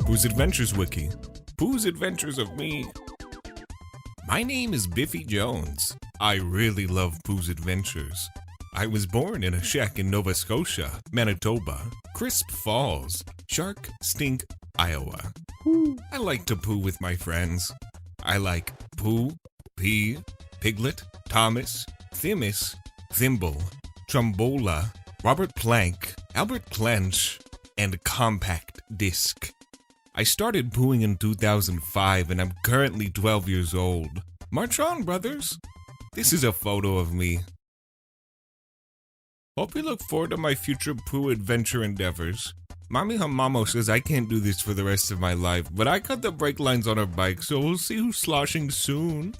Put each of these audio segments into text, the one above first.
Pooh's Adventures Wiki. Pooh's Adventures of Me. My name is Biffy Jones. I really love Pooh's Adventures. I was born in a shack in Nova Scotia, Manitoba, Crisp Falls, Shark Stink, Iowa. I like to poo with my friends. I like Pooh, Pea, Piglet, Thomas, Thimis, Thimble, Trombola, Robert Plank, Albert Planche, and Compact Disc. I started pooing in 2005 and I'm currently 12 years old. March on, brothers. This is a photo of me. Hope you look forward to my future poo adventure endeavors. Mommy Hamamo says I can't do this for the rest of my life, but I cut the brake lines on her bike, so we'll see who's sloshing soon.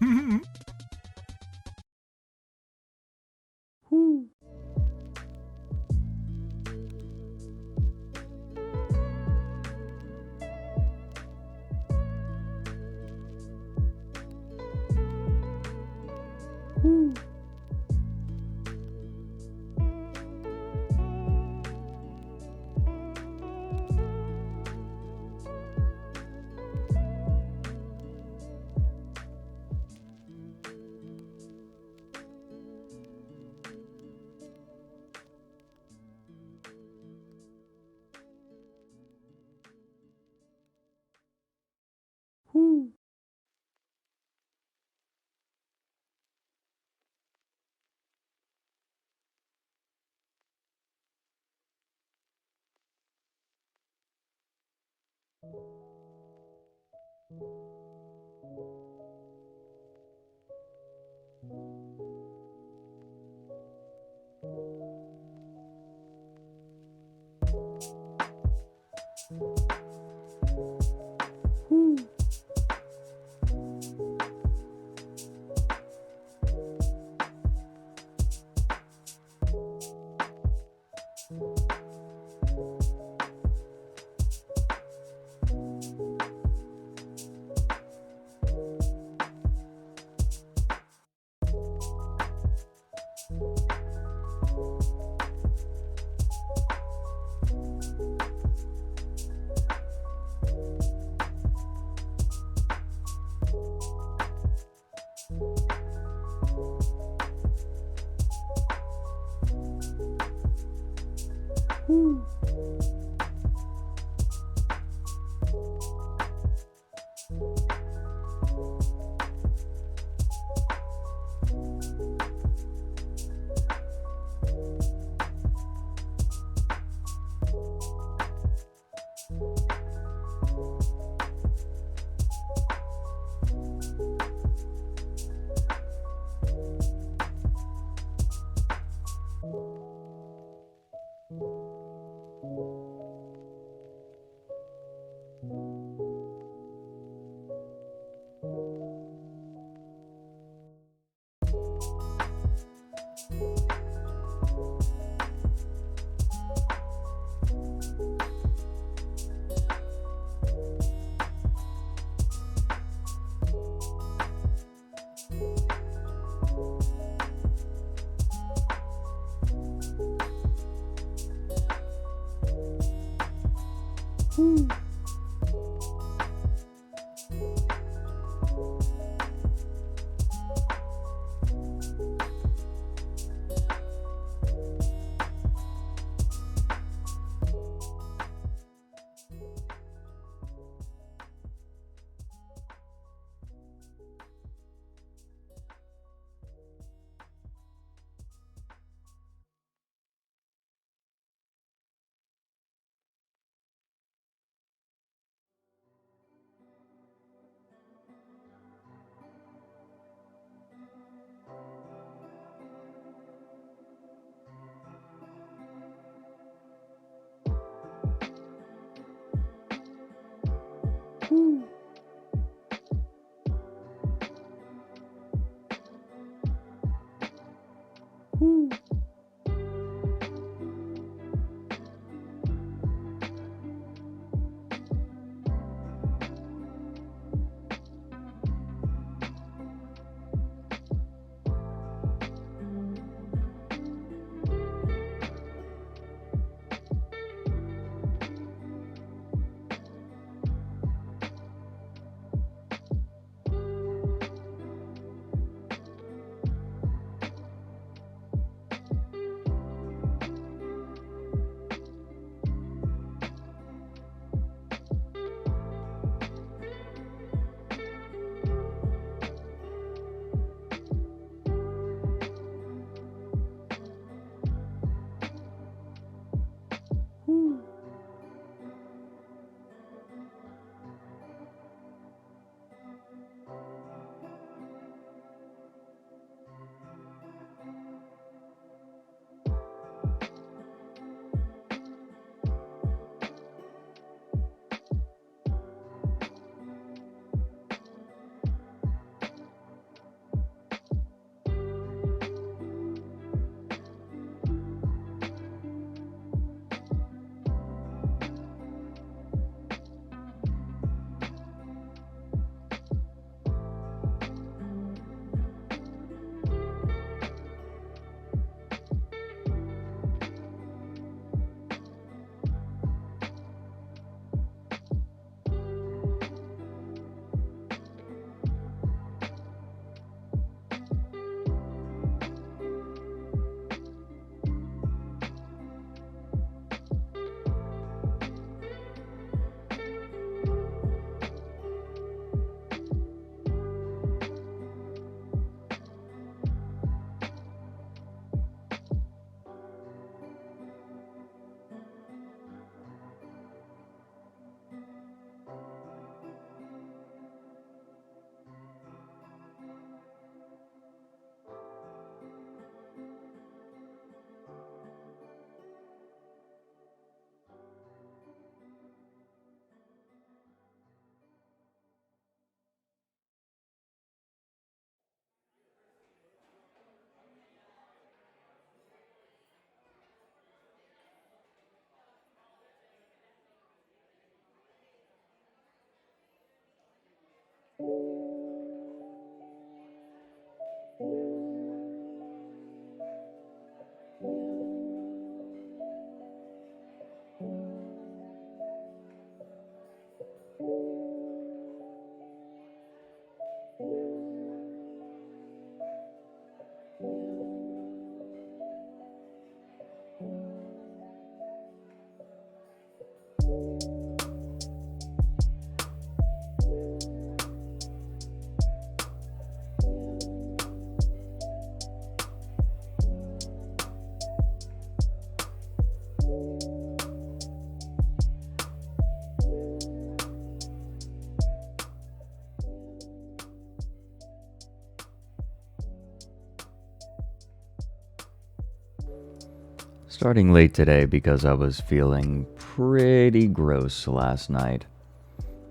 Starting late today because I was feeling pretty gross last night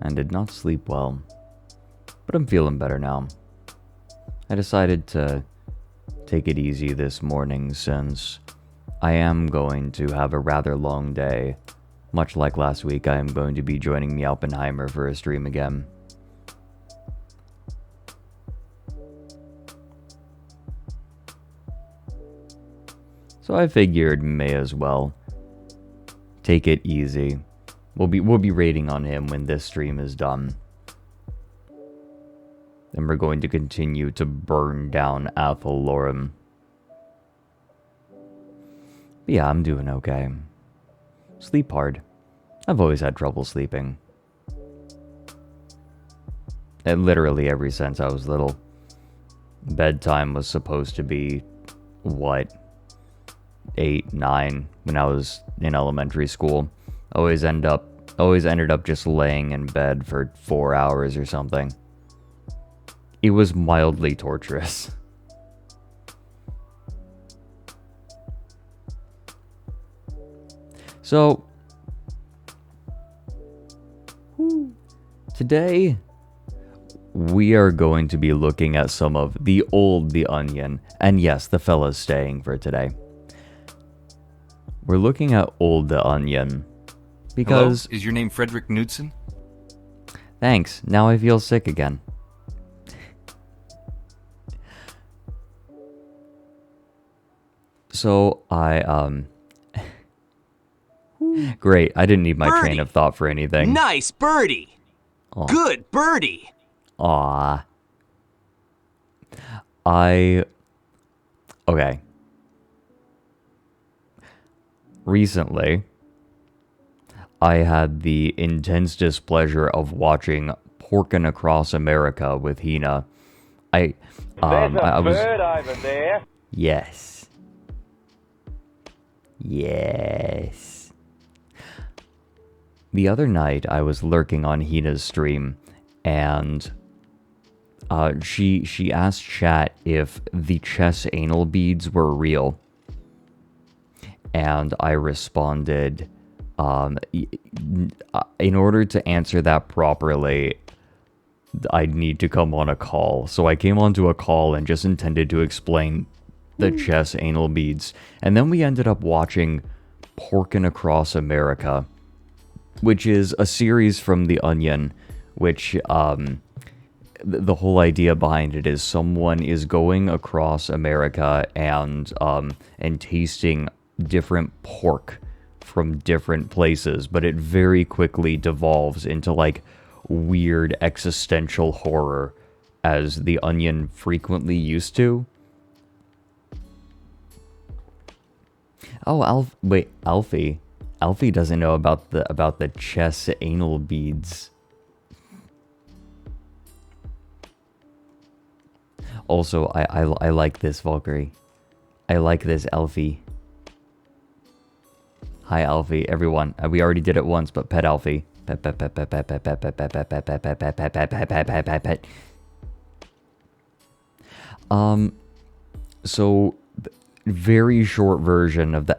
and did not sleep well, but I'm feeling better now. I decided to take it easy this morning since I am going to have a rather long day. Much like last week, I am going to be joining the Oppenheimer for a stream again. So I figured may as well take it easy. We'll be raiding on him when this stream is done. Then we're going to continue to burn down Athel Loren. But yeah, I'm doing okay. Sleep hard. I've always had trouble sleeping. And literally ever since I was little. Bedtime was supposed to be, 8, 9 when I was in elementary school. Always ended up just laying in bed for 4 hours or something. It was mildly torturous. So today we are going to be looking at some of the old The Onion, and yes, the fella's staying for today. We're looking at old The Onion because... Hello? Is your name Frederick Knudsen? Thanks, now I feel sick again. So, Great, I didn't need my Birdie. train of thought for anything. Nice birdie. Aw. Good birdie. Aww. Okay. Recently, I had the intense displeasure of watching Porkin' Across America with Hina. There's a I was... bird over there. Yes. Yes. The other night, I was lurking on Hina's stream, and she asked chat if the chess anal beads were real. And I responded, in order to answer that properly, I'd need to come on a call. So I came onto a call and just intended to explain the chess anal beads. And then we ended up watching Porkin' Across America, which is a series from The Onion, which the whole idea behind it is someone is going across America and tasting different pork from different places, but it very quickly devolves into like weird existential horror, as The Onion frequently used to. Oh, Alfie. Alfie doesn't know about the chess anal beads. Also, I like this, Valkyrie. I like this, Alfie. Hi, Alfie. Everyone. We already did it once, but pet Alfie. Pet, pet, pet, pet, pet, pet, pet, pet, pet, pet, pet, pet, pet, pet, pet, pet, pet, pet, pet, pet. So, very short version of the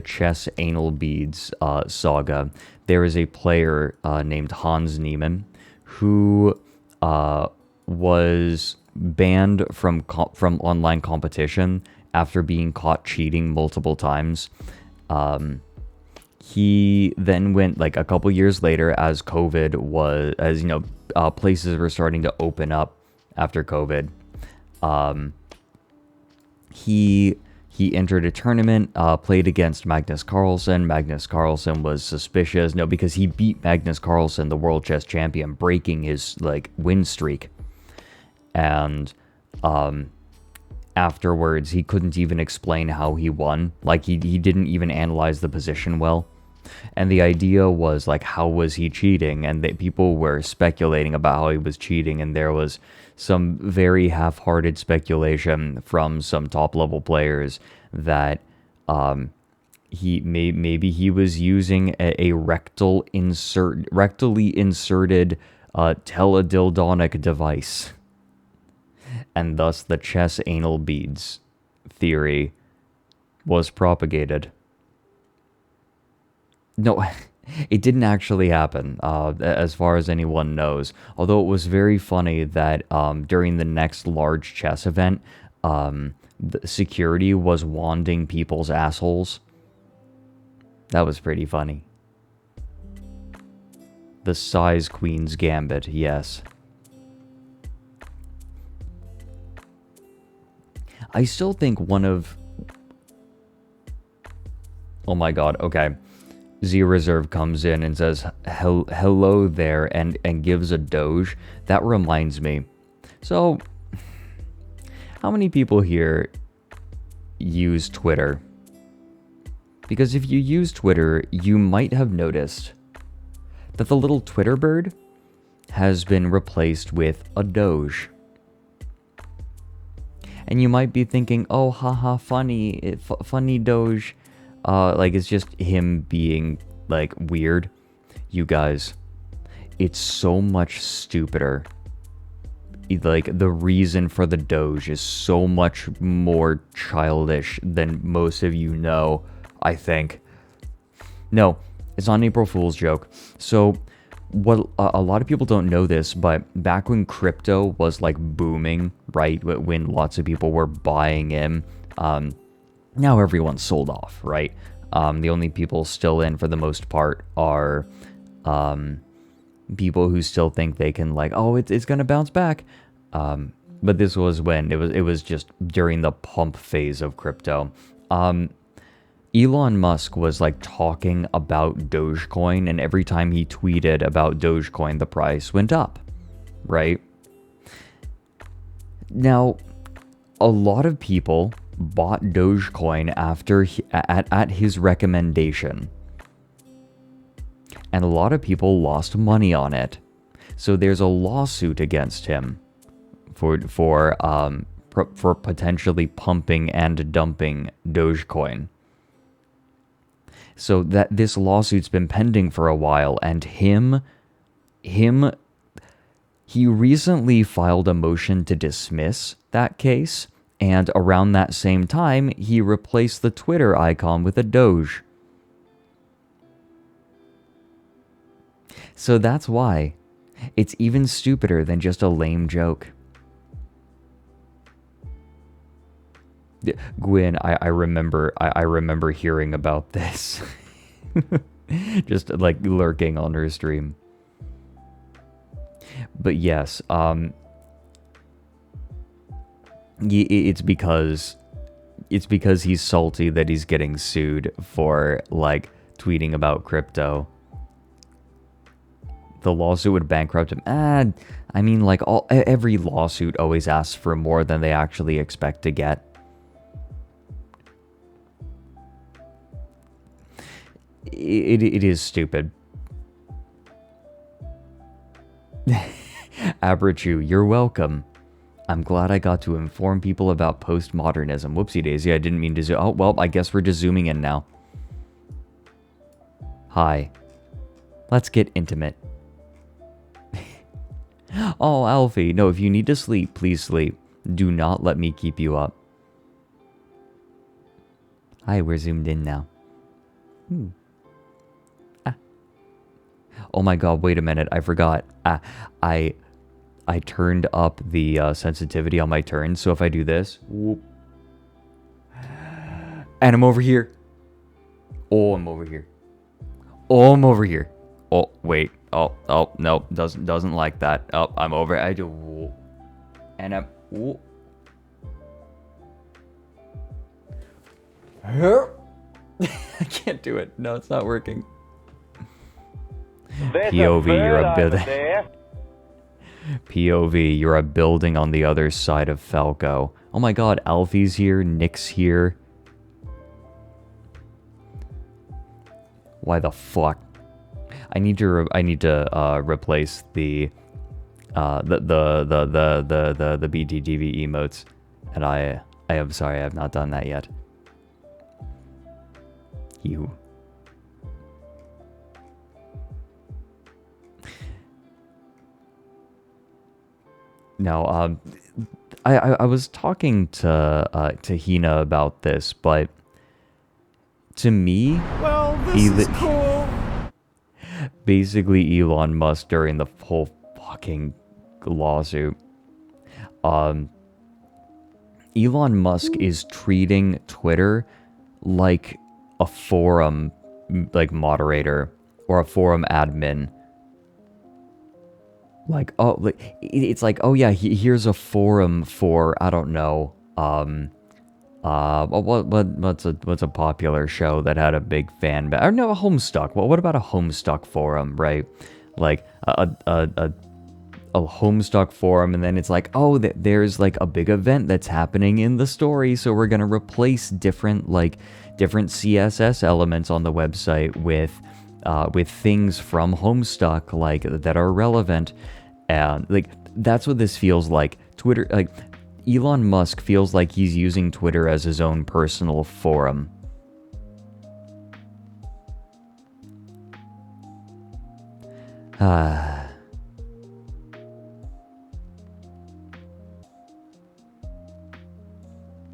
chess anal beads saga. There is a player named Hans Niemann who was banned from online competition after being caught cheating multiple times. he then went, like, a couple years later, as COVID was, as you know, places were starting to open up after COVID. He entered a tournament, played against Magnus Carlsen. Magnus Carlsen was suspicious, no, because he beat Magnus Carlsen, the world chess champion, breaking his, like, win streak. And afterwards, he couldn't even explain how he won. Like, he didn't even analyze the position well. And the idea was, like, how was he cheating? And people were speculating about how he was cheating, and there was some very half-hearted speculation from some top-level players that maybe he was using a rectally inserted teledildonic device, and thus the chess anal beads theory was propagated. No, it didn't actually happen, as far as anyone knows. Although it was very funny that during the next large chess event, the security was wanding people's assholes. That was pretty funny. The Size Queen's Gambit, yes. I still think one of... Oh my god, okay. Z Reserve comes in and says, hello there, and gives a doge. That reminds me. So, how many people here use Twitter? Because if you use Twitter, you might have noticed that the little Twitter bird has been replaced with a doge. And you might be thinking, oh, haha, funny, funny doge. Like, it's just him being, like, weird. You guys, it's so much stupider. Like, the reason for the doge is so much more childish than most of you know, I think. No, it's not an April Fool's joke. So, what a lot of people don't know this, but back when crypto was, like, booming, right, when lots of people were buying in, now everyone's sold off, right? The only people still in for the most part are people who still think they can, like, oh, it's gonna bounce back. But this was when it was just during the pump phase of crypto. Elon Musk was, like, talking about Dogecoin, and every time he tweeted about Dogecoin, the price went up, right? Now, a lot of people bought Dogecoin at his recommendation, and a lot of people lost money on it. So there's a lawsuit against him for potentially pumping and dumping Dogecoin. So that this lawsuit's been pending for a while, and he recently filed a motion to dismiss that case. And around that same time, he replaced the Twitter icon with a doge. So that's why it's even stupider than just a lame joke. Gwyn, I remember hearing about this. Just, like, lurking on her stream. But yes, it's because he's salty that he's getting sued for, like, tweeting about crypto. The lawsuit would bankrupt him. I mean, like, every lawsuit always asks for more than they actually expect to get. It is stupid. Abrachu, you're welcome. I'm glad I got to inform people about postmodernism. Whoopsie daisy, I didn't mean to zoom. Oh, well, I guess we're just zooming in now. Hi. Let's get intimate. Oh, Alfie. No, if you need to sleep, please sleep. Do not let me keep you up. Hi, we're zoomed in now. Oh my god, wait a minute. I forgot. I turned up the sensitivity on my turns, so if I do this, whoop, and I'm over here. Oh, I'm over here. Oh, I'm over here. Oh, wait. Oh, no, doesn't like that. Oh, I'm over. I do. And I'm. Ooh. I can't do it. No, it's not working. There's POV, a bird you're a over bit. there. POV, you're a building on the other side of Falco. Oh my god, Alfie's here, Nick's here. Why the fuck? I need to replace the BTTV emotes, and I am sorry I have not done that yet. You. Now, I was talking to Hina about this, but to me, Well, this is cool. basically Elon Musk during the whole fucking lawsuit. Elon Musk is treating Twitter like a forum, like moderator or a forum admin. Like, oh, like it's like, oh yeah, here's a forum for, I don't know, what's a popular show that had a big fan base? Or no, a Homestuck. Well, what about a Homestuck forum, right? Like a Homestuck forum, and then it's like, oh, there's like a big event that's happening in the story, so we're gonna replace different CSS elements on the website with things from Homestuck like that are relevant, and like that's what this feels like. Twitter, like Elon Musk feels like he's using Twitter as his own personal forum.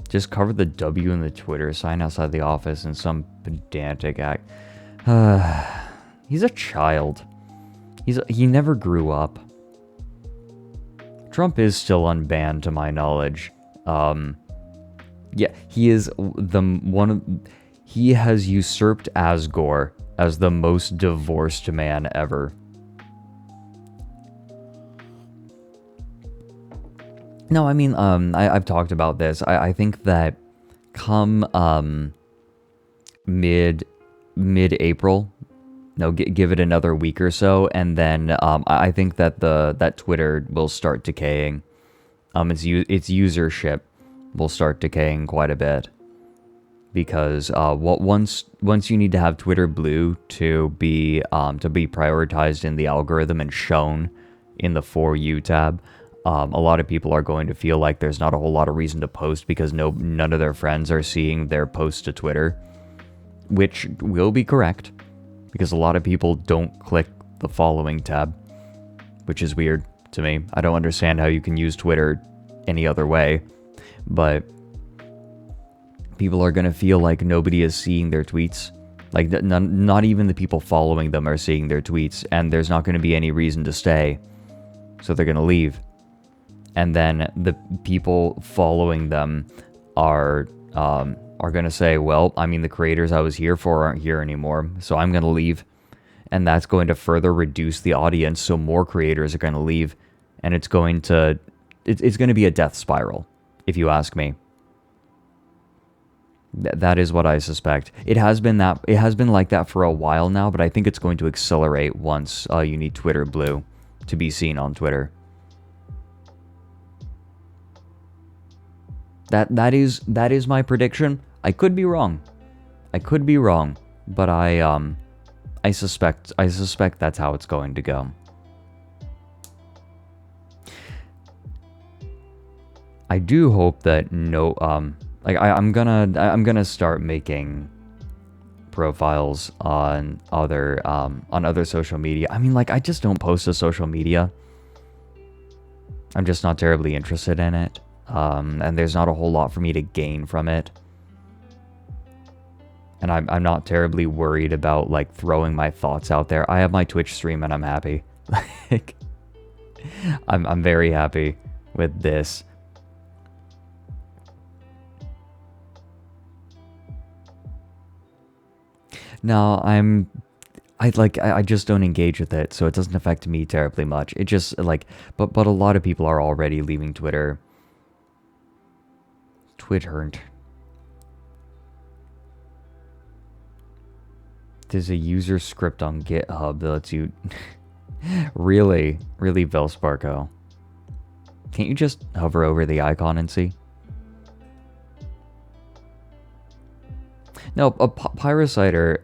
Just cover the W in the Twitter sign outside the office in some pedantic act. He's a child. He never grew up. Trump is still unbanned to my knowledge. Yeah, he is he has usurped Asgore as the most divorced man ever. No, I mean, I've talked about this. I think that come mid-April, no, give it another week or so, and then I think that that Twitter will start decaying. Its usership will start decaying quite a bit, because once you need to have Twitter Blue to be prioritized in the algorithm and shown in the For You tab. A lot of people are going to feel like there's not a whole lot of reason to post because none of their friends are seeing their posts to Twitter, which will be correct, because a lot of people don't click the following tab, which is weird to me. I don't understand how you can use Twitter any other way, but people are going to feel like nobody is seeing their tweets. Like, not even the people following them are seeing their tweets, and there's not going to be any reason to stay, so they're going to leave. And then the people following them are going to say, well, I mean, the creators I was here for aren't here anymore, so I'm going to leave. And that's going to further reduce the audience, so more creators are going to leave. And it's going to be a death spiral, if you ask me. That is what I suspect. It has been like that for a while now, but I think it's going to accelerate once you need Twitter Blue to be seen on Twitter. That is my prediction. I could be wrong, but I suspect that's how it's going to go. I do hope that I'm gonna start making profiles on other social media. I mean, like, I just don't post to social media. I'm just not terribly interested in it. And there's not a whole lot for me to gain from it. And I'm not terribly worried about, like, throwing my thoughts out there. I have my Twitch stream and I'm happy. Like, I'm very happy with this. Now, I just don't engage with it, so it doesn't affect me terribly much. It just like, but a lot of people are already leaving Twitter. Twitter. There's a user script on GitHub that lets you... really, Velsparko. Can't you just hover over the icon and see? No, a Pyrocider,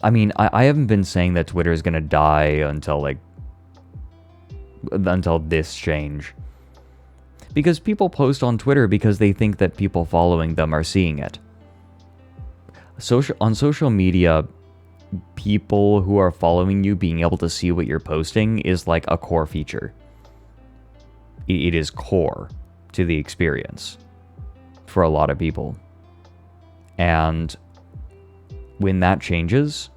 I mean, I haven't been saying that Twitter is gonna die until this change. Because people post on Twitter because they think that people following them are seeing it. On social media, people who are following you being able to see what you're posting is like a core feature. It is core to the experience for a lot of people. And when that changes,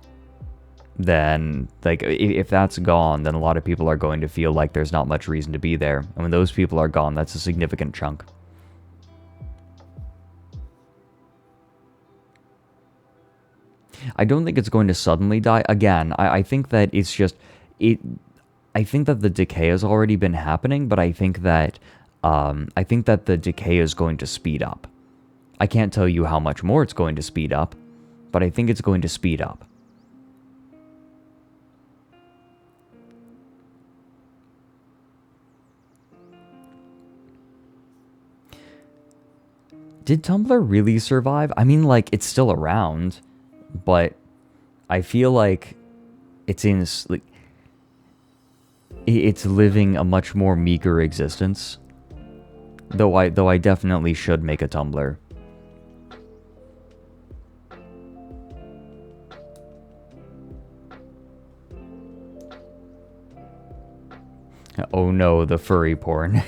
then like if that's gone, then a lot of people are going to feel like there's not much reason to be there. And when those people are gone, that's a significant chunk. I don't think it's going to suddenly die. Again, I think that it's just I think that the decay has already been happening, but I think that the decay is going to speed up. I can't tell you how much more it's going to speed up, but I think it's going to speed up. Did Tumblr really survive? I mean, like, it's still around, but I feel like it's it's living a much more meager existence. Though I definitely should make a Tumblr. Oh no, the furry porn.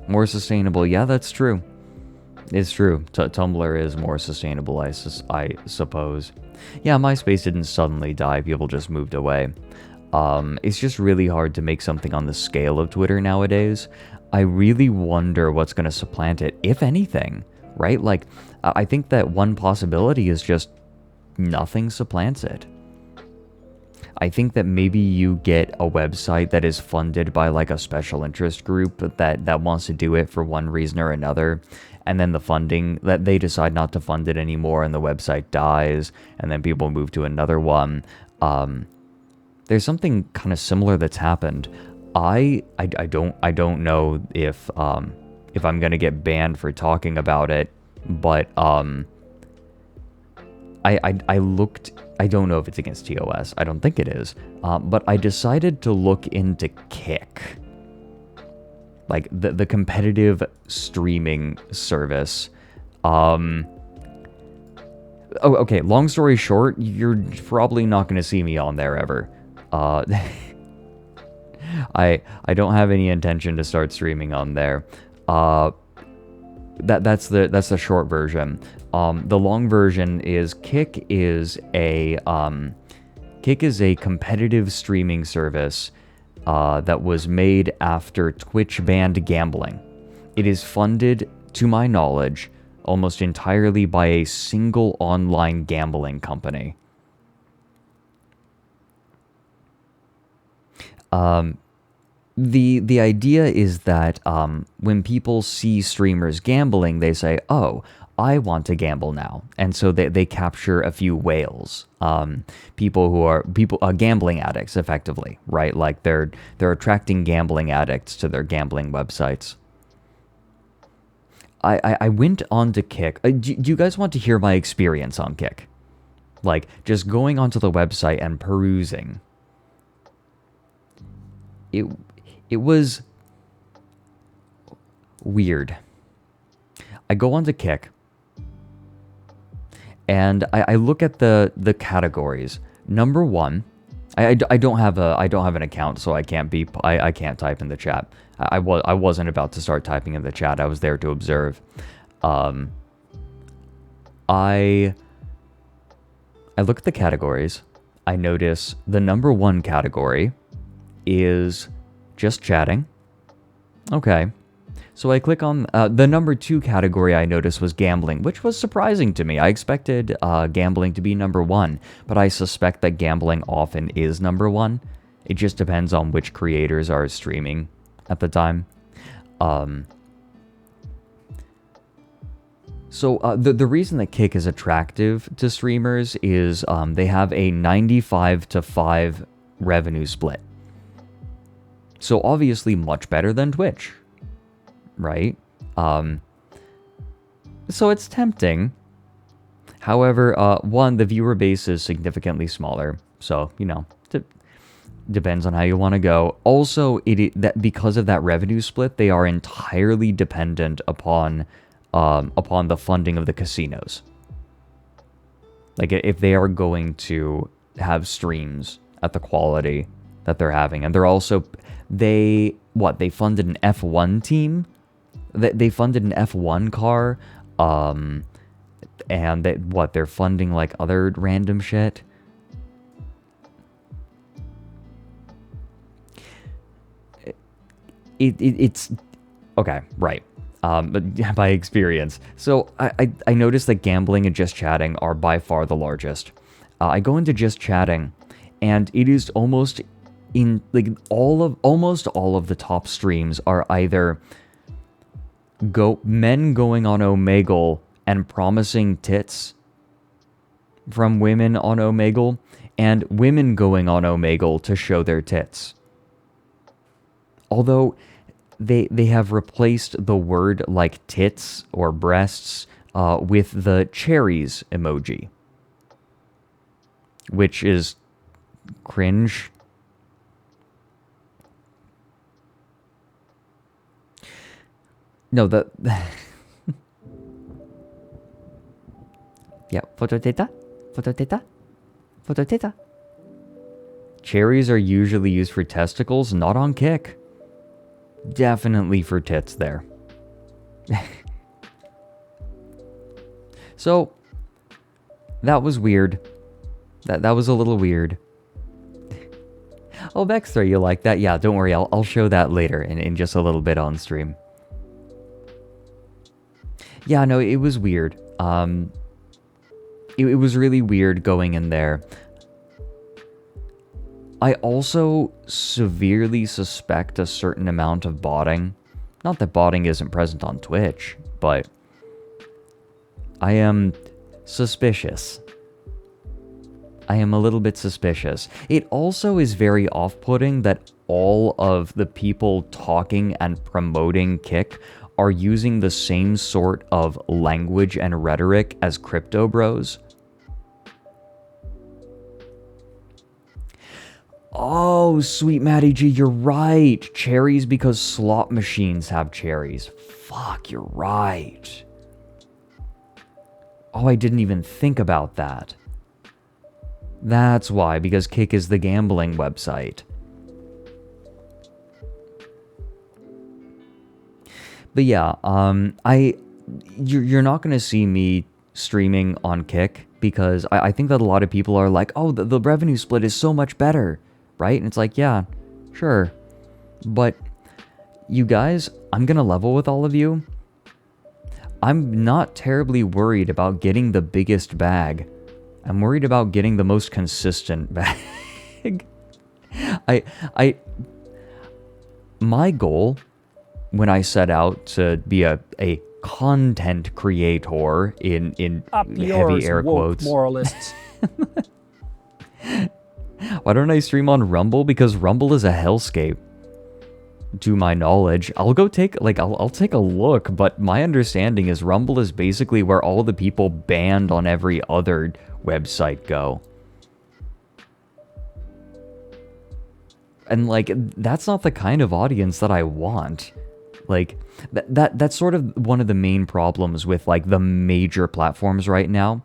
More sustainable. Yeah, that's true. It's true. Tumblr is more sustainable, I suppose. Yeah, MySpace didn't suddenly die. People just moved away. It's just really hard to make something on the scale of Twitter nowadays. I really wonder what's going to supplant it, if anything, right? Like, I think that one possibility is just nothing supplants it. I think that maybe you get a website that is funded by like a special interest group that wants to do it for one reason or another, and then the funding, that they decide not to fund it anymore and the website dies, and then people move to another one. There's something kind of similar that's happened. I don't know if I'm gonna get banned for talking about it, but I looked. I don't know if it's against TOS. I don't think it is. But I decided to look into Kick, like the competitive streaming service. Okay. Long story short, you're probably not going to see me on there ever. I don't have any intention to start streaming on there. That's the short version. The long version is Kick is a competitive streaming service that was made after Twitch banned gambling. It is funded, to my knowledge, almost entirely by a single online gambling company. The idea is that when people see streamers gambling, they say, "Oh, I want to gamble now," and so they capture a few whales, gambling addicts, effectively, right? Like they're attracting gambling addicts to their gambling websites. I went on to Kick. Do you guys want to hear my experience on Kick? Like just going onto the website and perusing. It was weird. I go onto Kick, and I look at the categories. Number one, I don't have an account, so I can't type in the chat. I wasn't about to start typing in the chat. I was there to observe. I look at the categories. I notice the number one category is just chatting. Okay. So I click on the number 2 category I noticed was gambling, which was surprising to me. I expected gambling to be number 1, but I suspect that gambling often is number 1. It just depends on which creators are streaming at the time. So the reason that Kick is attractive to streamers is they have a 95-5 revenue split. So obviously much better than Twitch, right? So it's tempting. However, one, the viewer base is significantly smaller. So, you know, depends on how you want to go. Also, that because of that revenue split, they are entirely dependent upon the funding of the casinos. Like, if they are going to have streams at the quality that they're having, and they're also they funded an F1 team. They funded an F1 car, and they're funding like other random shit. It's okay, right? But by experience. So I noticed that gambling and just chatting are by far the largest. I go into just chatting, and it is almost almost all of the top streams are either men going on Omegle and promising tits from women on Omegle, and women going on Omegle to show their tits. Although they have replaced the word like tits or breasts with the cherries emoji, which is cringe. No, yeah, phototeta. Cherries are usually used for testicles, not on Kick. Definitely for tits there. So, that was weird. That was a little weird. Oh, Vexter, you like that? Yeah, don't worry, I'll show that later in just a little bit on stream. Yeah, no, it was weird. It was really weird going in there. I also severely suspect a certain amount of botting. Not that botting isn't present on Twitch, but I am suspicious. I am a little bit suspicious. It also is very off-putting that all of the people talking and promoting Kick are using the same sort of language and rhetoric as Crypto Bros. Oh, sweet Maddie G, you're right. Cherries because slot machines have cherries. Fuck, you're right. Oh, I didn't even think about that. That's why, because Kick is the gambling website. But yeah, you're not going to see me streaming on Kick because I think that a lot of people are like, oh, the revenue split is so much better, right? And it's like, yeah, sure. But you guys, I'm going to level with all of you. I'm not terribly worried about getting the biggest bag. I'm worried about getting the most consistent bag. My goal when I set out to be a content creator in heavy air quotes. Moralists. Why don't I stream on Rumble? Because Rumble is a hellscape. To my knowledge, I'll take a look, but my understanding is Rumble is basically where all the people banned on every other website go. And like, that's not the kind of audience that I want. Like, that's sort of one of the main problems with like the major platforms right now.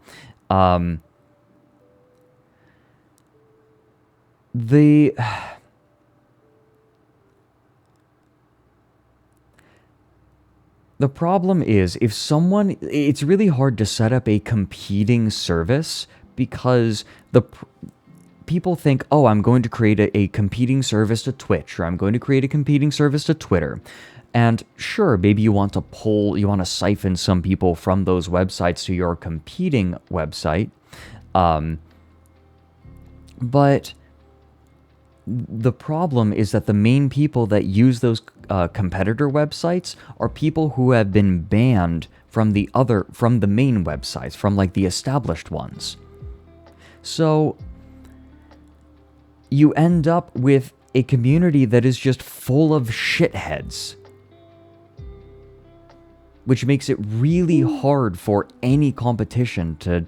The problem is, it's really hard to set up a competing service because people think, oh, I'm going to create a competing service to Twitch, or I'm going to create a competing service to Twitter. And sure, maybe you want to siphon some people from those websites to your competing website. But the problem is that the main people that use those competitor websites are people who have been banned from the main websites, from like the established ones. So you end up with a community that is just full of shitheads, which makes it really hard for any competition to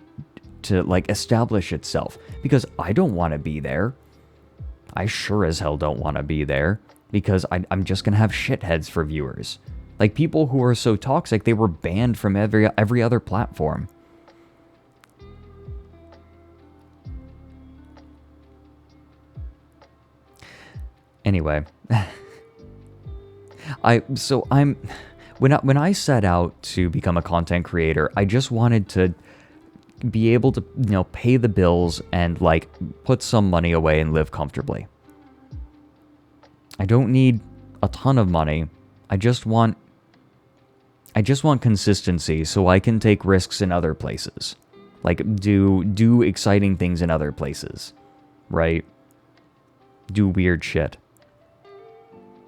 like establish itself, because I don't want to be there. I sure as hell don't want to be there, because I'm just gonna have shitheads for viewers, like people who are so toxic they were banned from every other platform. Anyway, when I set out to become a content creator, I just wanted to be able to, pay the bills and like put some money away and live comfortably. I don't need a ton of money. I just want consistency so I can take risks in other places. Like do exciting things in other places, right? Do weird shit.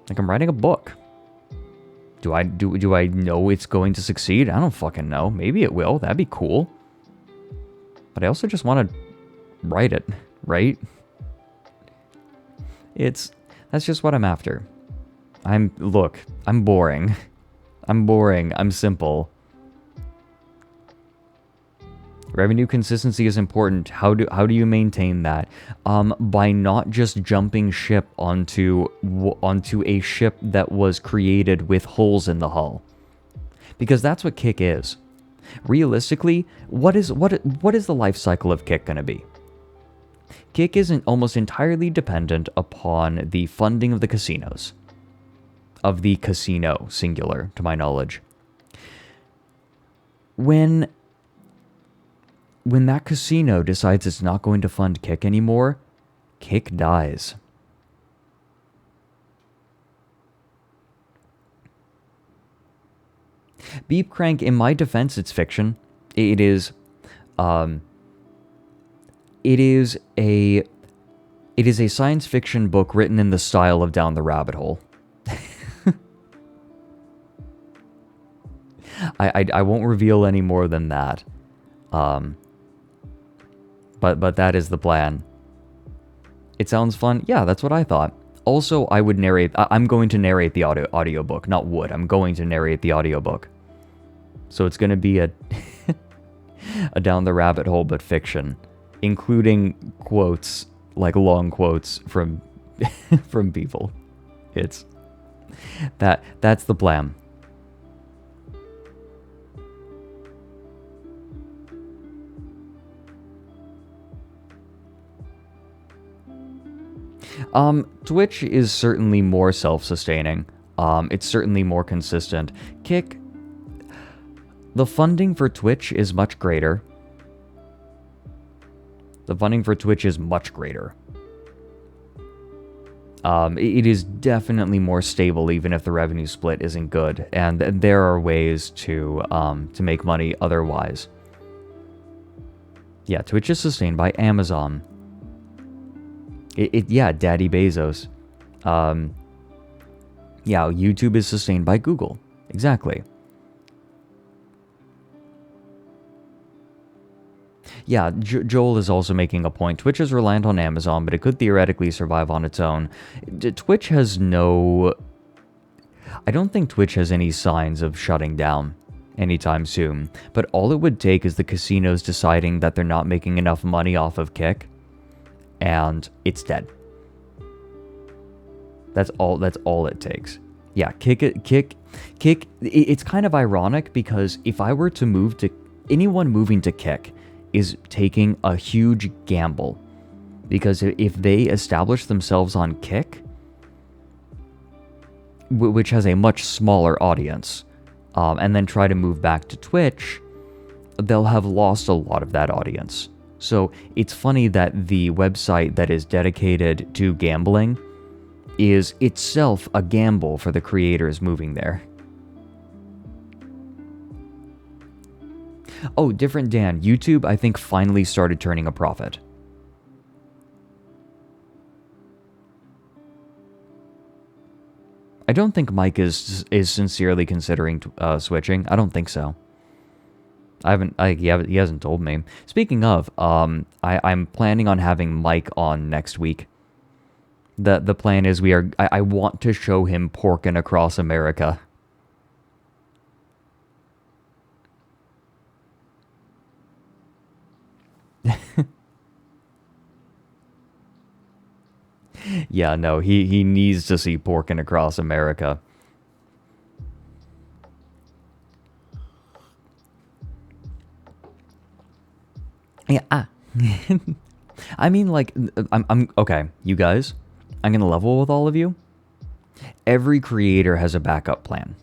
Like I'm writing a book. Do I know it's going to succeed? I don't fucking know. Maybe it will. That'd be cool. But I also just want to write it, right? That's just what I'm after. I'm boring. I'm boring. I'm simple. Revenue consistency is important. How do you maintain that? By not just jumping ship onto a ship that was created with holes in the hull. Because that's what Kick is. Realistically, what is the life cycle of Kick going to be? Kick isn't almost entirely dependent upon the funding of the casinos. Of the casino, singular, to my knowledge. When that casino decides it's not going to fund Kick anymore, Kick dies. Beep Crank, in my defense, it's fiction. It is a science fiction book written in the style of Down the Rabbit Hole. I won't reveal any more than that. But that is the plan. It sounds fun. Yeah, that's what I thought. Also, I'm going to narrate the audiobook. Not would. I'm going to narrate the audiobook. So it's going to be a Down the Rabbit Hole, but fiction. Including quotes, like long quotes from people. That's the plan. Twitch is certainly more self-sustaining. It's certainly more consistent. Kick, the funding for Twitch is much greater. It is definitely more stable, even if the revenue split isn't good, and there are ways to make money otherwise. Yeah, Twitch is sustained by Amazon. Daddy Bezos. YouTube is sustained by Google. Exactly. Yeah, Joel is also making a point. Twitch is reliant on Amazon, but it could theoretically survive on its own. Twitch has I don't think Twitch has any signs of shutting down anytime soon, but all it would take is the casinos deciding that they're not making enough money off of Kick, and it's dead. That's all it takes. Yeah, Kick. It's kind of ironic because if I were to anyone moving to Kick is taking a huge gamble, because if they establish themselves on Kick, which has a much smaller audience, and then try to move back to Twitch, they'll have lost a lot of that audience. So it's funny that the website that is dedicated to gambling is itself a gamble for the creators moving there. Oh, different Dan. YouTube, I think, finally started turning a profit. I don't think Mike is sincerely considering switching. I don't think so. He hasn't told me. Speaking of, I'm planning on having Mike on next week. The plan is I want to show him Porkin' Across America. Yeah, no, he needs to see Porkin' Across America. Yeah, I mean, like, I'm okay, you guys. I'm gonna level with all of you. Every creator has a backup plan.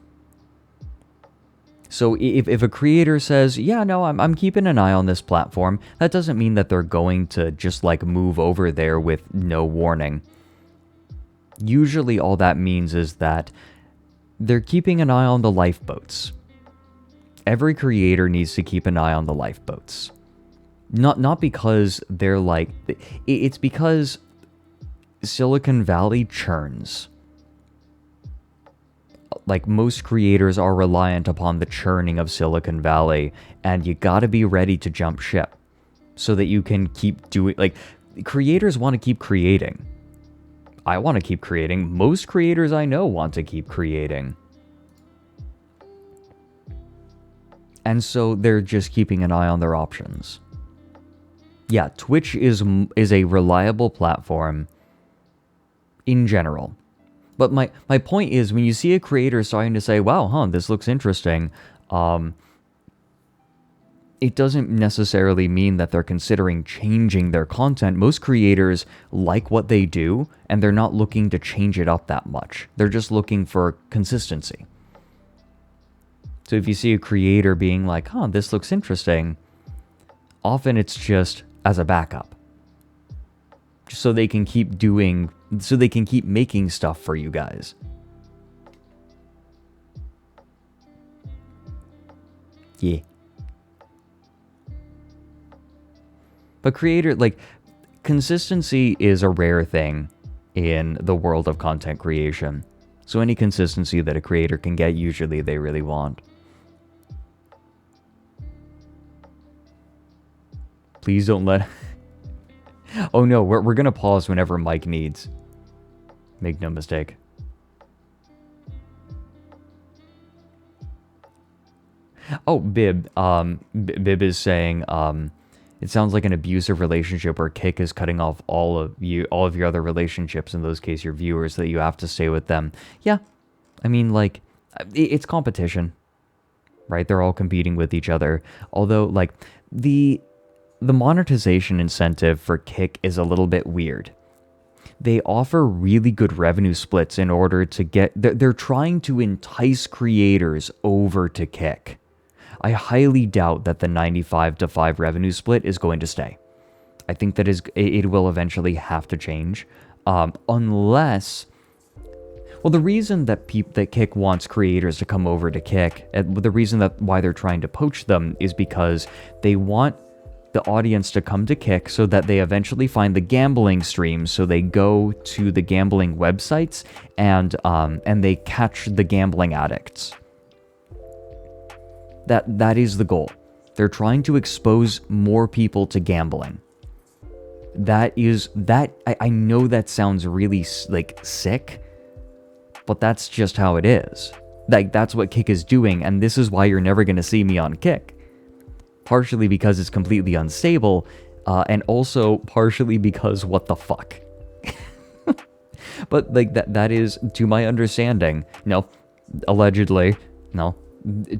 So if a creator says, yeah, no, I'm keeping an eye on this platform, that doesn't mean that they're going to just like move over there with no warning. Usually all that means is that they're keeping an eye on the lifeboats. Every creator needs to keep an eye on the lifeboats. Not because they're like, it's because Silicon Valley churns. Like, most creators are reliant upon the churning of Silicon Valley, and you gotta be ready to jump ship so that you can keep doing, like, creators want to keep creating. I want to keep creating. Most creators I know want to keep creating. And so they're just keeping an eye on their options. Yeah, Twitch is a reliable platform in general. But my point is, when you see a creator starting to say, wow, this looks interesting, it doesn't necessarily mean that they're considering changing their content. Most creators like what they do, and they're not looking to change it up that much. They're just looking for consistency. So if you see a creator being like, this looks interesting, often it's just as a backup. Just so they can keep making stuff for you guys. Yeah. But consistency is a rare thing in the world of content creation. So any consistency that a creator can get, usually they really want. Please don't let... Oh no, we're gonna pause whenever Mike needs. Make no mistake. Oh, Bib. Bib is saying, it sounds like an abusive relationship where Kick is cutting off all of your other relationships, in those cases your viewers, so that you have to stay with them. Yeah. I mean, like, it's competition. Right? They're all competing with each other. Although, like, the monetization incentive for Kick is a little bit weird. They offer really good revenue splits in order to get... They're trying to entice creators over to Kick. I highly doubt that the 95-5 revenue split is going to stay. I think that it will eventually have to change. Unless... Well, the reason that Kick wants creators to come over to Kick, the reason why they're trying to poach them, is because they want the audience to come to Kick so that they eventually find the gambling streams, so they go to the gambling websites and they catch the gambling addicts. That is the goal. They're trying to expose more people to gambling. I know that sounds really like sick, but that's just how it is. Like, that's what Kick is doing, and this is why you're never going to see me on Kick. Partially because it's completely unstable, and also partially because what the fuck. But, like, that is, to my understanding, no, allegedly, no,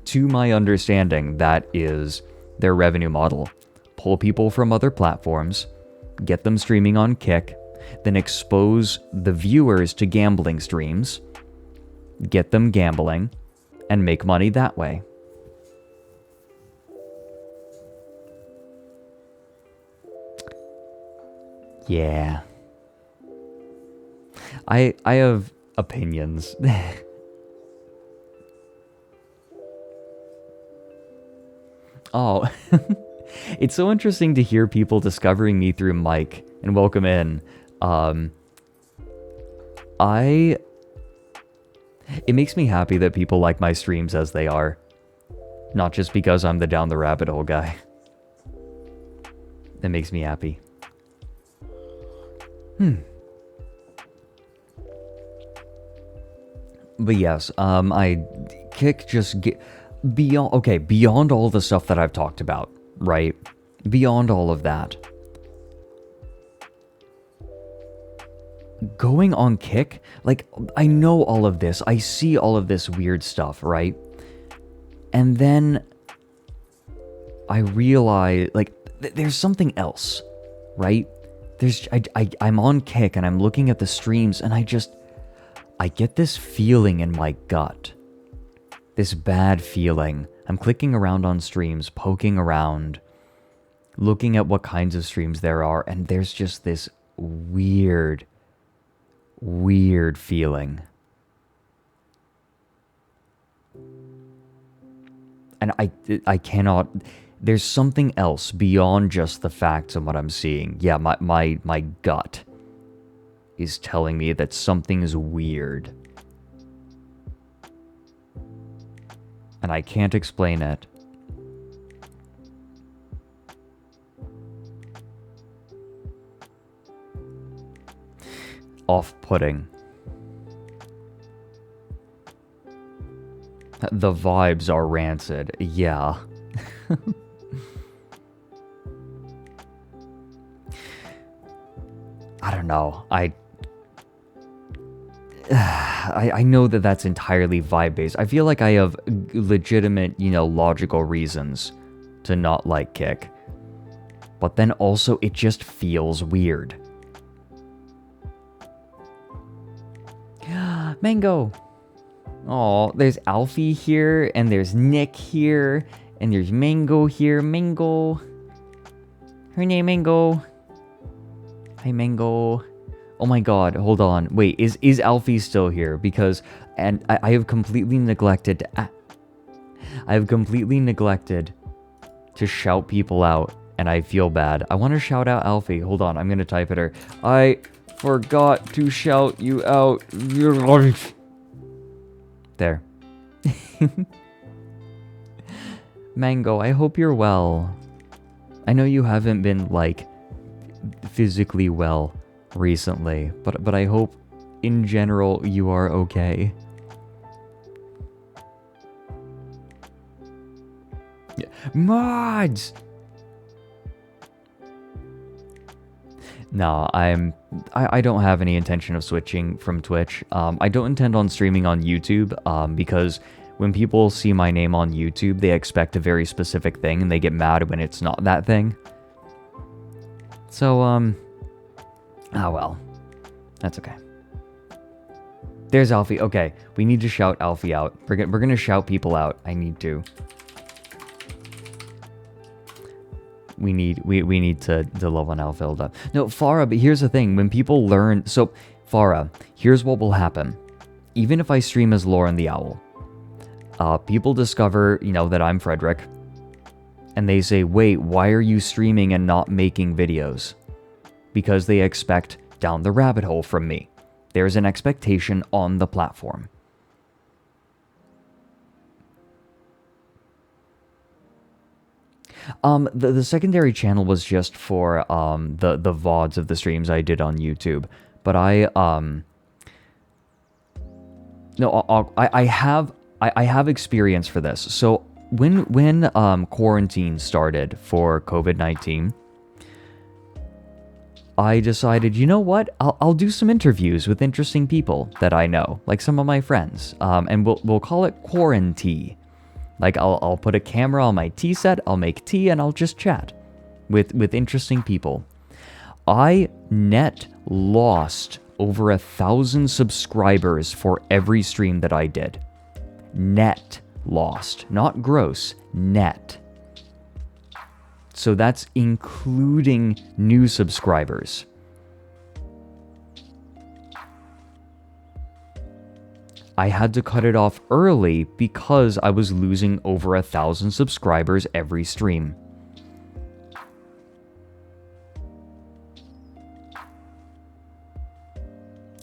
to my understanding, that is their revenue model. Pull people from other platforms, get them streaming on Kick, then expose the viewers to gambling streams, get them gambling, and make money that way. Yeah. I have opinions. Oh, it's so interesting to hear people discovering me through Mike, and welcome in. It makes me happy that people like my streams as they are. Not just because I'm the down the rabbit hole guy. That makes me happy. But yes, Kick just get beyond all the stuff that I've talked about, right? Beyond all of that. Going on Kick, like, I know all of this. I see all of this weird stuff, right? And then I realize, like, there's something else, right? I'm on Kick and I'm looking at the streams and I get this feeling in my gut. This bad feeling. I'm clicking around on streams, poking around, looking at what kinds of streams there are, and there's just this weird feeling. And I cannot... There's something else beyond just the facts and what I'm seeing. Yeah, my gut is telling me that something is weird. And I can't explain it. Off-putting. The vibes are rancid. Yeah. I don't know. I know that that's entirely vibe-based. I feel like I have legitimate, logical reasons to not like Kick. But then also, it just feels weird. Mango! Oh, there's Alfie here, and there's Nick here, and there's Mango here. Mango! Her name Mango. Hi, Mango. Oh my god, hold on. Wait, is Alfie still here? Because, and I have completely neglected... I have completely neglected to shout people out, and I feel bad. I want to shout out Alfie. Hold on, I'm going to type at her. I forgot to shout you out. There. Mango, I hope you're well. I know you haven't been, like, physically well recently, but I hope in general you are okay. Yeah. Mods! No, I don't have any intention of switching from Twitch. I don't intend on streaming on YouTube, because when people see my name on YouTube, they expect a very specific thing, and they get mad when it's not that thing. So, oh well. That's okay. There's Alfie. Okay, we need to shout Alfie out. We're gonna shout people out. I need to. We need to love on Alfilda. No, Farah, but here's the thing. When people learn... So, Farah, here's what will happen. Even if I stream as Lauren the Owl, people discover, that I'm Frederick, and they say, wait, why are you streaming and not making videos? Because they expect down the rabbit hole from me. There's an expectation on the platform. The secondary channel was just for the VODs of the streams I did on YouTube, but I have experience for this. So when quarantine started for COVID-19, I decided, you know what? I'll do some interviews with interesting people that I know, like some of my friends, and we'll call it Quarantine. Like, I'll put a camera on my tea set, I'll make tea, and I'll just chat with interesting people. I net lost over 1,000 subscribers for every stream that I did. Net lost. Not gross. Net. So that's including new subscribers. I had to cut it off early because I was losing over 1,000 subscribers every stream.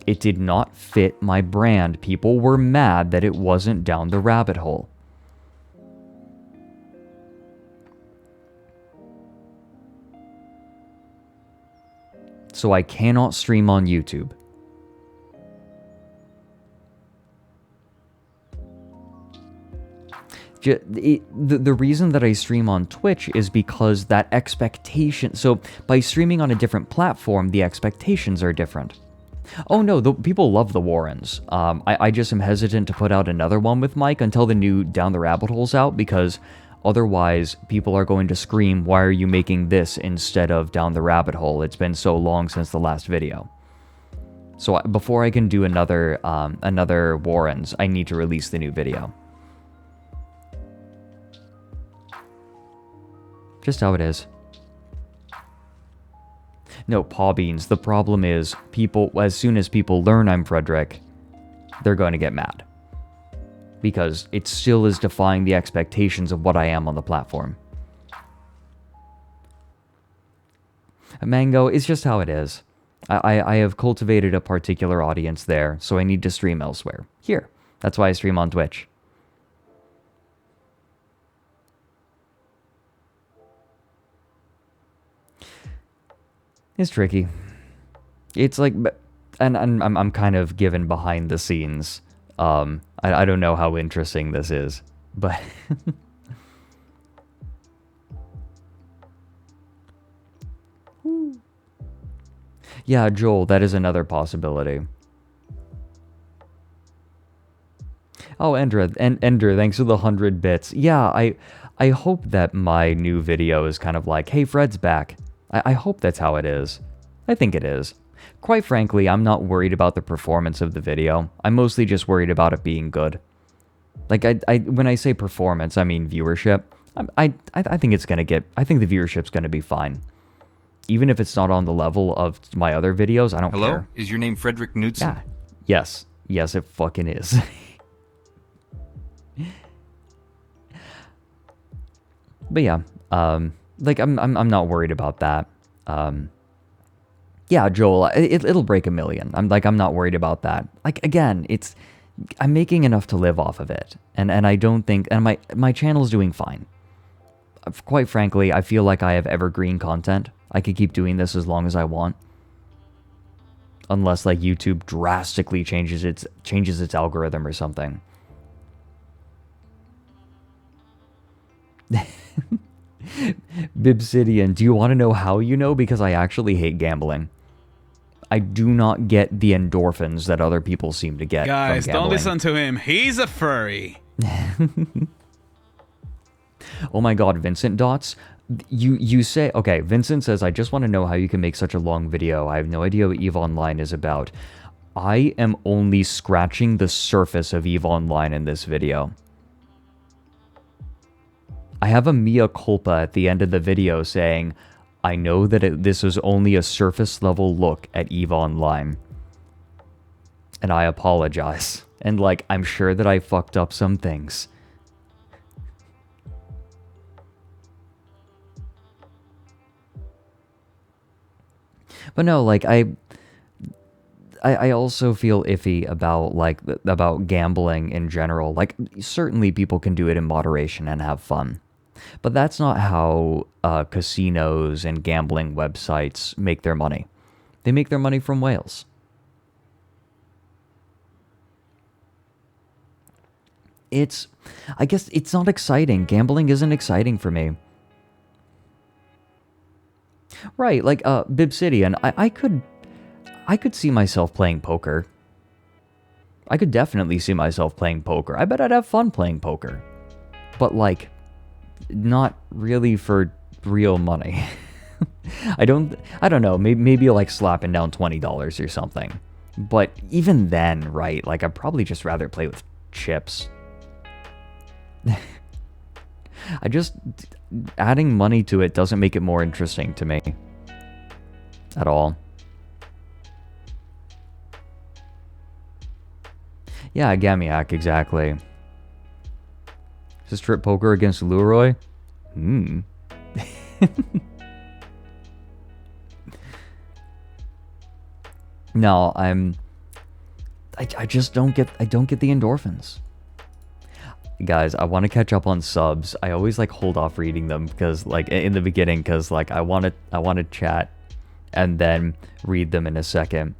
It did not fit my brand. People were mad that it wasn't down the rabbit hole. So I cannot stream on YouTube. The reason that I stream on Twitch is because that expectation... So, by streaming on a different platform, the expectations are different. Oh no, people love the Warrens. I just am hesitant to put out another one with Mike until the new Down the Rabbit Hole's out, because otherwise people are going to scream, why are you making this instead of Down the Rabbit Hole? It's been so long since the last video. So before I can do another Warrens, I need to release the new video. Just how it is. No, Paw Beans, the problem is, people, as soon as people learn I'm Frederick, they're going to get mad. Because it still is defying the expectations of what I am on the platform. Mango, it's just how it is. I have cultivated a particular audience there, so I need to stream elsewhere. Here. That's why I stream on Twitch. It's tricky. It's like, and I'm kind of given behind the scenes. I don't know how interesting this is, but yeah, Joel, that is another possibility. Oh, Ender, thanks for the 100 bits. Yeah, I hope that my new video is kind of like, hey, Fred's back. I hope that's how it is. I think it is. Quite frankly, I'm not worried about the performance of the video. I'm mostly just worried about it being good. Like, when I say performance, I mean viewership. I think it's gonna get... I think the viewership's gonna be fine. Even if it's not on the level of my other videos, I don't care. Hello? Is your name Frederick Knudsen? Yeah. Yes. Yes, it fucking is. But yeah, like, I'm not worried about that. Yeah, Joel, it'll break 1 million. I'm not worried about that. Like, again, I'm making enough to live off of it. And I don't think, and my channel's doing fine. Quite frankly, I feel like I have evergreen content. I could keep doing this as long as I want. Unless, like, YouTube drastically changes its algorithm or something. Bibsidian, do you want to know how you know? Because I actually hate gambling. I do not get the endorphins that other people seem to get. Guys, from don't gambling. listen to him. He's a furry. Oh my god, Vincent Dots. You say, okay, Vincent says, I just want to know how you can make such a long video. I have no idea what EVE Online is about. I am only scratching the surface of EVE Online in this video. I have a mea culpa at the end of the video saying, I know that this was only a surface level look at EVE Online. And I apologize. And like, I'm sure that I fucked up some things. But no, like, I also feel iffy about, like, about gambling in general. Like, certainly people can do it in moderation and have fun. But that's not how casinos and gambling websites make their money. They make their money from whales. I guess it's not exciting. Gambling isn't exciting for me. Right, like, Bibsidian, I could see myself playing poker. I could definitely see myself playing poker. I bet I'd have fun playing poker. But, like, not really for real money. I don't know, maybe like slapping down $20 or something. But even then, right, like, I'd probably just rather play with chips. Adding money to it doesn't make it more interesting to me. At all. Yeah, Gamiac, exactly. Is this strip poker against Leroy? Hmm. No, I just don't get the endorphins. Guys, I want to catch up on subs. I always like hold off reading them because like in the beginning because like I want to chat and then read them in a second.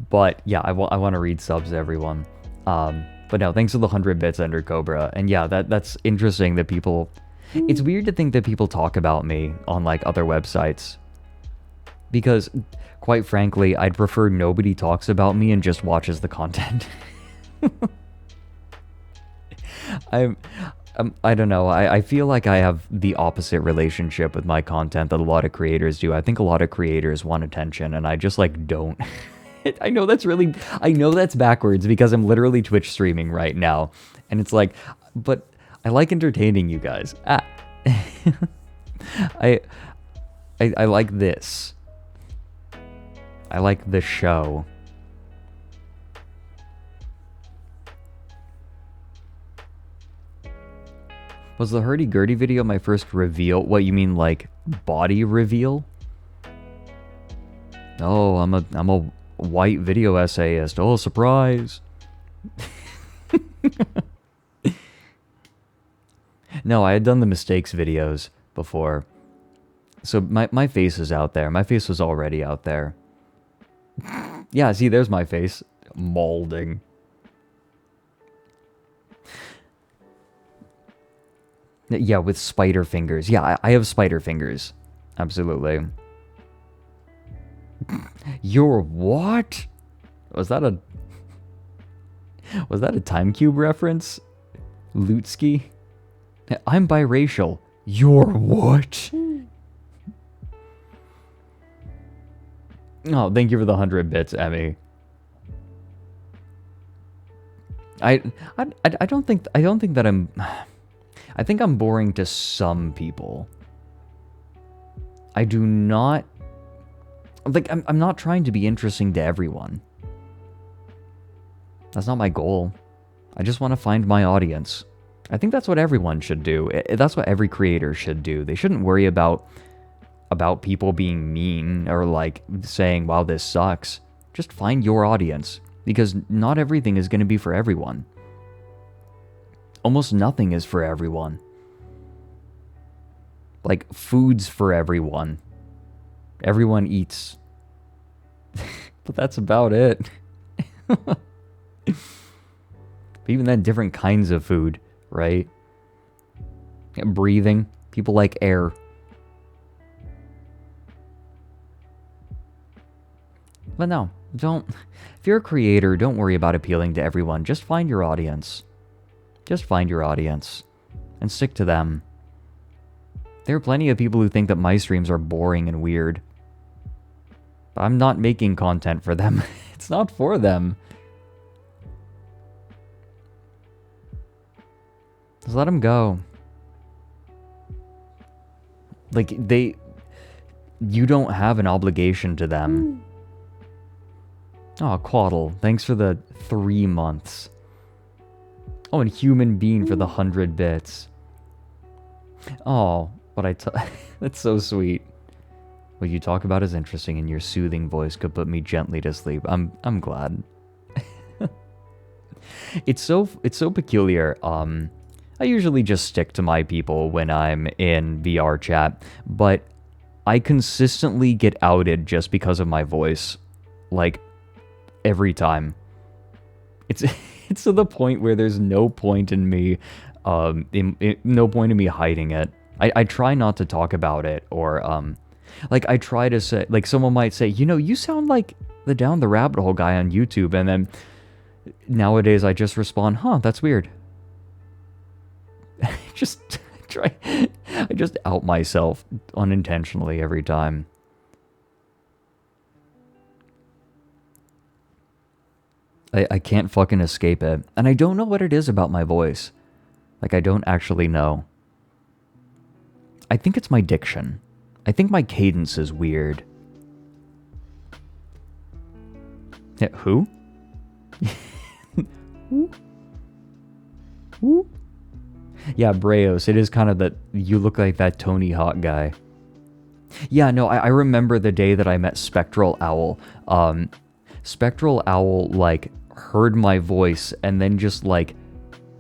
But yeah, I want to read subs to everyone. But no, thanks for the 100 bits, Ender Cobra. And yeah, that's interesting that people... It's weird to think that people talk about me on like other websites. Because, quite frankly, I'd prefer nobody talks about me and just watches the content. I don't know. I feel like I have the opposite relationship with my content that a lot of creators do. I think a lot of creators want attention, and I just like don't. I know that's backwards because I'm literally Twitch streaming right now, and it's like, but I like entertaining you guys. I like this. I like the show. Was the hurdy-gurdy video my first reveal? What, you mean like body reveal? Oh, I'm a white video essayist. Oh, surprise. No, I had done the mistakes videos before. So my face is out there. My face was already out there. Yeah, see, there's my face. Molding. Yeah, with spider fingers. Yeah, I have spider fingers. Absolutely. You're what? Was that a Time Cube reference? Lutsky? I'm biracial. You're what? Oh, thank you for the 100 bits, Emmy. I don't think that I'm... I think I'm boring to some people. I do not... Like, I'm not trying to be interesting to everyone. That's not my goal. I just want to find my audience. I think that's what everyone should do. That's what every creator should do. They shouldn't worry about people being mean or like saying, wow, this sucks. Just find your audience, because not everything is going to be for everyone. Almost nothing is for everyone. Like, food's for everyone. Everyone eats. But that's about it. But even then, different kinds of food, right? Breathing. People like air. But no, don't... If you're a creator, don't worry about appealing to everyone. Just find your audience. Just find your audience. And stick to them. There are plenty of people who think that my streams are boring and weird. But I'm not making content for them. It's not for them. Just let them go. Like, you don't have an obligation to them. Oh, Quaddle, thanks for the 3 months. Oh, and Human Bean for the 100 bits. Oh, but that's so sweet. What you talk about is interesting, and your soothing voice could put me gently to sleep. I'm glad. It's so peculiar. I usually just stick to my people when I'm in VR chat, but I consistently get outed just because of my voice. Like, every time. It's to the point where there's no point in me no point in me hiding it. I try not to talk about it, or like I try to say, like someone might say, you know, you sound like the Down the Rabbit Hole guy on YouTube, and then nowadays I just respond, huh, that's weird. I just out myself unintentionally every time. I can't fucking escape it. And I don't know what it is about my voice. Like, I don't actually know. I think it's my diction. I think my cadence is weird. Who? Who? Yeah, Breos. It is kind of that you look like that Tony Hawk guy. Yeah, no, I remember the day that I met Spectral Owl. Spectral Owl, like, heard my voice and then just, like...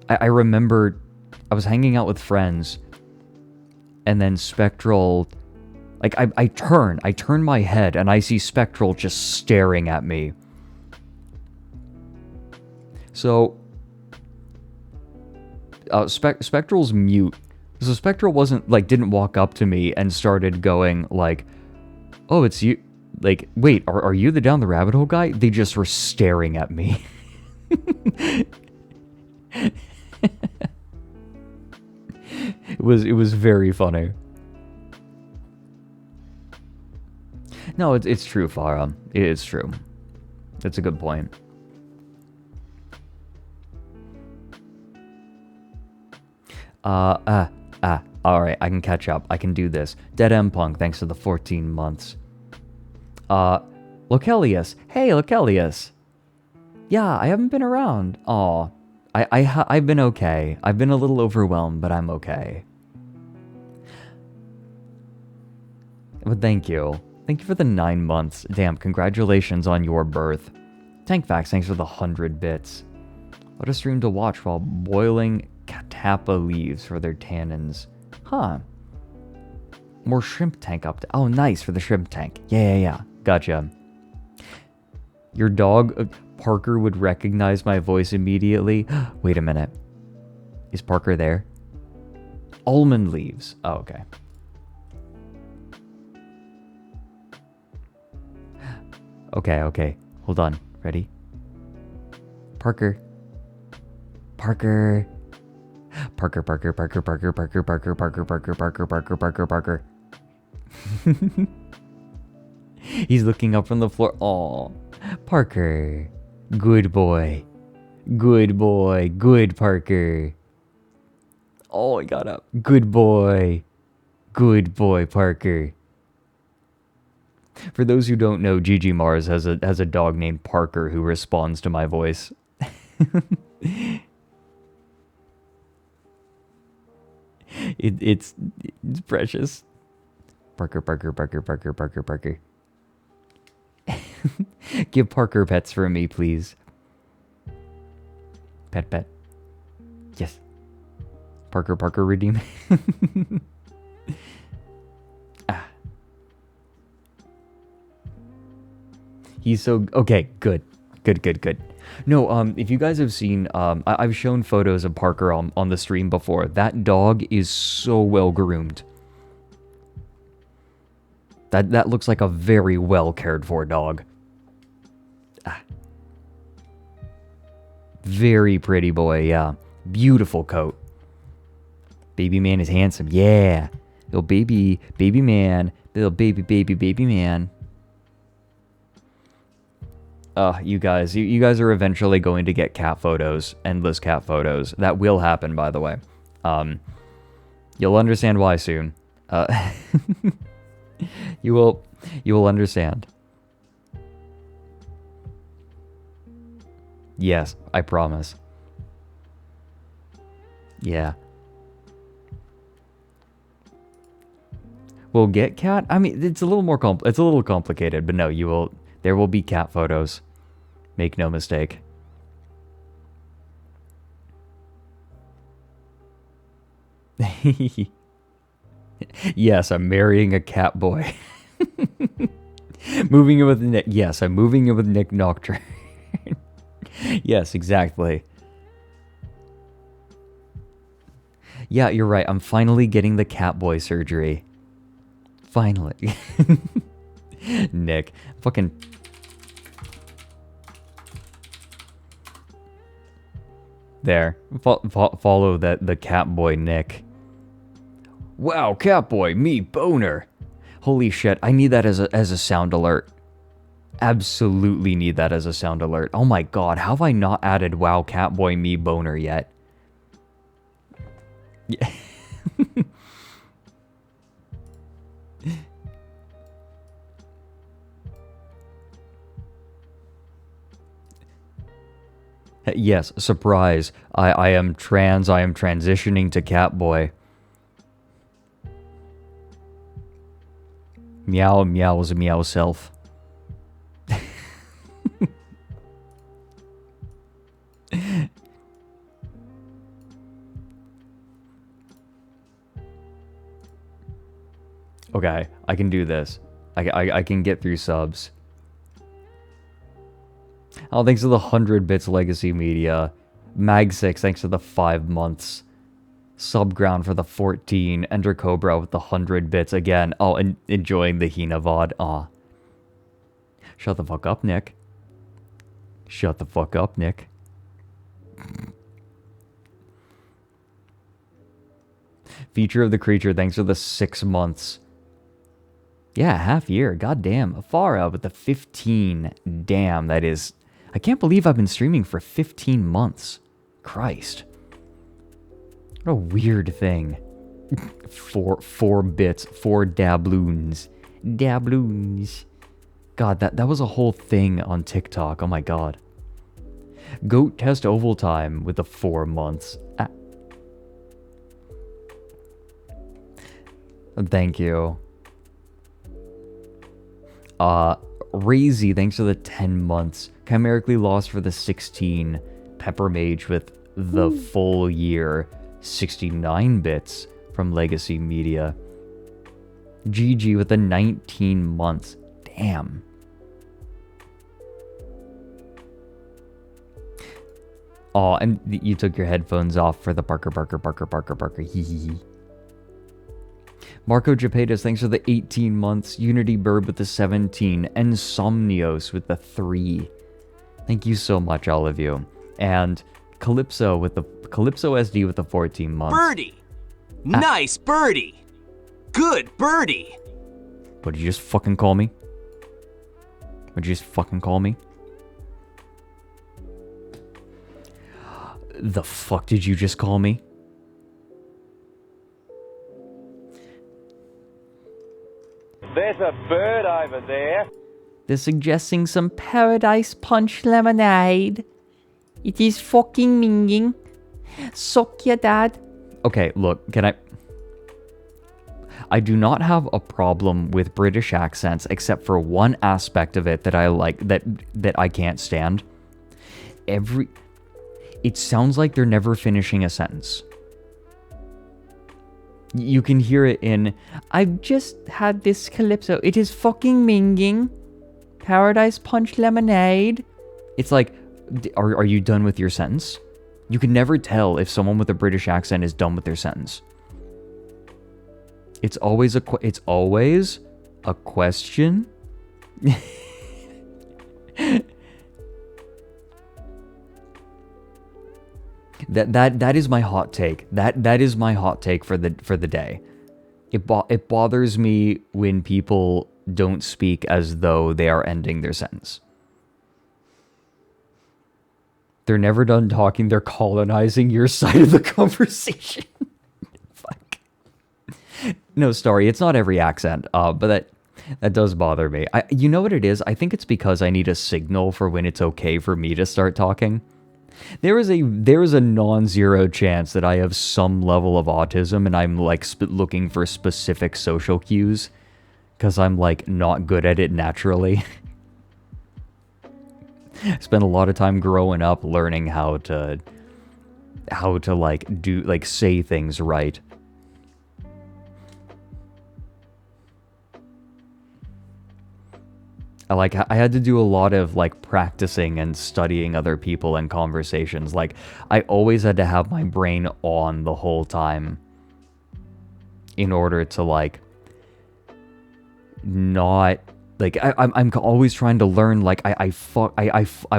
I remember I was hanging out with friends and then Spectral... Like, I turn my head and I see Spectral just staring at me. So... Spectral's mute. So Spectral wasn't, like, didn't walk up to me and started going, like, oh, it's you. Like, wait, are you the down the rabbit hole guy? They just were staring at me. It was very funny. No, it's true, Farah. It's true. It's a good point. Alright, I can catch up. I can do this. Dead M Punk, thanks for the 14 months. Locelius. Hey, Locelius. Yeah, I haven't been around. Aw. I've been okay. I've been a little overwhelmed, but I'm okay. But thank you. Thank you for the 9 months. Damn, congratulations on your birth. Tankfax, thanks for the 100 bits. What a stream to watch while boiling catappa leaves for their tannins. Huh. More shrimp tank up. Oh, nice for the shrimp tank. Yeah. Gotcha. Your dog, Parker, would recognize my voice immediately. Wait a minute. Is Parker there? Almond leaves. Oh, okay. Okay. Hold on. Ready? Parker. He's looking up from the floor. Aw. Parker. Good boy. Good Parker. Oh, he got up. Good boy, Parker. For those who don't know, Gigi Mars has a dog named Parker who responds to my voice. It's precious. Parker. Give Parker pets for me, please. Pet. Yes. Parker, redeem. He's so... Okay, good. No, if you guys have seen... I've shown photos of Parker on the stream before. That dog is so well groomed. That looks like a very well cared for dog. Very pretty boy, yeah. Beautiful coat. Baby man is handsome, yeah. Little baby man. Little baby man. You guys are eventually going to get cat photos, endless cat photos. That will happen, by the way. You'll understand why soon. You will understand. Yes, I promise. Yeah. We'll get cat? I mean, it's a little more it's a little complicated, but no, there will be cat photos. Make no mistake. Yes, I'm marrying a cat boy. Moving in with Nick. Yes, I'm moving in with Nick Nocturne. Yes, exactly. Yeah, you're right. I'm finally getting the cat boy surgery. Finally. Nick. Fucking... There. Follow the cat boy, Nick. Wow, cat boy, me, boner. Holy shit, I need that as a sound alert. Absolutely need that as a sound alert. Oh my god, how have I not added wow, cat boy, me, boner yet? Yeah. Yes, surprise. I am trans. I am transitioning to Catboy. Meow meows meow self. Okay, I can do this. I can get through subs. Oh, thanks to the 100 bits Legacy Media. Mag6, thanks to the 5 months. Subground for the 14. Ender Cobra with the 100 bits again. Oh, and enjoying the Hina VOD. Aw. Shut the fuck up, Nick. Shut the fuck up, Nick. Feature of the Creature, thanks for the 6 months. Yeah, half year. God damn. Far out with the 15. Damn, that is... I can't believe I've been streaming for 15 months. Christ. What a weird thing. Four bits. 4 dabloons. Dabloons. God, that was a whole thing on TikTok. Oh my god. Goat Test Oval Time with the 4 months. Ah. Thank you. Razy, thanks for the 10 months. Chimerically Lost for the 16. Pepper Mage with the full year. 69 bits from Legacy Media. GG with the 19 months. Damn. Oh, and you took your headphones off for the Barker. Hee hee hee. Marco Japetas, thanks for the 18 months. Unity Bird with the 17. Insomnios with the 3. Thank you so much, all of you. And Calypso SD with the 14 months. Birdie. Nice birdie. Good birdie. What did you just fucking call me? Would you just fucking call me? The fuck did you just call me? There's a bird over there. They're suggesting some Paradise Punch lemonade. It is fucking minging. Suck your dad. Okay, look, can I do not have a problem with British accents except for one aspect of it that I like, that I can't stand. It sounds like they're never finishing a sentence. You can hear it in, I've just had this Calypso. It is fucking minging. Paradise Punch lemonade. It's like, are you done with your sentence? You can never tell if someone with a British accent is done with their sentence. It's always a question. That is my hot take. That is my hot take for the day. It bothers me when people don't speak as though they are ending their sentence. They're never done talking. They're colonizing your side of the conversation. Fuck. No, sorry, it's not every accent. But that does bother me. You know what it is? I think it's because I need a signal for when it's okay for me to start talking. There is a non-zero chance that I have some level of autism and I'm like looking for specific social cues because I'm like not good at it naturally. Spent a lot of time growing up learning how to like say things right. I had to do a lot of like practicing and studying other people and conversations. Like I always had to have my brain on the whole time in order to like not like I'm always trying to learn. Like I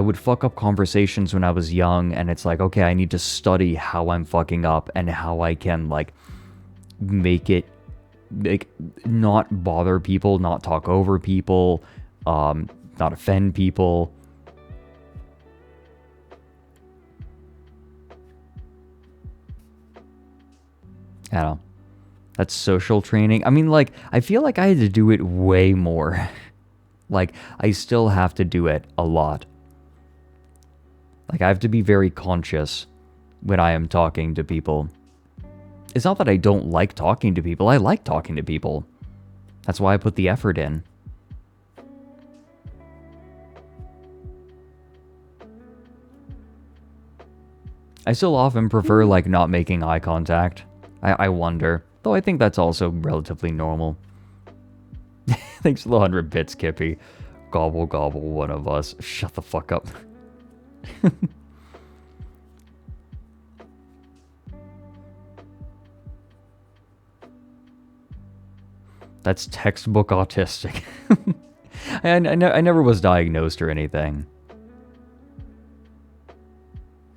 would fuck up conversations when I was young, and it's like, okay, I need to study how I'm fucking up and how I can like make it like not bother people, not talk over people. Not offend people. I don't know. That's social training. I mean, like, I feel like I had to do it way more. Like, I still have to do it a lot. Like, I have to be very conscious when I am talking to people. It's not that I don't like talking to people. I like talking to people. That's why I put the effort in. I still often prefer, like, not making eye contact. I wonder. Though I think that's also relatively normal. Thanks for the 100 bits, Kippy. Gobble, gobble, one of us. Shut the fuck up. That's textbook autistic. I never was diagnosed or anything.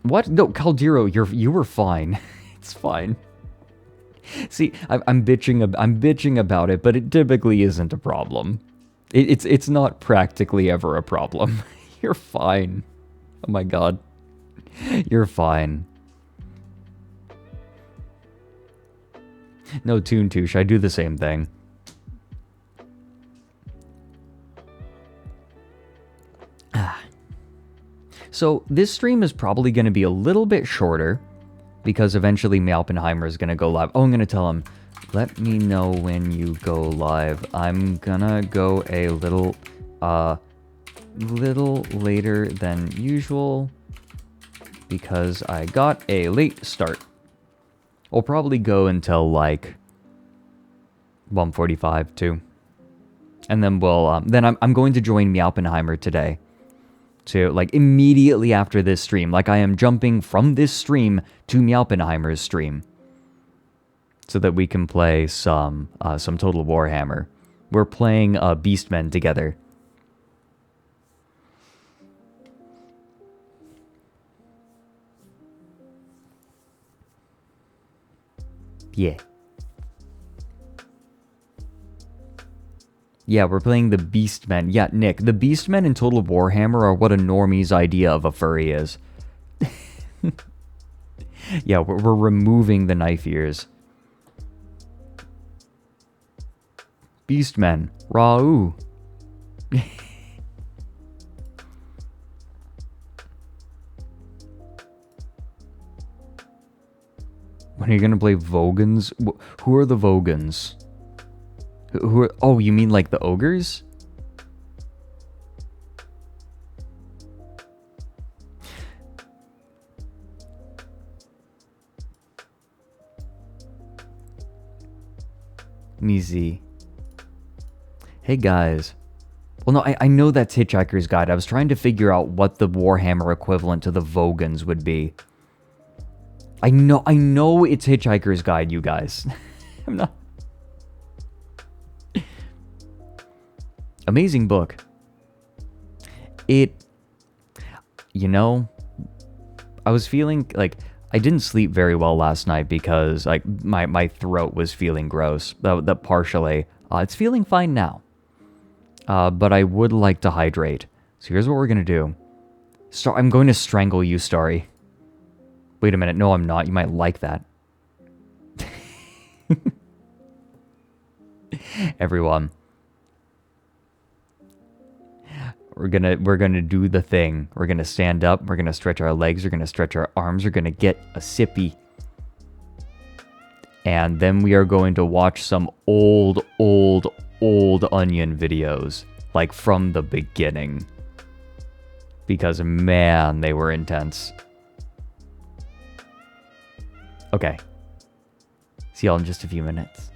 What? No, Caldero, you were fine. It's fine. See, I'm bitching about it, but it typically isn't a problem. It's not practically ever a problem. You're fine. Oh my god. You're fine. No, Toon Touche, I do the same thing. So this stream is probably going to be a little bit shorter because eventually Meowpenheimer is going to go live. Oh, I'm going to tell him, let me know when you go live. I'm going to go a little later than usual because I got a late start. We'll probably go until like 1:45 too. And then I'm going to join Meowpenheimer today. To, like, immediately after this stream. Like, I am jumping from this stream to Meowpenheimer's stream. So that we can play some Total Warhammer. We're playing Beastmen together. Yeah. Yeah, we're playing the Beastmen. Yeah, Nick, the Beastmen in Total Warhammer are what a normie's idea of a furry is. Yeah, we're removing the knife ears. Beastmen. Raoh. When are you gonna play Vogons? Who are the Vogons? Who are, oh, you mean like the ogres? Meezy. Hey guys. Well, no, I know that's Hitchhiker's Guide. I was trying to figure out what the Warhammer equivalent to the Vogons would be. I know it's Hitchhiker's Guide, you guys. I'm not... Amazing book. You know, I was feeling like I didn't sleep very well last night because like my throat was feeling gross. That partially. It's feeling fine now. But I would like to hydrate. So here's what we're gonna do. I'm going to strangle you, Starry. Wait a minute. No, I'm not. You might like that. Everyone. We're gonna do the thing. We're gonna stand up. We're gonna stretch our legs. We're gonna stretch our arms. We're gonna get a sippy. And then we are going to watch some old Onion videos. Like from the beginning. Because man, they were intense. Okay. See y'all in just a few minutes.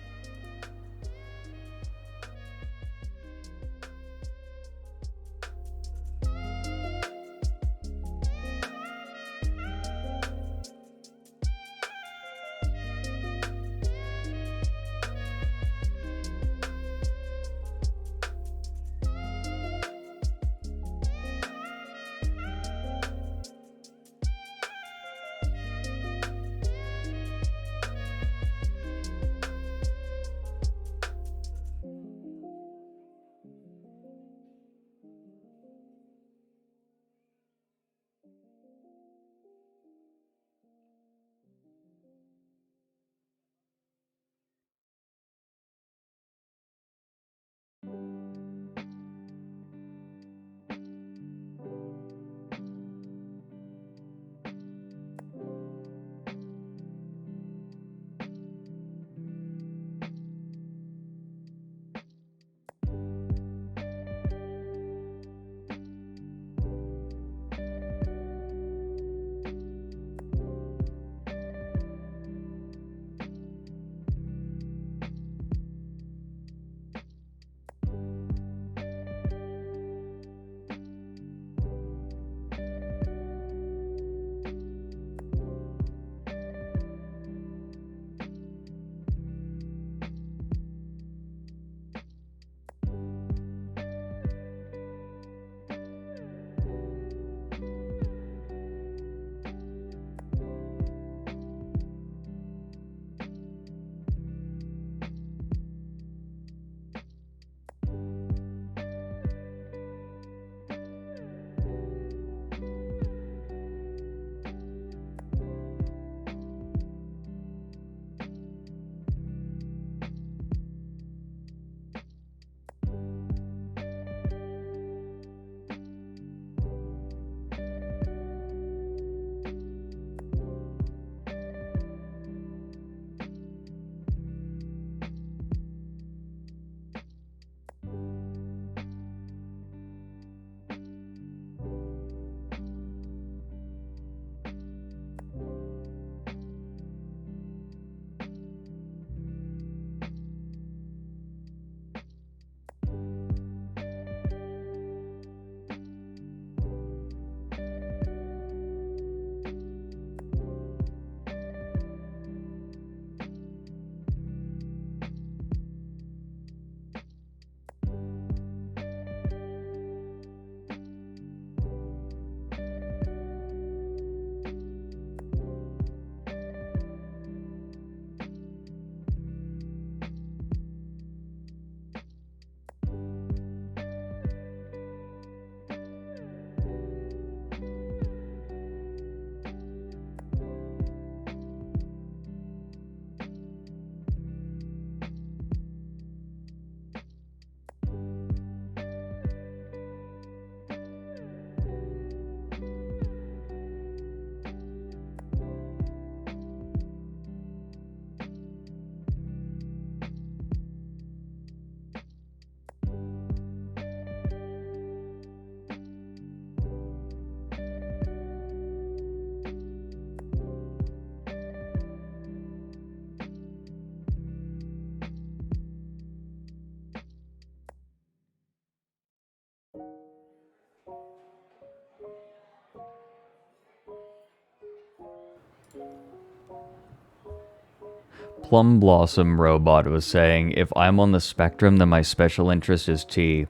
Plum Blossom Robot was saying, if I'm on the spectrum, then my special interest is tea.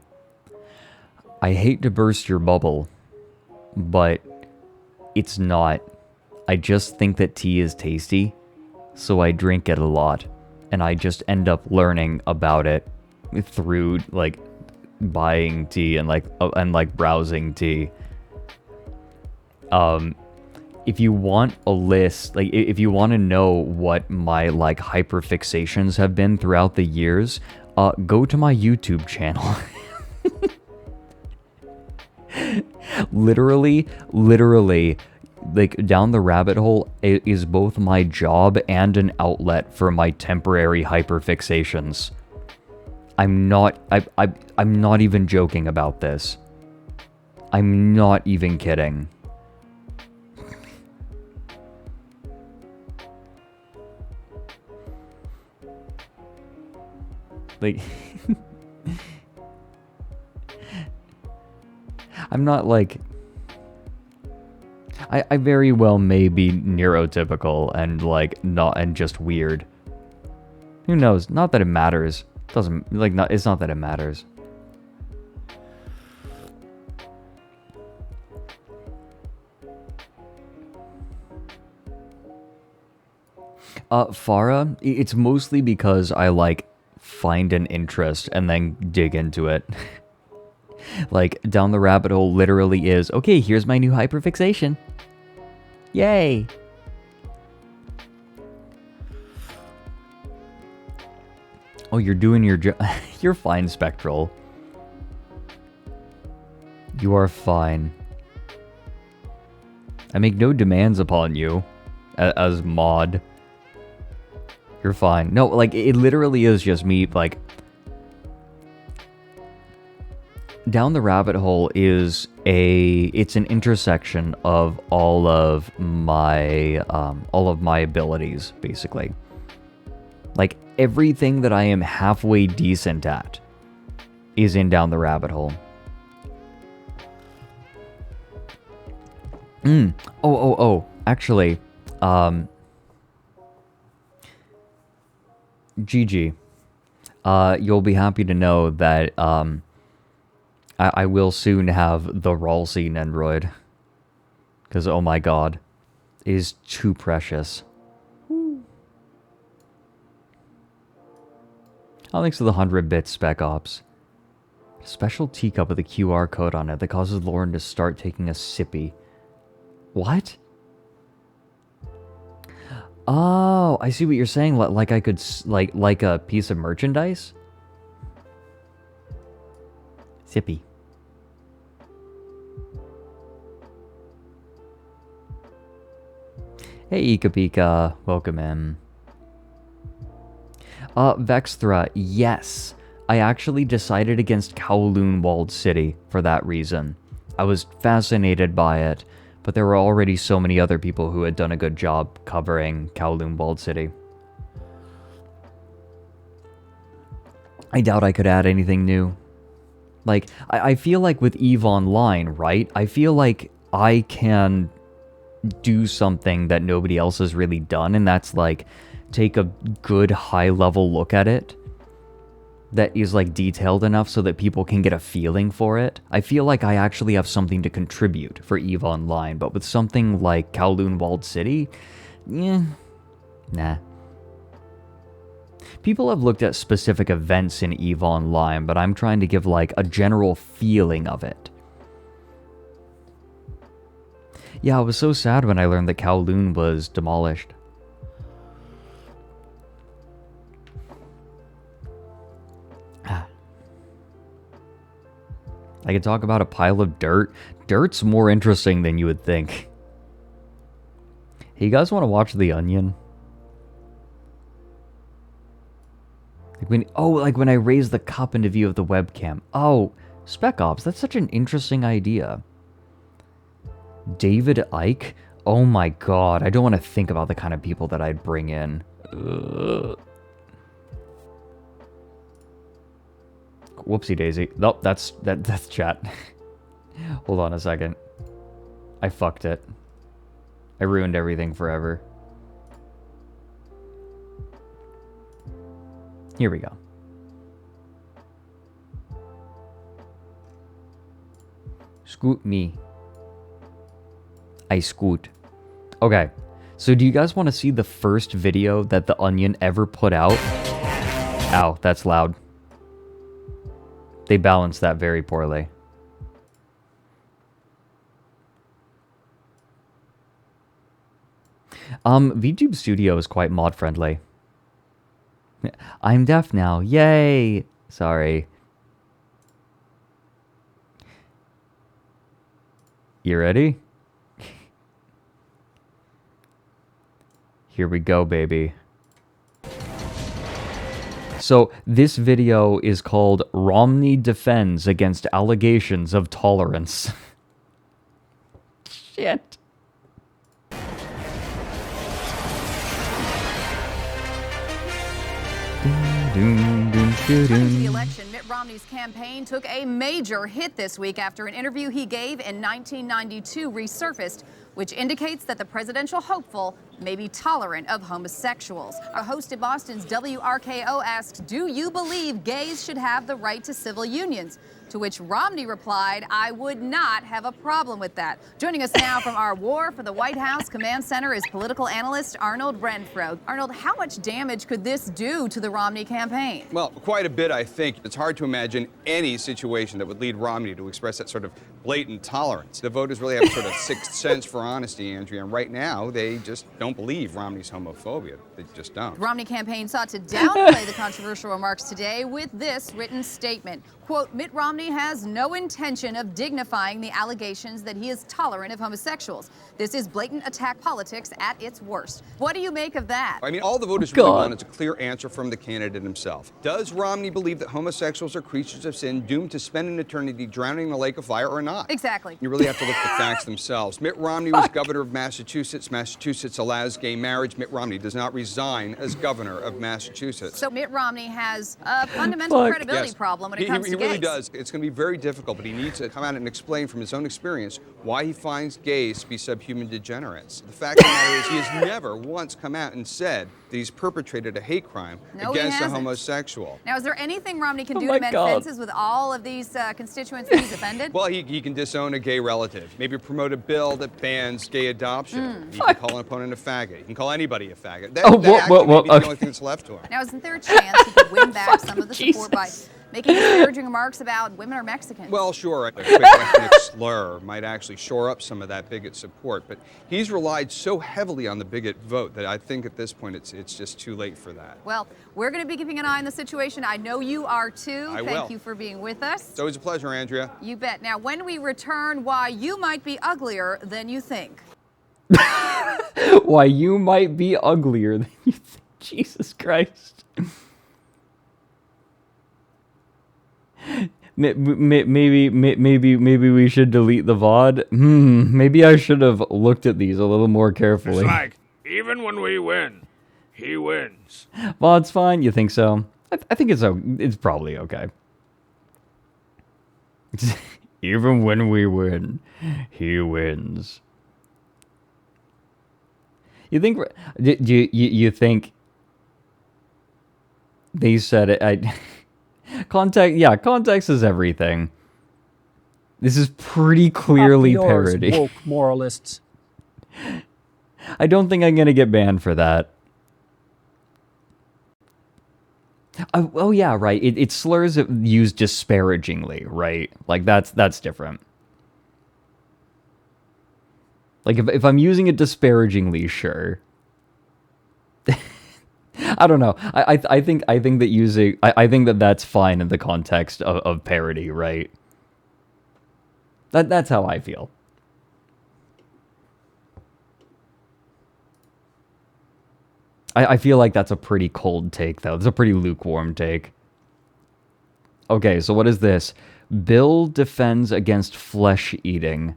I hate to burst your bubble, but it's not. I just think that tea is tasty, so I drink it a lot, and I just end up learning about it through, like, buying tea and browsing tea. If you want a list, like, if you want to know what my, like, hyperfixations have been throughout the years, go to my YouTube channel. literally, like, Down the Rabbit Hole is both my job and an outlet for my temporary hyperfixations. I'm not even joking about this. I'm not even kidding. Like, I'm not like, I very well may be neurotypical and like not, and just weird. Who knows? Not that it matters. Doesn't, like, not, it's not that it matters. Farah, it's mostly because I, like, find an interest and then dig into it. Like, Down the Rabbit Hole literally is, okay, here's my new hyperfixation. Yay! Oh, you're doing your job. You're fine, Spectral. You are fine. I make no demands upon you as mod. You're fine. No, like, it literally is just me, like... Down the Rabbit Hole is it's an intersection of all of my abilities, basically. Like, everything that I am halfway decent at is in Down the Rabbit Hole. Oh, actually, GG. You'll be happy to know that, I will soon have the Ralsei Nendroid. Because, oh my god, it is too precious. Oh, thanks to the 100-bit Spec Ops. Special teacup with a QR code on it that causes Lauren to start taking a sippy. What? Oh, I see what you're saying. Like I could, like a piece of merchandise? Sippy. Hey, Ika Pika. Welcome in. Vexthra, yes. I actually decided against Kowloon Walled City for that reason. I was fascinated by it, but there were already so many other people who had done a good job covering Kowloon Walled City. I doubt I could add anything new. Like, I feel like with EVE Online, right? I feel like I can do something that nobody else has really done, and that's like take a good high-level look at it that is like detailed enough so that people can get a feeling for it. I feel like I actually have something to contribute for EVE Online, but with something like Kowloon Walled City, nah. People have looked at specific events in EVE Online, but I'm trying to give like a general feeling of it. Yeah, I was so sad when I learned that Kowloon was demolished. I could talk about a pile of dirt. Dirt's more interesting than you would think. Hey, you guys want to watch The Onion? Like when I raise the cup into view of the webcam. Oh, Spec Ops, that's such an interesting idea. David Icke? Oh my god, I don't want to think about the kind of people that I'd bring in. Ugh. Whoopsie daisy. Nope, that's chat. Hold on a second. I fucked it. I ruined everything forever. Here we go. Scoot me. I scoot. Okay, so do you guys want to see the first video that The Onion ever put out? Ow, that's loud. They balanced that very poorly. VTube Studio is quite mod friendly. I'm deaf now. Yay! Sorry. You ready? Here we go, baby. So, this video is called Romney Defends Against Allegations of Tolerance. Shit. The election, Mitt Romney's campaign took a major hit this week after an interview he gave in 1992 resurfaced, which indicates that the presidential hopeful may be tolerant of homosexuals. A host at Boston's WRKO asked, "Do you believe gays should have the right to civil unions?" To which Romney replied, "I would not have a problem with that." Joining us now from our War for the White House Command Center is political analyst Arnold Renfro. Arnold, how much damage could this do to the Romney campaign? Well, quite a bit, I think. It's hard to imagine any situation that would lead Romney to express that sort of blatant tolerance. The voters really have a sort of sixth sense for honesty, Andrea, and right now they just don't believe Romney's homophobia. They just don't. Romney campaign sought to downplay the controversial remarks today with this written statement. Quote, Mitt Romney has no intention of dignifying the allegations that he is tolerant of homosexuals. This is blatant attack politics at its worst. What do you make of that? I mean, all the voters really want is a clear answer from the candidate himself. Does Romney believe that homosexuals are creatures of sin doomed to spend an eternity drowning in a lake of fire or not? Exactly. You really have to look at the facts themselves. Mitt Romney was governor of Massachusetts. Massachusetts allows gay marriage. Mitt Romney does not resign as governor of Massachusetts. So Mitt Romney has a fundamental credibility problem when it comes to gays. He really does. It's going to be very difficult, but he needs to come out and explain from his own experience why he finds gays to be subhuman degenerates. The fact of the matter is he has never once come out and said that he's perpetrated a hate crime against a homosexual. Now, is there anything Romney can do to mend fences with all of these constituents that he's offended? Well, he can disown a gay relative. Maybe promote a bill that bans gay adoption. He can call an opponent a faggot. He can call anybody a faggot. That actually may be the only thing that's left to him. Now, isn't there a chance he could win back some of the support by making disparaging remarks about women or Mexicans? Well, sure, a quick ethnic slur might actually shore up some of that bigot support, but he's relied so heavily on the bigot vote that I think at this point it's just too late for that. Well, we're going to be keeping an eye on the situation. I know you are too. Thank you for being with us. It's always a pleasure, Andrea. You bet. Now, when we return, why you might be uglier than you think. Why you might be uglier than you think. Jesus Christ. Maybe we should delete the VOD. Maybe I should have looked at these a little more carefully. It's like, even when we win, he wins. VOD's fine, you think so? I think it's probably okay. Even when we win, he wins. You think? You think they said it? Context is everything. This is pretty clearly parody. Woke moralists. I don't think I'm gonna get banned for that. Oh yeah, right. It slurs used disparagingly, right? Like that's different. Like if I'm using it disparagingly, sure. I don't know. I think that using I think that that's fine in the context of parody, right? That's how I feel. I feel like that's a pretty cold take, though. It's a pretty lukewarm take. Okay, so what is this? Bill defends against flesh eating.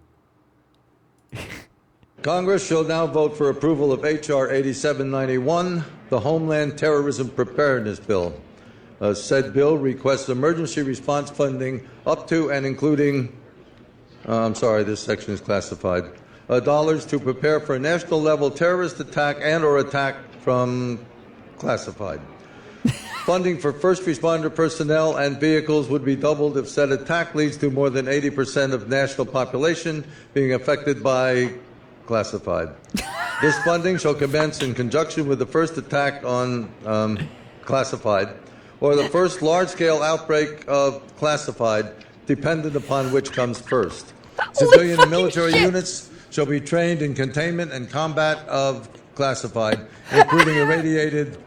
Congress shall now vote for approval of H.R. 8791, the Homeland Terrorism Preparedness Bill. Said bill requests emergency response funding up to and including, I'm sorry, this section is classified, dollars to prepare for a national level terrorist attack and or attack from classified. Funding for first responder personnel and vehicles would be doubled if said attack leads to more than 80% of national population being affected by classified. This funding shall commence in conjunction with the first attack on classified or the first large-scale outbreak of classified, dependent upon which comes first. Civilian and military units shall be trained in containment and combat of classified, including irradiated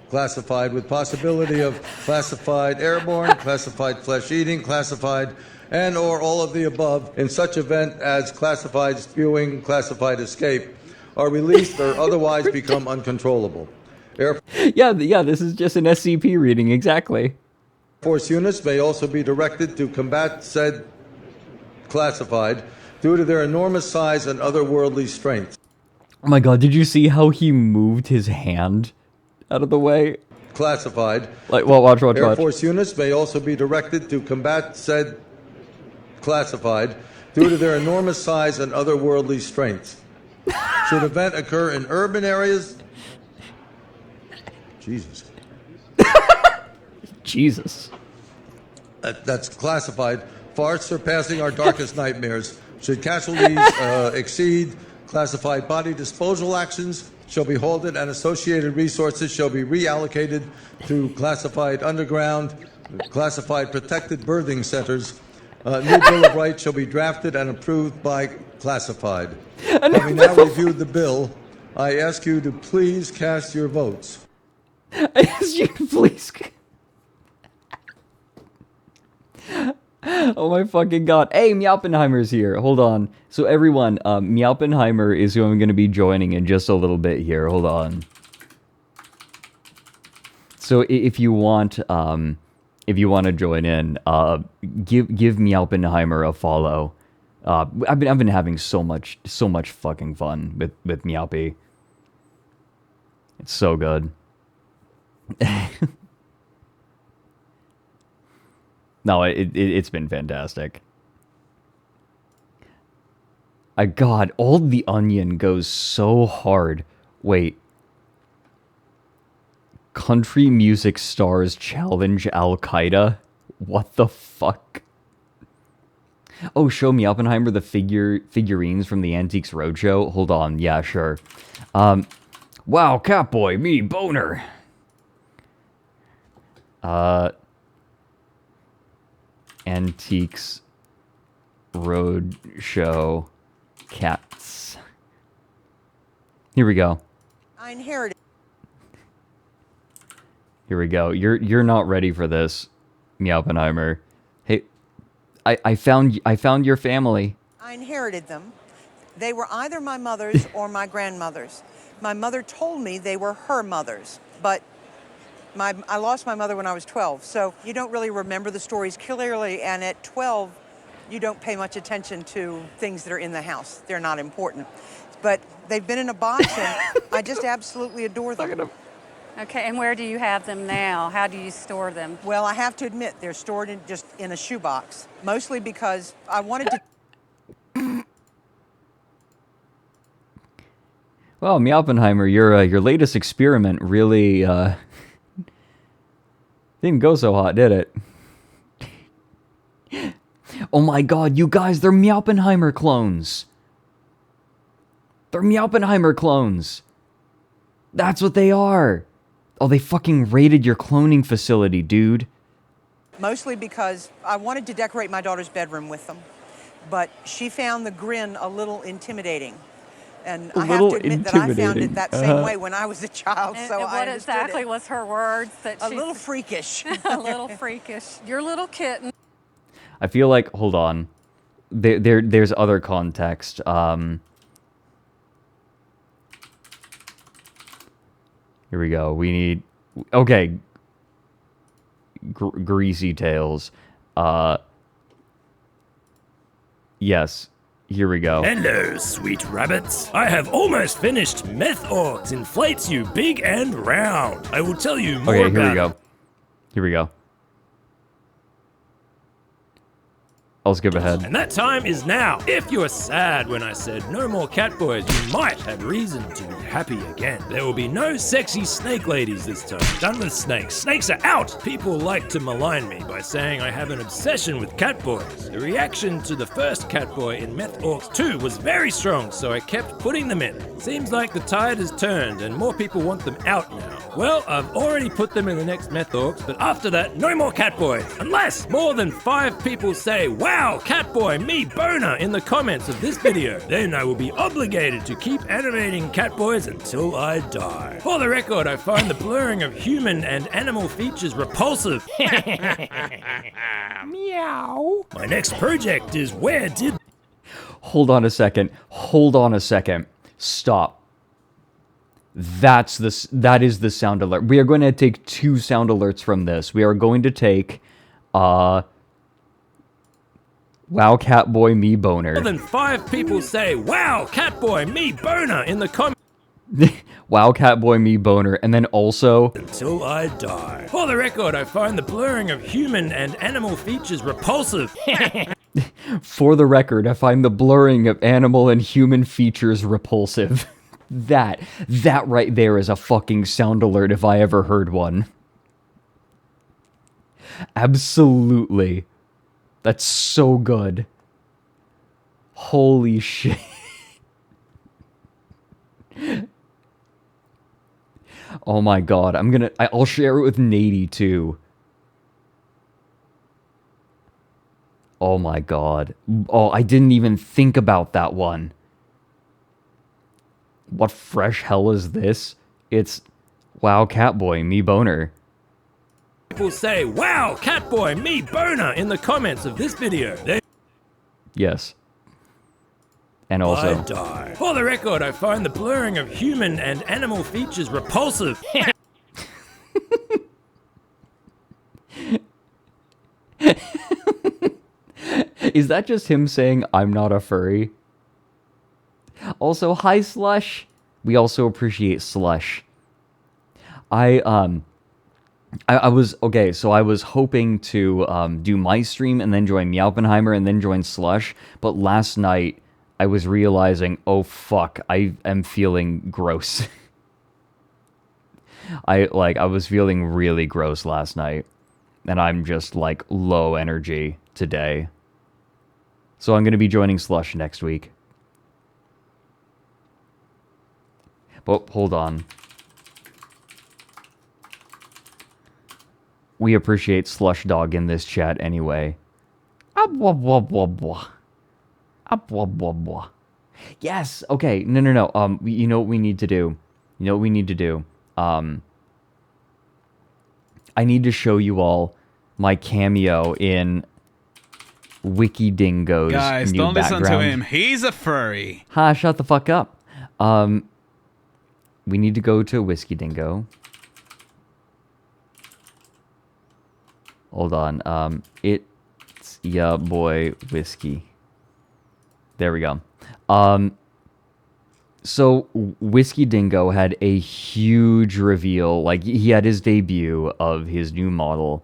classified with possibility of classified airborne, classified flesh-eating, classified, and or all of the above in such event as classified spewing, classified escape are released or otherwise become uncontrollable. Air Yeah, this is just an SCP reading, exactly. Force units may also be directed to combat said classified due to their enormous size and otherworldly strength. Oh my god, did you see how he moved his hand out of the way? Classified. Like, well, watch. Air Force units may also be directed to combat said classified due to their enormous size and otherworldly strength. Should event occur in urban areas? Jesus. Jesus. That's classified, far surpassing our darkest nightmares. Should casualties exceed classified body disposal actions, shall be halted and associated resources shall be reallocated to classified underground, classified protected birthing centers. New Bill of Rights shall be drafted and approved by classified. Having now reviewed the bill, I ask you to please cast your votes. I ask you to please. Oh my fucking god. Hey, Meowpenheimer's here. Hold on. So everyone, Meowpenheimer is who I'm going to be joining in just a little bit here. Hold on. So if you want to join in, give Meowpenheimer a follow. I've been having so much fucking fun with Meowpy. It's so good. No, it's been fantastic. God, Old the Onion goes so hard. Wait. Country music stars challenge Al Qaeda? What the fuck? Oh, show me Oppenheimer the figurines from the Antiques Roadshow? Hold on, yeah, sure. Wow, Catboy, me, boner. Antiques Roadshow cats. Here we go. I inherited. Here we go. You're not ready for this, Meowpenheimer. Hey, I found your family. I inherited them. They were either my mother's or my grandmother's. My mother told me they were her mother's, but I lost my mother when I was 12, so you don't really remember the stories clearly, and at 12, you don't pay much attention to things that are in the house. They're not important. But they've been in a box, and I just absolutely adore them. Okay, and where do you have them now? How do you store them? Well, I have to admit, they're stored just in a shoebox, mostly because I wanted to... Well, Meowpenheimer, your latest experiment really didn't go so hot, did it? Oh my god, you guys, they're Meowpenheimer clones. They're Meowpenheimer clones. That's what they are. Oh, they fucking raided your cloning facility, dude. Mostly because I wanted to decorate my daughter's bedroom with them, but she found the grin a little intimidating. And I have to admit that I found it that same way when I was a child, And, so and I what exactly was her words? That a little freakish. A little freakish. Your little kitten. I feel like, hold on. There's other context. Here we go. We need... Okay. Greasy Tails. Yes. Here we go. Hello, sweet rabbits. I have almost finished Meth Orcs Inflates You Big and Round. I will tell you more Okay, about here we go. Here we go. I'll skip ahead. And that time is now. If you were sad when I said no more cat boys, you might have reason to be happy again. There will be no sexy snake ladies this time. Done with snakes. Snakes are out! People like to malign me by saying I have an obsession with cat boys. The reaction to the first cat boy in Meth Orcs 2 was very strong, so I kept putting them in. Seems like the tide has turned and more people want them out now. Well, I've already put them in the next Meth Orcs, but after that, no more cat boys. Unless more than 5 people say, wow, cat boy, me boner in the comments of this video. Then I will be obligated to keep animating cat boys until I die. For the record, I find the blurring of human and animal features repulsive. Meow. My next project is where did... Hold on a second. Hold on a second. Stop. That is the sound alert. We are going to take 2 sound alerts from this. We are going to take, wow, catboy, me boner. More than 5 people say, wow, catboy, me boner in the comments. Wow, catboy, me boner, and then also... Until I die. For the record, I find the blurring of human and animal features repulsive. For the record, I find the blurring of animal and human features repulsive. That right there is a fucking sound alert if I ever heard one. Absolutely. That's so good. Holy shit. Oh my god, I'll share it with Nady too. Oh my god. Oh, I didn't even think about that one. What fresh hell is this? It's, wow, catboy, me boner. People say, wow, catboy, me boner in the comments of this video. Yes. And also... I die. For the record, I find the blurring of human and animal features repulsive. Is that just him saying, I'm not a furry? Also, hi Slush. We also appreciate Slush. I was hoping to do my stream and then join Meowpenheimer and then join Slush, but last night I was realizing, oh fuck, I am feeling gross. I was feeling really gross last night, and I'm just like low energy today. So I'm going to be joining Slush next week. But hold on. We appreciate Slush Dog in this chat anyway. Yes. Okay. No. You know what we need to do? I need to show you all my cameo in Wiki Dingo's Guys, new don't listen to background. him. He's a furry. Ha! Shut the fuck up. We need to go to Whiskey Dingo. Hold on. It's ya boy Whiskey. There we go. So Whiskey Dingo had a huge reveal. Like, he had his debut of his new model,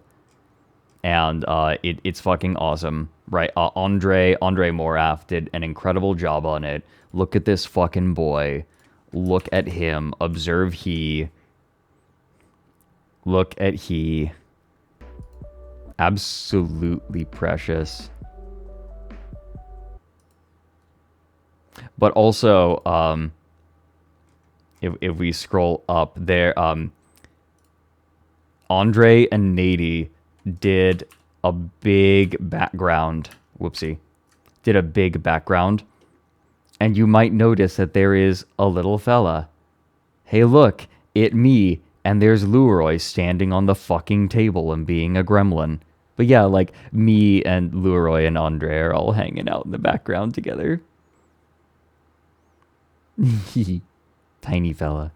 and it's fucking awesome, right? Andre Morath did an incredible job on it. Look at this fucking boy. Look at him. Observe he. Look at he. Absolutely precious. But also, if we scroll up there, Andre and Nady did a big background. Whoopsie. Did a big background. And you might notice that there is a little fella. Hey, look, it me. And there's Leroy standing on the fucking table and being a gremlin. But yeah, like, me and Leroy and Andre are all hanging out in the background together. Tiny fella.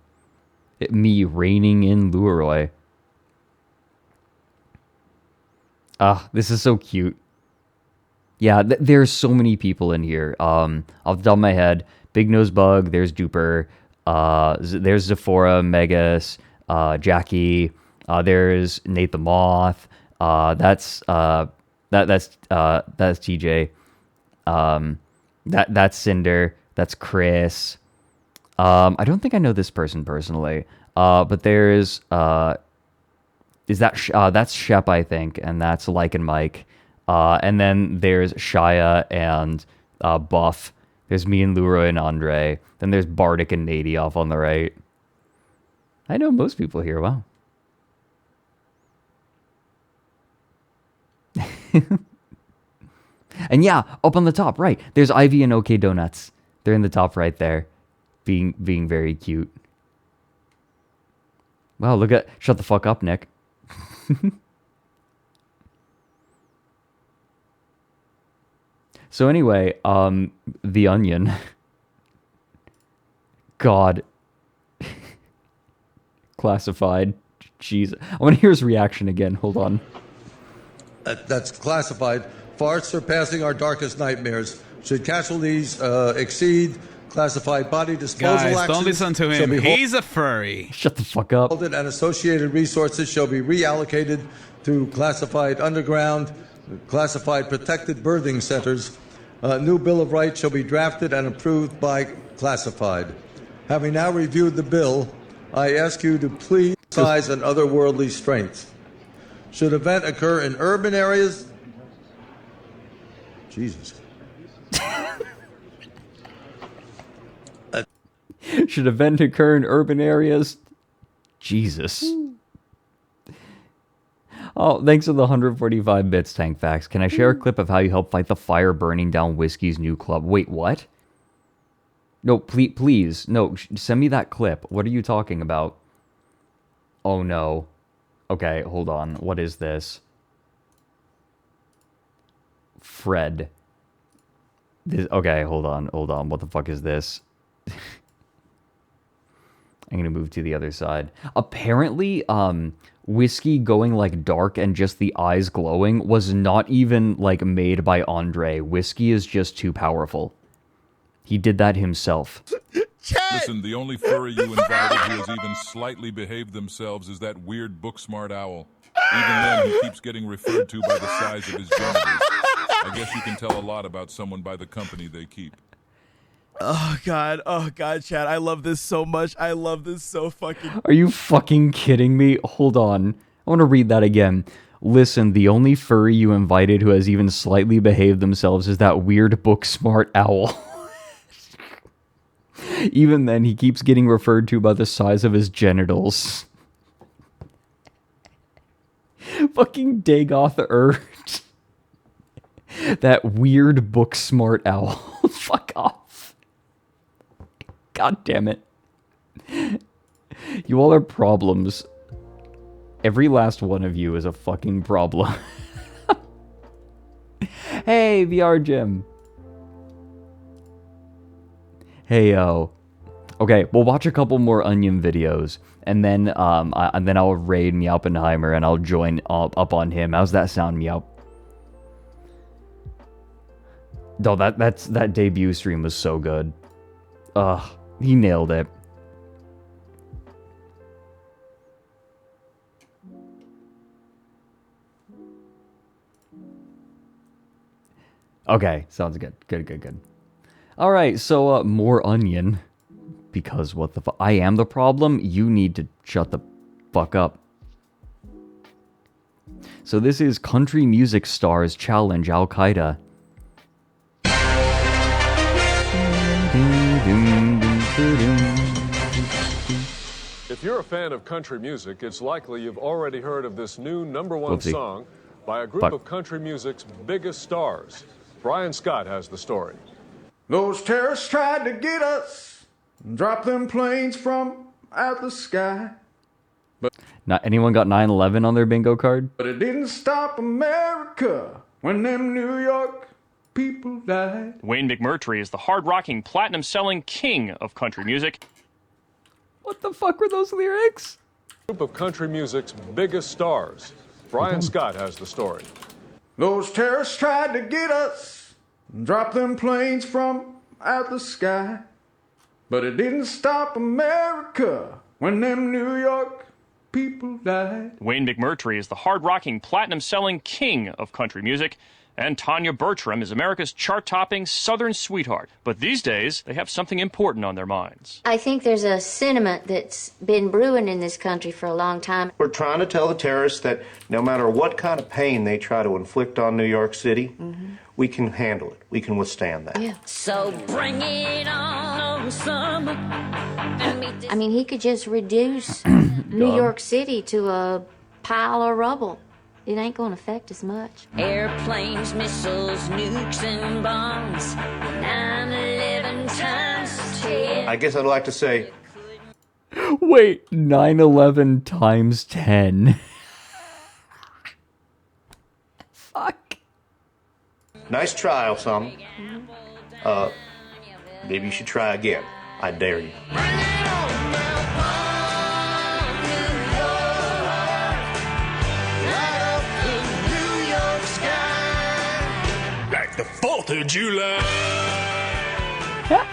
Me reining in Leroy. Ah, this is so cute. Yeah, there's so many people in here. Off the top of my head, Big Nose Bug, there's Duper, there's Zephora, Megas, Jackie, there's Nate the Moth, that's That's TJ. That's Cinder. That's Chris. I don't think I know this person personally. But there's that's Shep, I think, and that's Like and Mike. And then there's Shia and Buff. There's me and Leroy and Andre. Then there's Bardic and Nady off on the right. I know most people here. Wow. And yeah, up on the top right, there's Ivy and OK Donuts. They're in the top right there, being very cute. Wow, look at... Shut the fuck up, Nick. So anyway, The Onion. God. Classified. Jeez. I want to hear his reaction again. Hold on. That's classified, far surpassing our darkest nightmares. Should casualties exceed classified body disposal Guys, actions, don't listen to shall him. be He's a furry. Shut the fuck up. And associated resources shall be reallocated to classified underground, classified protected birthing centers. A new Bill of Rights shall be drafted and approved by classified. Having now reviewed the bill, I ask you to please size and otherworldly strength. Should event occur in urban areas... Jesus. Should event occur in urban areas? Jesus. Oh, thanks for the 145 bits, Tank Facts. Can I share a clip of how you helped fight the fire burning down Whiskey's new club? Wait, what? No, please. No, send me that clip. What are you talking about? Oh, no. Okay, hold on. What is this? Fred. Okay, hold on. What the fuck is this? I'm gonna move to the other side. Apparently, Whiskey going like dark and just the eyes glowing was not even like made by Andre. Whiskey is just too powerful. He did that himself. Listen, the only furry you invited who has even slightly behaved themselves is that weird book-smart owl. Even then, he keeps getting referred to by the size of his genitals. I guess you can tell a lot about someone by the company they keep. Oh god, Chad, I love this so much. I love this so fucking... Are you fucking kidding me? Hold on. I want to read that again. Listen, the only furry you invited who has even slightly behaved themselves is that weird book-smart owl. Even then, he keeps getting referred to by the size of his genitals. Fucking Dagoth Urt. That weird book-smart owl. Fuck off. God damn it. You all are problems. Every last one of you is a fucking problem. Hey, VR Jim. Hey, yo. Okay, we'll watch a couple more Onion videos, and then I'll raid Meowpenheimer, and I'll join up on him. How's that sound, Meow? No, that debut stream was so good. He nailed it. Okay, sounds good. Good. All right, so more Onion, because what the fuck? I am the problem. You need to shut the fuck up. So this is Country Music Stars Challenge Al Qaeda. If you're a fan of country music, it's likely you've already heard of this new #1 song by a group of country music's biggest stars. Brian Scott has the story. Those terrorists tried to get us, drop them planes from out the sky. Not anyone got 9/11 on their bingo card? But it didn't stop America when them New York people died. Wayne McMurtry is the hard-rocking, platinum-selling king of country music. What the fuck were those lyrics? Group of country music's biggest stars. Brian Scott has the story. Those terrorists tried to get us, drop them planes from out the sky. But it didn't stop America when them New York people died. Wayne McMurtry is the hard-rocking, platinum-selling king of country music, and Tanya Bertram is America's chart-topping Southern sweetheart. But these days, they have something important on their minds. I think there's a sentiment that's been brewing in this country for a long time. We're trying to tell the terrorists that no matter what kind of pain they try to inflict on New York City, we can handle it. We can withstand that. Yeah. So bring it on, summer. I mean, he could just reduce New York City to a pile of rubble. It ain't gonna affect us much. Airplanes, missiles, nukes, and bombs. 9/11 times 10. I guess I'd like to say... Wait, 9/11 times 10. Fuck. Nice try, Osama. Maybe you should try again. I dare you. The 4th of July.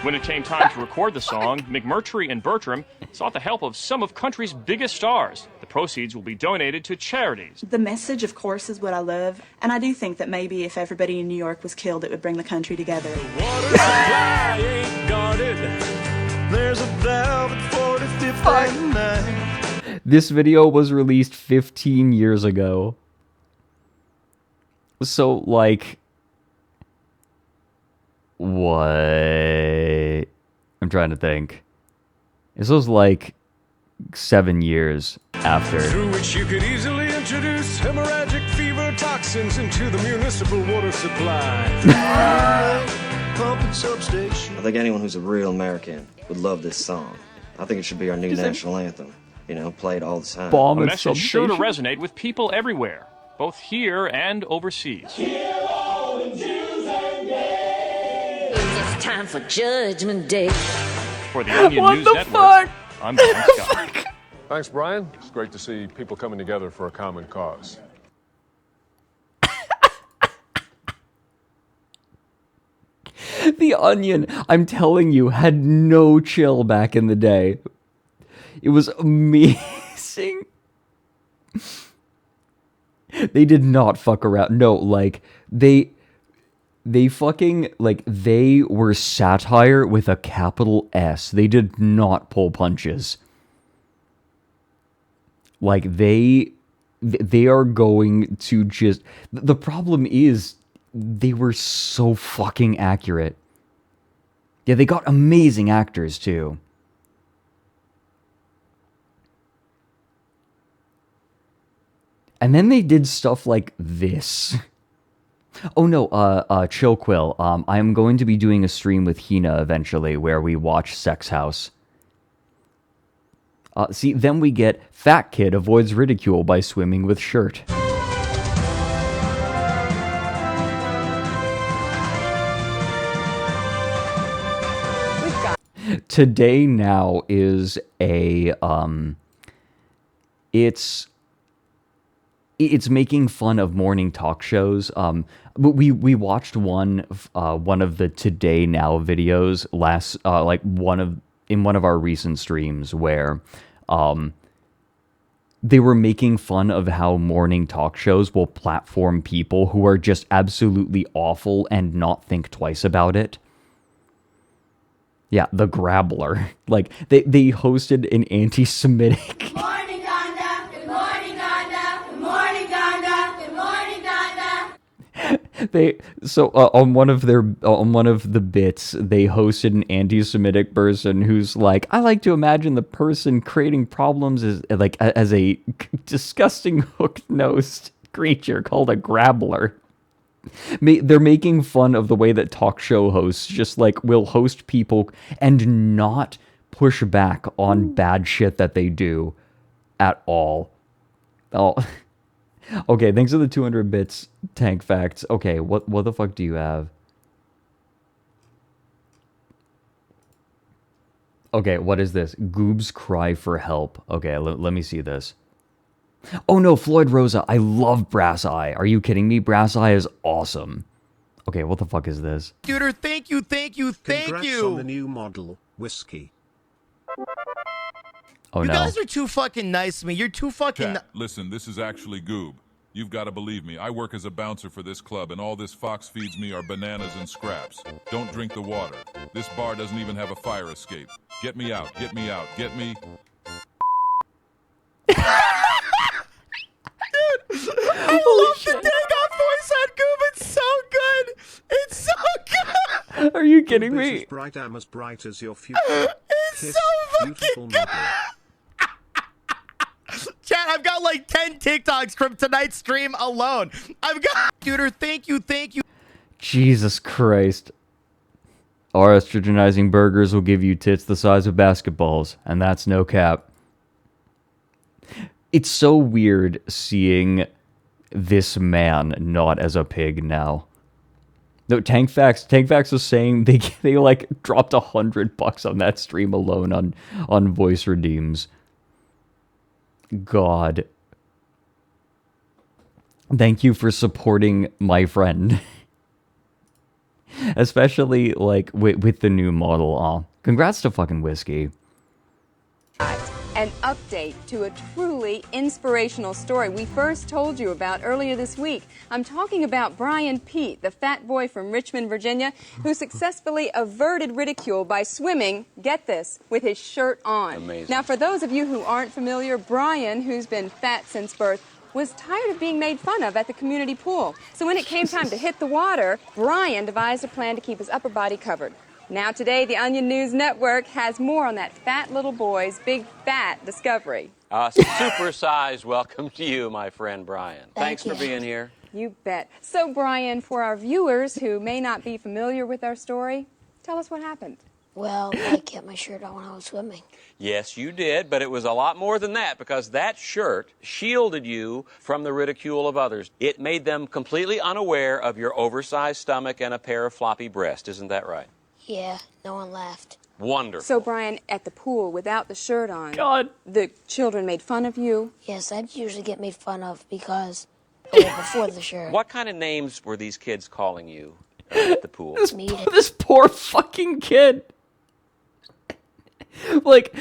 When it came time to record the song, McMurtry and Bertram sought the help of some of country's biggest stars. The proceeds will be donated to charities. The message, of course, is what I love, and I do think that maybe if everybody in New York was killed, it would bring the country together. Water supply ain't guarded. There's a valve at 45th and 9. This video was released 15 years ago. So, like... What? I'm trying to think. This was like 7 years after. Through which you could easily introduce hemorrhagic fever toxins into the municipal water supply. Pumping substation. I think anyone who's a real American would love this song. I think it should be our new national anthem. You know, played all the time. A message sure to resonate with people everywhere, both here and overseas. It's time for Judgment Day. For the Onion What News the Network, fuck? I'm Brian Scott. Thanks, Brian. It's great to see people coming together for a common cause. The Onion, I'm telling you, had no chill back in the day. It was amazing. They did not fuck around. No, like, they fucking, like, they were satire with a capital S. They did not pull punches. Like, they are going to just... The problem is, they were so fucking accurate. Yeah, they got amazing actors, too. And then they did stuff like this. Oh no, Chill Quill. I am going to be doing a stream with Hina eventually where we watch Sex House. See, then we get Fat Kid avoids ridicule by swimming with shirt. Today Now is a, it's making fun of morning talk shows. We watched one of the Today Now videos last, in one of our recent streams where, they were making fun of how morning talk shows will platform people who are just absolutely awful and not think twice about it. Yeah, the Grabbler. Like, they hosted an anti-Semitic... Good morning, Donda. Good morning, Donda. Good morning, Donda. Good morning, Donda. On one of the bits, they hosted an anti-Semitic person who's like, I like to imagine the person creating problems as a disgusting hook-nosed creature called a Grabbler. They're making fun of the way that talk show hosts just like will host people and not push back on bad shit that they do at all. Oh, okay. Thanks for the 200 bits, Tank Facts. Okay, what the fuck do you have? Okay, what is this? Goob's cry for help. Okay, let me see this. Oh no, Floyd Rosa. I love Brass Eye. Are you kidding me? Brass Eye is awesome. Okay, what the fuck is this? Computer, thank you. Congrats on the new model, Whiskey. Oh, you no. guys are too fucking nice to me. You're too fucking. Chat, listen, this is actually Goob. You've got to believe me. I work as a bouncer for this club, and all this Fox feeds me are bananas and scraps. Don't drink the water. This bar doesn't even have a fire escape. Get me out. Get me out. Get me. I love the Dagon voice on Goob. It's so good. It's so good. Are you kidding This me? is bright. I'm as bright as your future. It's Kiss, so beautiful fucking good. mother. Chat, I've got like 10 TikToks from tonight's stream alone. I've got... Duder, thank you. Jesus Christ. Our estrogenizing burgers will give you tits the size of basketballs, and that's no cap. It's so weird seeing this man not as a pig now. No, Tankfax was saying they like dropped $100 on that stream alone on voice redeems. God. Thank you for supporting my friend. Especially like with the new model. Congrats to fucking Whiskey. An update to a truly inspirational story we first told you about earlier this week. I'm talking about Brian Pete, the fat boy from Richmond, Virginia, who successfully averted ridicule by swimming, get this, with his shirt on. Amazing. Now, for those of you who aren't familiar, Brian, who's been fat since birth, was tired of being made fun of at the community pool. So when it came time to hit the water, Brian devised a plan to keep his upper body covered. Now today, the Onion News Network has more on that fat little boy's big fat discovery. Supersized welcome to you, my friend Brian. Thanks for being here. You bet. So, Brian, for our viewers who may not be familiar with our story, tell us what happened. Well, I kept my shirt on when I was swimming. Yes, you did, but it was a lot more than that because that shirt shielded you from the ridicule of others. It made them completely unaware of your oversized stomach and a pair of floppy breasts. Isn't that right? Yeah, no one laughed. Wonderful. So, Brian, at the pool without the shirt on, God, the children made fun of you? Yes, I'd usually get made fun of because before the shirt. What kind of names were these kids calling you at the pool? This poor fucking kid. Like,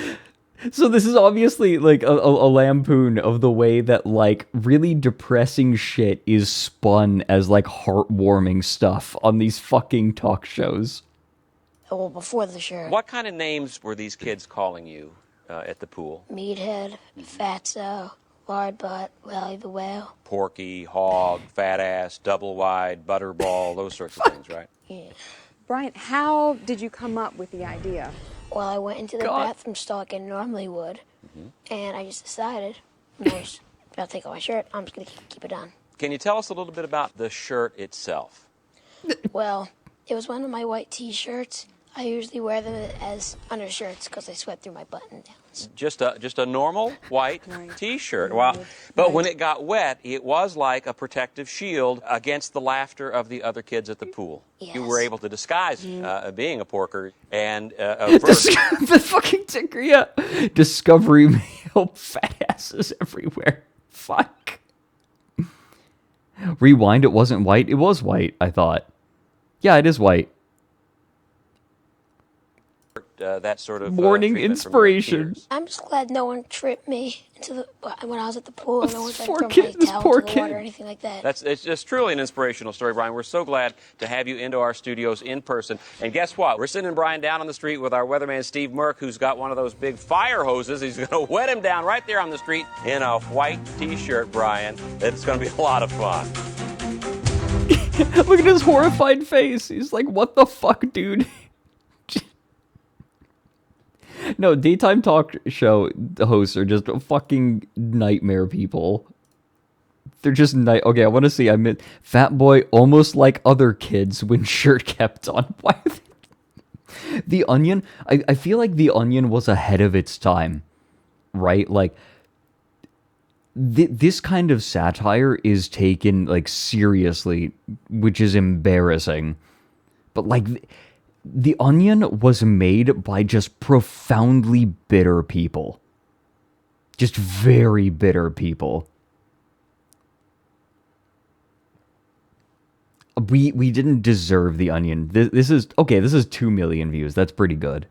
so this is obviously like a lampoon of the way that like really depressing shit is spun as like heartwarming stuff on these fucking talk shows. Well, before the shirt. What kind of names were these kids calling you at the pool? Meathead, Fatso, Lard Butt, Wally the Whale. Porky, Hog, Fat Ass, Double Wide, Butterball, those sorts of things, right? Yeah. Brian, how did you come up with the idea? Well, I went into the bathroom stall like I normally would, and I just decided, I was about to take off my shirt, I'm just going to keep it on. Can you tell us a little bit about the shirt itself? Well, it was one of my white T-shirts. I usually wear them as undershirts because I sweat through my button-downs. Just a normal white T-shirt. Wow. But when it got wet, it was like a protective shield against the laughter of the other kids at the pool. Yes. You were able to disguise being a porker and The fucking tinker, yeah. Discovery Mail, fat asses everywhere. Fuck. Rewind, it wasn't white. It was white, I thought. Yeah, it is white. that sort of morning inspiration. I'm just glad no one tripped me when I was at the pool. And no one tried to throw kid, my this towel poor into the water kid. or anything like that. It's just truly an inspirational story, Brian. We're so glad to have you into our studios in person. And guess what? We're sending Brian down on the street with our weatherman, Steve Merck, who's got one of those big fire hoses. He's going to wet him down right there on the street in a white T-shirt, Brian. It's going to be a lot of fun. Look at his horrified face. He's like, what the fuck, dude? No, daytime talk show hosts are just fucking nightmare people. They're just okay, I want to see. I mean, fat boy almost like other kids when shirt kept on. Why? The Onion, I feel like The Onion was ahead of its time, right? Like, this kind of satire is taken, like, seriously, which is embarrassing. But, like, The Onion was made by just profoundly bitter people. Just very bitter people. We didn't deserve The Onion. This is 2 million views. That's pretty good.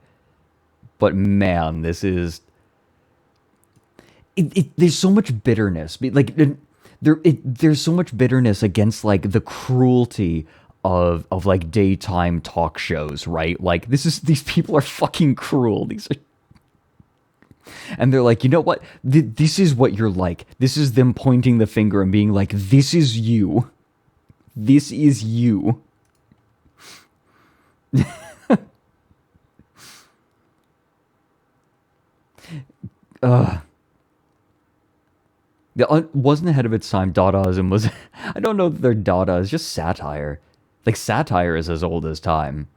But man, this is there's so much bitterness. Like there's so much bitterness against like the cruelty of like daytime talk shows, right? Like these people are fucking cruel. And they're like, you know what? This is what you're like. This is them pointing the finger and being like, this is you. This is you. Wasn't ahead of its time. Dadaism was... I don't know that they're Dada. It's just satire. Like, satire is as old as time.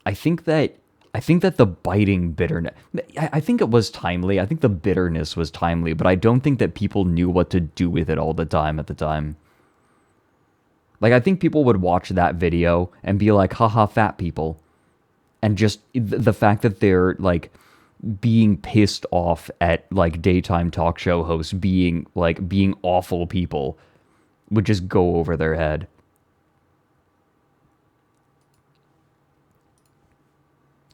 I think that the biting bitterness... I think it was timely. I think the bitterness was timely, but I don't think that people knew what to do with it all the time at the time. Like, I think people would watch that video and be like, haha, fat people. And just the fact that they're, like, being pissed off at, like, daytime talk show hosts being awful people would just go over their head.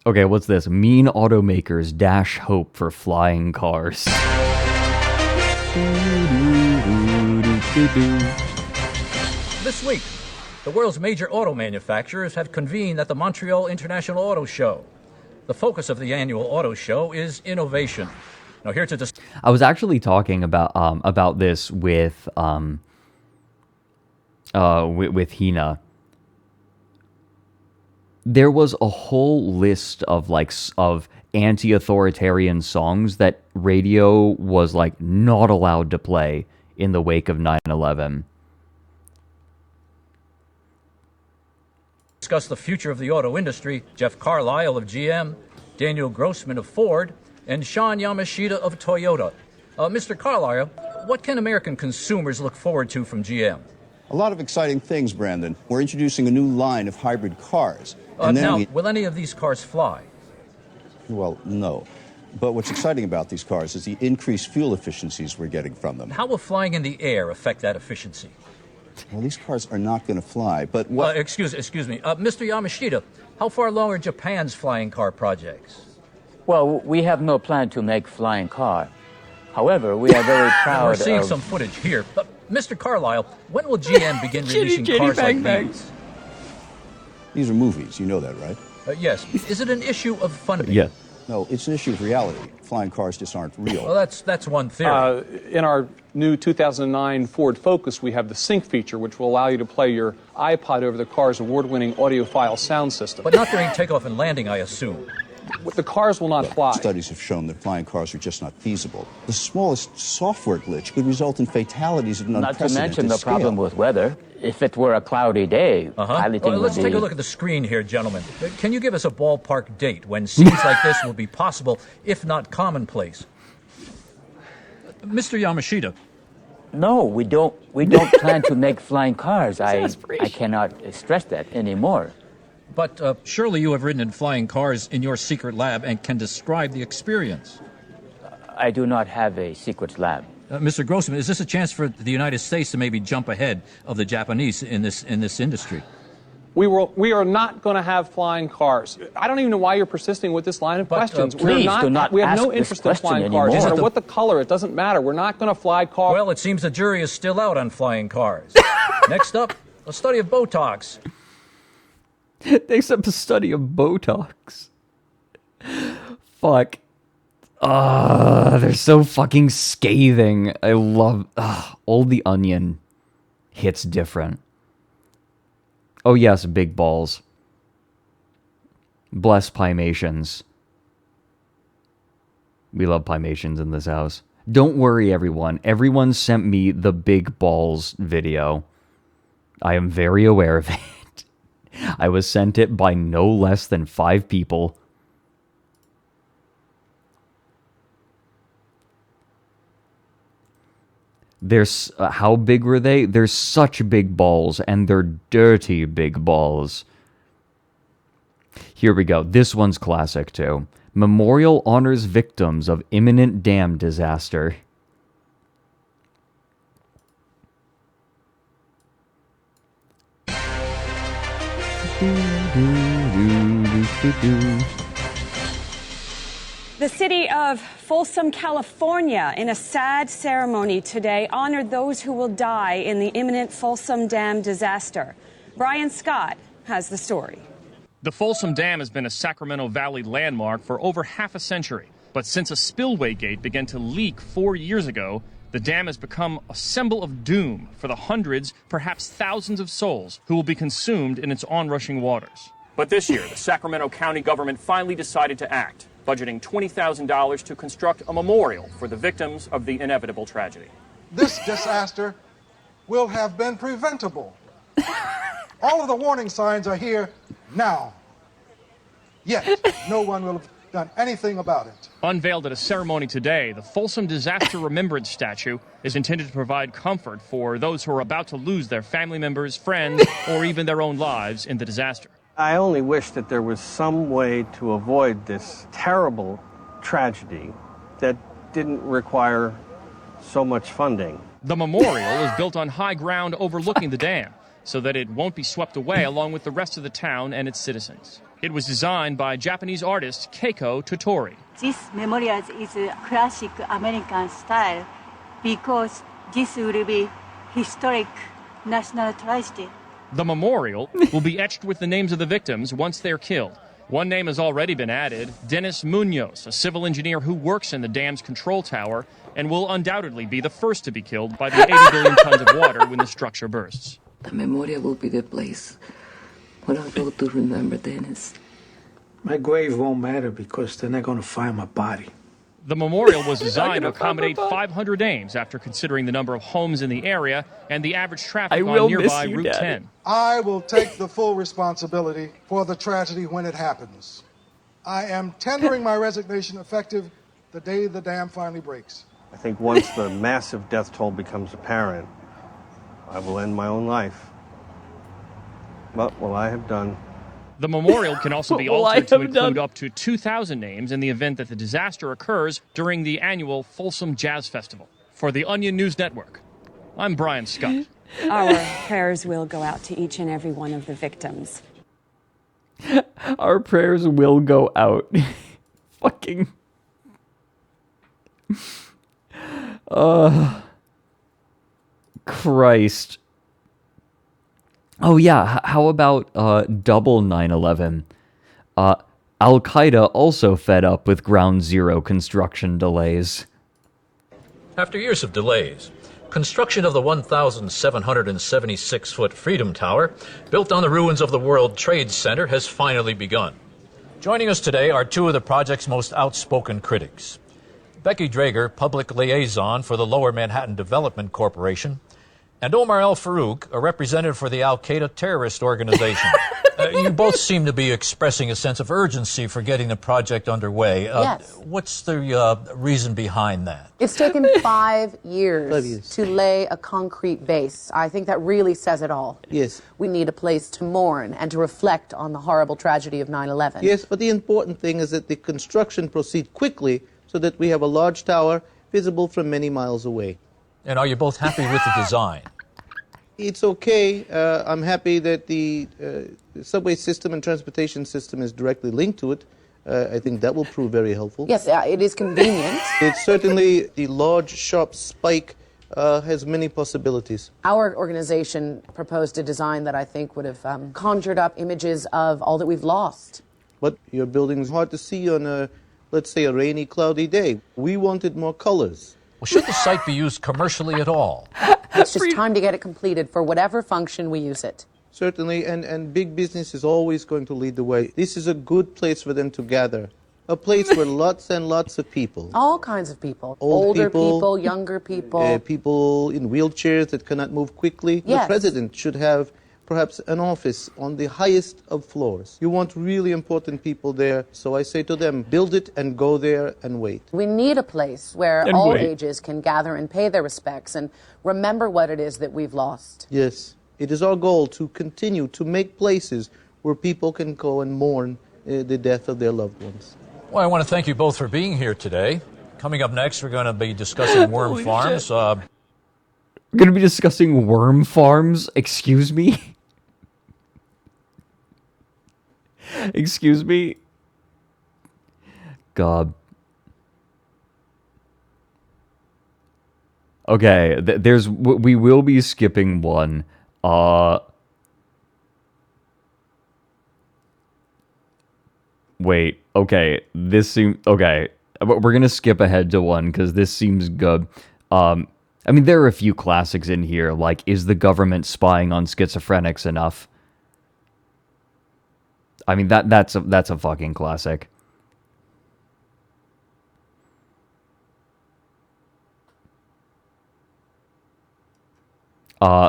Okay, what's this? Mean automakers dash hope for flying cars. This week, the world's major auto manufacturers have convened at the Montreal International Auto Show. The focus of the annual auto show is innovation. Now, here to discuss... I was actually talking about this with Hina. There was a whole list of anti-authoritarian songs that radio was like not allowed to play in the wake of 9/11. Discuss the future of the auto industry, Jeff Carlisle of GM, Daniel Grossman of Ford, and Sean Yamashita of Toyota. Mr. Carlisle, what can American consumers look forward to from GM? A lot of exciting things, Brandon. We're introducing a new line of hybrid cars. Will any of these cars fly? Well, no. But what's exciting about these cars is the increased fuel efficiencies we're getting from them. How will flying in the air affect that efficiency? Well, these cars are not going to fly, but what... Excuse me. Mr. Yamashita, how far along are Japan's flying car projects? Well, we have no plan to make flying car. However, we are very proud We're seeing some footage here. Mr. Carlisle, when will GM begin releasing cars like these? These are movies. You know that, right? Yes. Is it an issue of funding? Yeah. No, it's an issue of reality. Flying cars just aren't real. Well, that's one theory. In our new 2009 Ford Focus, we have the Sync feature, which will allow you to play your iPod over the car's award-winning audiophile sound system. But not during takeoff and landing, I assume. The cars will not fly. Studies have shown that flying cars are just not feasible. The smallest software glitch could result in fatalities at an unprecedented scale. Not to mention the problem with weather. If it were a cloudy day, piloting would be... Let's take a look at the screen here, gentlemen. Can you give us a ballpark date when scenes like this will be possible, if not commonplace? Mr. Yamashita. No, we don't plan to make flying cars. I cannot stress that anymore. But surely you have ridden in flying cars in your secret lab and can describe the experience. I do not have a secret lab. Mr. Grossman, is this a chance for the United States to maybe jump ahead of the Japanese in this industry? We are not going to have flying cars. I don't even know why you're persisting with this line of questions. Please do not we have ask no this interest in flying question cars. No anymore. matter what the color, it doesn't matter. We're not going to fly cars. Well, it seems the jury is still out on flying cars. Next up, a study of Botox. Next up, a study of Botox. Fuck. They're so fucking scathing. I love... Old the Onion hits different. Oh yes, big balls. Bless Pimations. We love Pimations in this house. Don't worry, everyone. Everyone sent me the big balls video. I am very aware of it. I was sent it by no less than 5 people. There's how big were they? They're such big balls, and they're dirty big balls. Here we go. This one's classic too. Memorial honors victims of imminent dam disaster. The city of Folsom, California, in a sad ceremony today, honored those who will die in the imminent Folsom Dam disaster. Brian Scott has the story. The Folsom Dam has been a Sacramento Valley landmark for over half a century. But since a spillway gate began to leak 4 years ago, the dam has become a symbol of doom for the hundreds, perhaps thousands of souls who will be consumed in its onrushing waters. But this year, the Sacramento County government finally decided to act, budgeting $20,000 to construct a memorial for the victims of the inevitable tragedy. This disaster will have been preventable. All of the warning signs are here now. Yet, no one will have done anything about it. Unveiled at a ceremony today, the Folsom Disaster Remembrance Statue is intended to provide comfort for those who are about to lose their family members, friends, or even their own lives in the disaster. I only wish that there was some way to avoid this terrible tragedy that didn't require so much funding. The memorial is built on high ground overlooking the dam, so that it won't be swept away along with the rest of the town and its citizens. It was designed by Japanese artist Keiko Totori. This memorial is a classic American style because this will be historic national tragedy. The memorial will be etched with the names of the victims once they're killed. One name has already been added, Dennis Munoz, a civil engineer who works in the dam's control tower and will undoubtedly be the first to be killed by the 80 billion tons of water when the structure bursts. The memorial will be the place where I'll go to remember Dennis. My grave won't matter because they're not going to find my body. The memorial was designed to accommodate 500 names after considering the number of homes in the area and the average traffic on nearby Route 10. I will take the full responsibility for the tragedy when it happens. I am tendering my resignation effective the day the dam finally breaks. I think once the massive death toll becomes apparent, I will end my own life. But what I have done. The memorial can also be altered to include up to 2,000 names in the event that the disaster occurs during the annual Folsom Jazz Festival. For the Onion News Network, I'm Brian Scott. Our prayers will go out to each and every one of the victims. Our prayers will go out. Fucking. Christ. Oh yeah, how about double 9/11? Al-Qaeda also fed up with Ground Zero construction delays. After years of delays, construction of the 1,776-foot Freedom Tower, built on the ruins of the World Trade Center, has finally begun. Joining us today are two of the project's most outspoken critics. Becky Drager, public liaison for the Lower Manhattan Development Corporation, and Omar El-Farouk, a representative for the Al-Qaeda terrorist organization. You both seem to be expressing a sense of urgency for getting the project underway. Yes. What's the reason behind that? It's taken 5 years to lay a concrete base. I think that really says it all. Yes. We need a place to mourn and to reflect on the horrible tragedy of 9/11. Yes, but the important thing is that the construction proceed quickly so that we have a large tower visible from many miles away. And are you both happy with the design? It's okay. I'm happy that the subway system and transportation system is directly linked to it. I think that will prove very helpful. Yes, it is convenient. It's certainly the large, sharp spike has many possibilities. Our organization proposed a design that I think would have conjured up images of all that we've lost. But your building's hard to see on a, let's say, a rainy, cloudy day. We wanted more colors. Well, should the site be used commercially at all? It's just time to get it completed for whatever function we use it. Certainly, and big business is always going to lead the way. This is a good place for them to gather. A place where lots and lots of people. All kinds of people. Older people, younger people. People in wheelchairs that cannot move quickly. Yes. The president should have perhaps an office on the highest of floors. You want really important people there, so I say to them, build it and go there and wait. We need a place where all ages can gather and pay their respects and remember what it is that we've lost. Yes, it is our goal to continue to make places where people can go and mourn the death of their loved ones. Well, I want to thank you both for being here today. Coming up next, we're going to be discussing worm farms. We're going to be discussing worm farms? Excuse me? Excuse me? God. Okay, we will be skipping one. Wait, okay, this seems... Okay, we're gonna skip ahead to one, because this seems good. I mean, there are a few classics in here, like, is the government spying on schizophrenics enough? I mean, that's a fucking classic.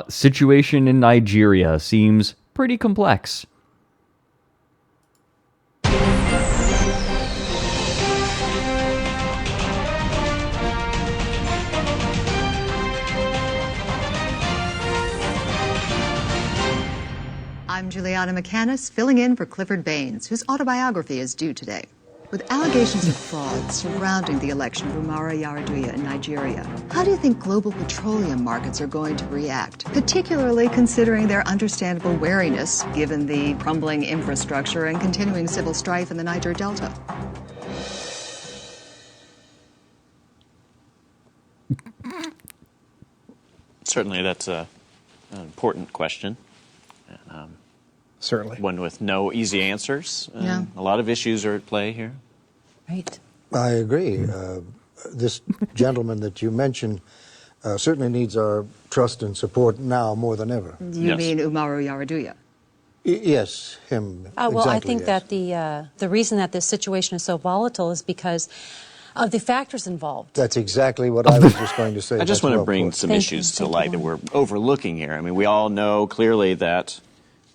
Situation in Nigeria seems pretty complex. I'm Juliana McCannis, filling in for Clifford Baines, whose autobiography is due today. With allegations of fraud surrounding the election of Umaru Yar'Adua in Nigeria, how do you think global petroleum markets are going to react, particularly considering their understandable wariness given the crumbling infrastructure and continuing civil strife in the Niger Delta? Certainly, that's an important question. Certainly. One with no easy answers. Yeah. A lot of issues are at play here. Right. I agree. This gentleman that you mentioned certainly needs our trust and support now more than ever. You mean Umaru Yar'Adua? Yes, him. Well, exactly, I think yes. that the reason that this situation is so volatile is because of the factors involved. That's exactly what I was just going to say. I just That's want to well bring put. some Thank issues you. to light that we're overlooking here. I mean, we all know clearly that,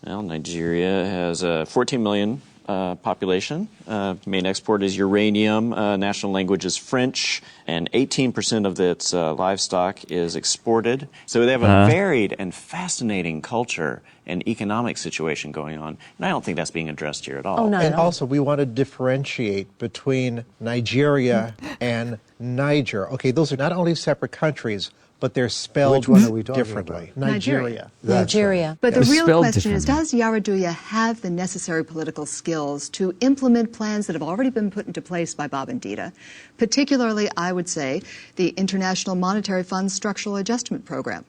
well, Nigeria has a 14 million population. Main export is uranium. National language is French, and 18% of its livestock is exported. So they have a varied and fascinating culture and economic situation going on, and I don't think that's being addressed here at all. Oh, not And at all. also, we want to differentiate between Nigeria and Niger. Okay, those are not only separate countries, but they're spelled Which one are we talking differently. about? Nigeria. Nigeria. But the It's real spelled question is, differently. does Yar'Adua have the necessary political skills to implement plans that have already been put into place by Babangida, particularly, I would say, the International Monetary Fund's Structural Adjustment Program?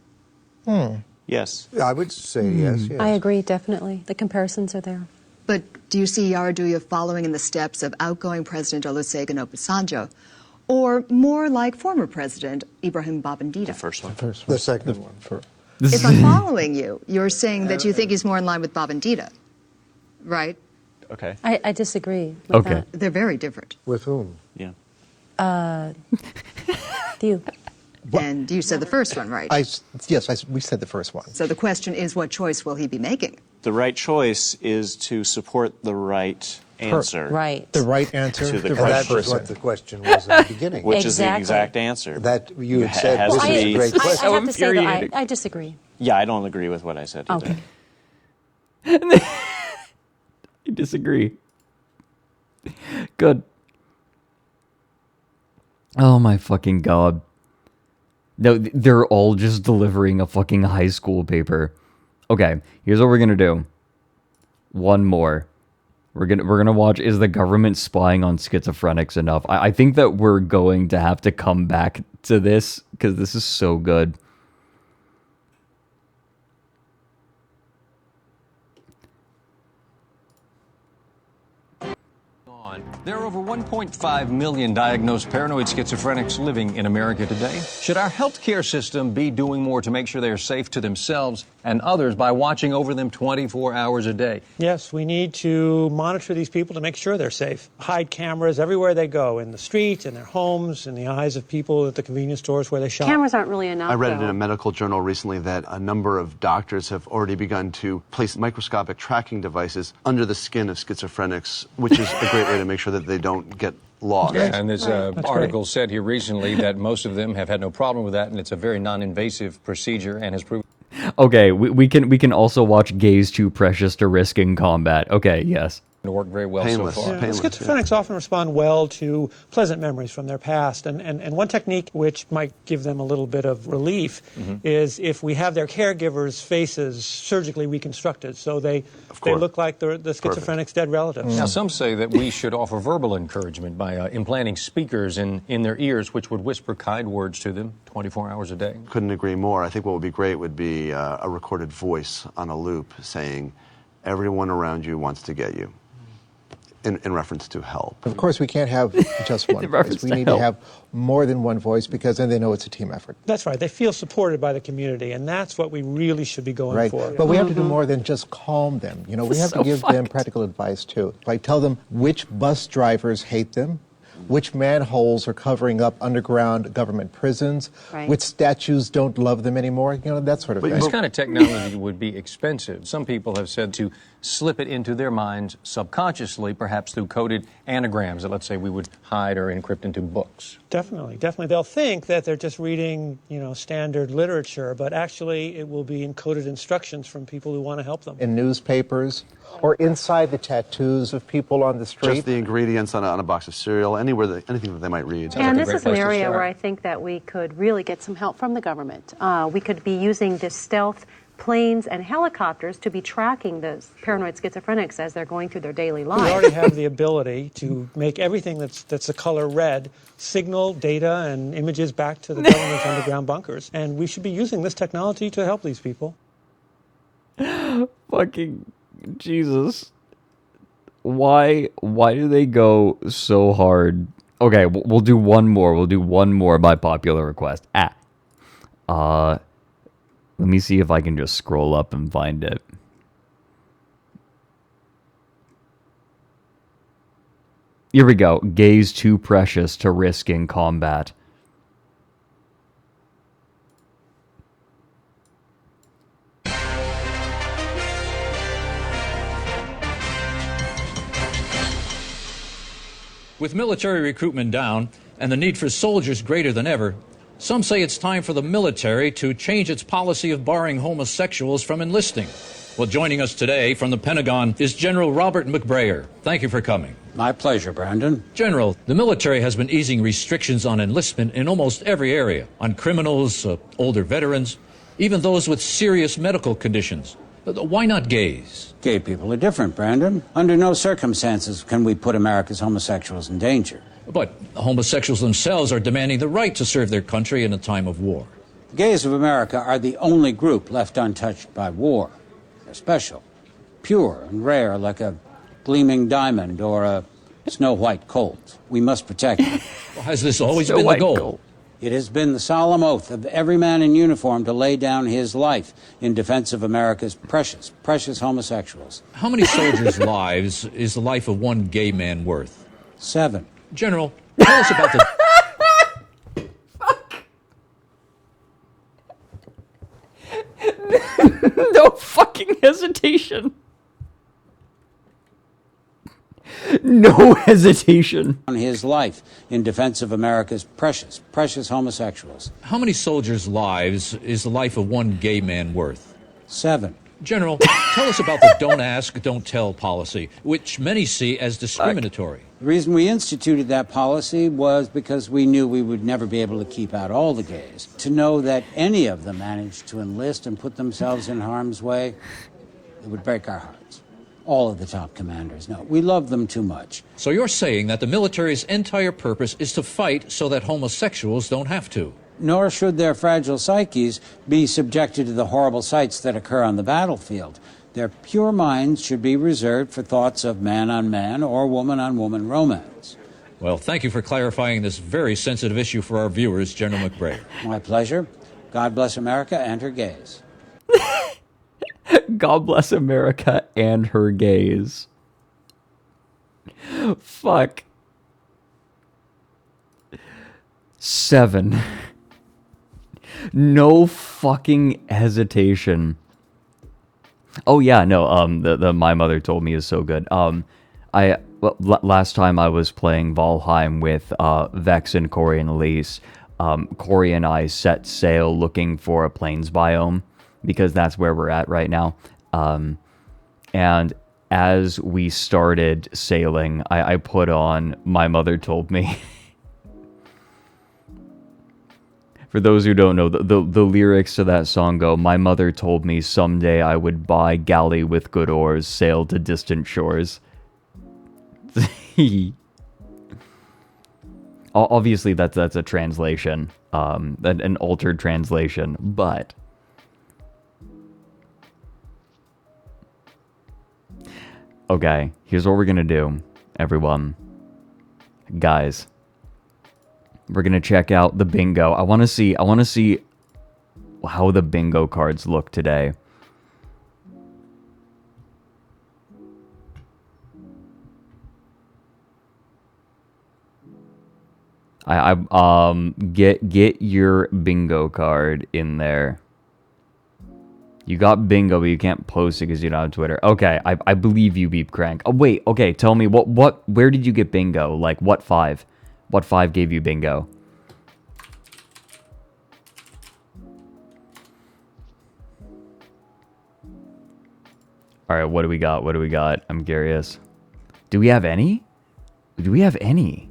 Yes. I would say yes, yes. I agree, definitely. The comparisons are there. But do you see Yar'Adua following in the steps of outgoing President Olusegun Obasanjo, or more like former President Ibrahim Babangida? The first one. The second one. If I'm following you, you're saying that you think he's more in line with Babangida, right? Okay. I disagree with Okay. that. They're very different. With whom? Yeah. You. And you said the first one, right? We said the first one. So the question is, what choice will he be making? The right choice is to support the right answer. Right. The right answer, To the the question. right That was person. what the question was at the beginning. Which is the Exactly. exact answer. That you had said, has this to is be- a great I question. have to say that infuriating. I disagree. Yeah, I don't agree with what I said either. Okay. I disagree. Good. Oh my fucking god. No, they're all just delivering a fucking high school paper. Okay, here's what we're gonna do. One more. We're gonna watch Is the Government Spying on Schizophrenics Enough? I think that we're going to have to come back to this because this is so good. There are over 1.5 million diagnosed paranoid schizophrenics living in America today. Should our healthcare system be doing more to make sure they are safe to themselves and others by watching over them 24 hours a day? Yes, we need to monitor these people to make sure they're safe. Hide cameras everywhere they go, in the streets, in their homes, in the eyes of people at the convenience stores where they shop. Cameras aren't really enough. I read it though. in a medical journal recently that a number of doctors have already begun to place microscopic tracking devices under the skin of schizophrenics, which is a great way to make sure that they don't get lost. Yeah, and there's an article said here recently that most of them have had no problem with that, and it's a very non-invasive procedure and has proven. Okay, we can also watch Gaze Too Precious to Risk in Combat. Okay, yes. To work very well Painless. so far. Yeah, schizophrenics often respond well to pleasant memories from their past. And one technique which might give them a little bit of relief is if we have their caregivers' faces surgically reconstructed so they look like the schizophrenic's dead relatives. Now, some say that we should offer verbal encouragement by implanting speakers in their ears, which would whisper kind words to them 24 hours a day. Couldn't agree more. I think what would be great would be a recorded voice on a loop saying, everyone around you wants to get you. In reference to help. Of course, we can't have just one voice. We need to have more than one voice because then they know it's a team effort. That's right. They feel supported by the community, and that's what we really should be going for. But we have to do more than just calm them. You know, we have to give them practical advice, too. Like tell them which bus drivers hate them, which manholes are covering up underground government prisons, which statues don't love them anymore, you know, that sort of thing. This kind of technology would be expensive. Some people have said to slip it into their minds subconsciously, perhaps through coded anagrams that, let's say, we would hide or encrypt into books. Definitely. They'll think that they're just reading, standard literature, but actually it will be encoded instructions from people who want to help them. In newspapers or inside the tattoos of people on the street. Just the ingredients on a box of cereal, anything that they might read. And this is an area where I think that we could really get some help from the government. We could be using this stealth planes and helicopters to be tracking the paranoid schizophrenics as they're going through their daily lives. We already have the ability to make everything that's the color red signal data and images back to the government's underground bunkers. And we should be using this technology to help these people. Fucking Jesus. Why do they go so hard? Okay, we'll do one more. We'll do one more by popular request. Let me see if I can just scroll up and find it. Here we go. Gays too precious to risk in combat. With military recruitment down and the need for soldiers greater than ever, some say it's time for the military to change its policy of barring homosexuals from enlisting. Well, joining us today from the Pentagon is General Robert McBrayer. Thank you for coming. My pleasure, Brandon. General, the military has been easing restrictions on enlistment in almost every area, on criminals, older veterans, even those with serious medical conditions. Why not gays? Gay people are different, Brandon. Under no circumstances can we put America's homosexuals in danger. But homosexuals themselves are demanding the right to serve their country in a time of war. The gays of America are the only group left untouched by war. They're special, pure and rare, like a gleaming diamond or a snow-white colt. We must protect them. Has this always been the goal? It has been the solemn oath of every man in uniform to lay down his life in defense of America's precious, precious homosexuals. How many soldiers' lives is the life of one gay man worth? 7. General, tell us about the... No fucking hesitation. No hesitation. On his life in defense of America's precious, precious homosexuals. How many soldiers' lives is the life of one gay man worth? 7. General, tell us about the don't ask, don't tell policy, which many see as discriminatory. The reason we instituted that policy was because we knew we would never be able to keep out all the gays. To know that any of them managed to enlist and put themselves in harm's way, it would break our hearts. All of the top commanders know. We love them too much. So you're saying that the military's entire purpose is to fight so that homosexuals don't have to? Nor should their fragile psyches be subjected to the horrible sights that occur on the battlefield. Their pure minds should be reserved for thoughts of man-on-man or woman-on-woman romance. Well, thank you for clarifying this very sensitive issue for our viewers, General McBrayer. My pleasure. God bless America and her gays. God bless America and her gays. Fuck. 7. No fucking hesitation. Oh yeah, no. The My Mother Told Me is so good. Last time I was playing Valheim with Vex and Corey and Elise. Corey and I set sail looking for a plains biome because that's where we're at right now. And as we started sailing, I put on My Mother Told Me. For those who don't know, the lyrics to that song go, "My mother told me someday I would buy galley with good oars, sail to distant shores." Obviously, that's a translation, an altered translation, but okay, here's what we're gonna do, everyone. Guys, we're gonna check out the bingo. I wanna see how the bingo cards look today. Get your bingo card in there. You got bingo, but you can't post it because you don't have Twitter. Okay, I believe you, Beep Crank. Oh wait, okay, tell me where did you get bingo? Like what 5? What 5 gave you bingo? All right, what do we got? What do we got? I'm curious. Do we have any? Do we have any?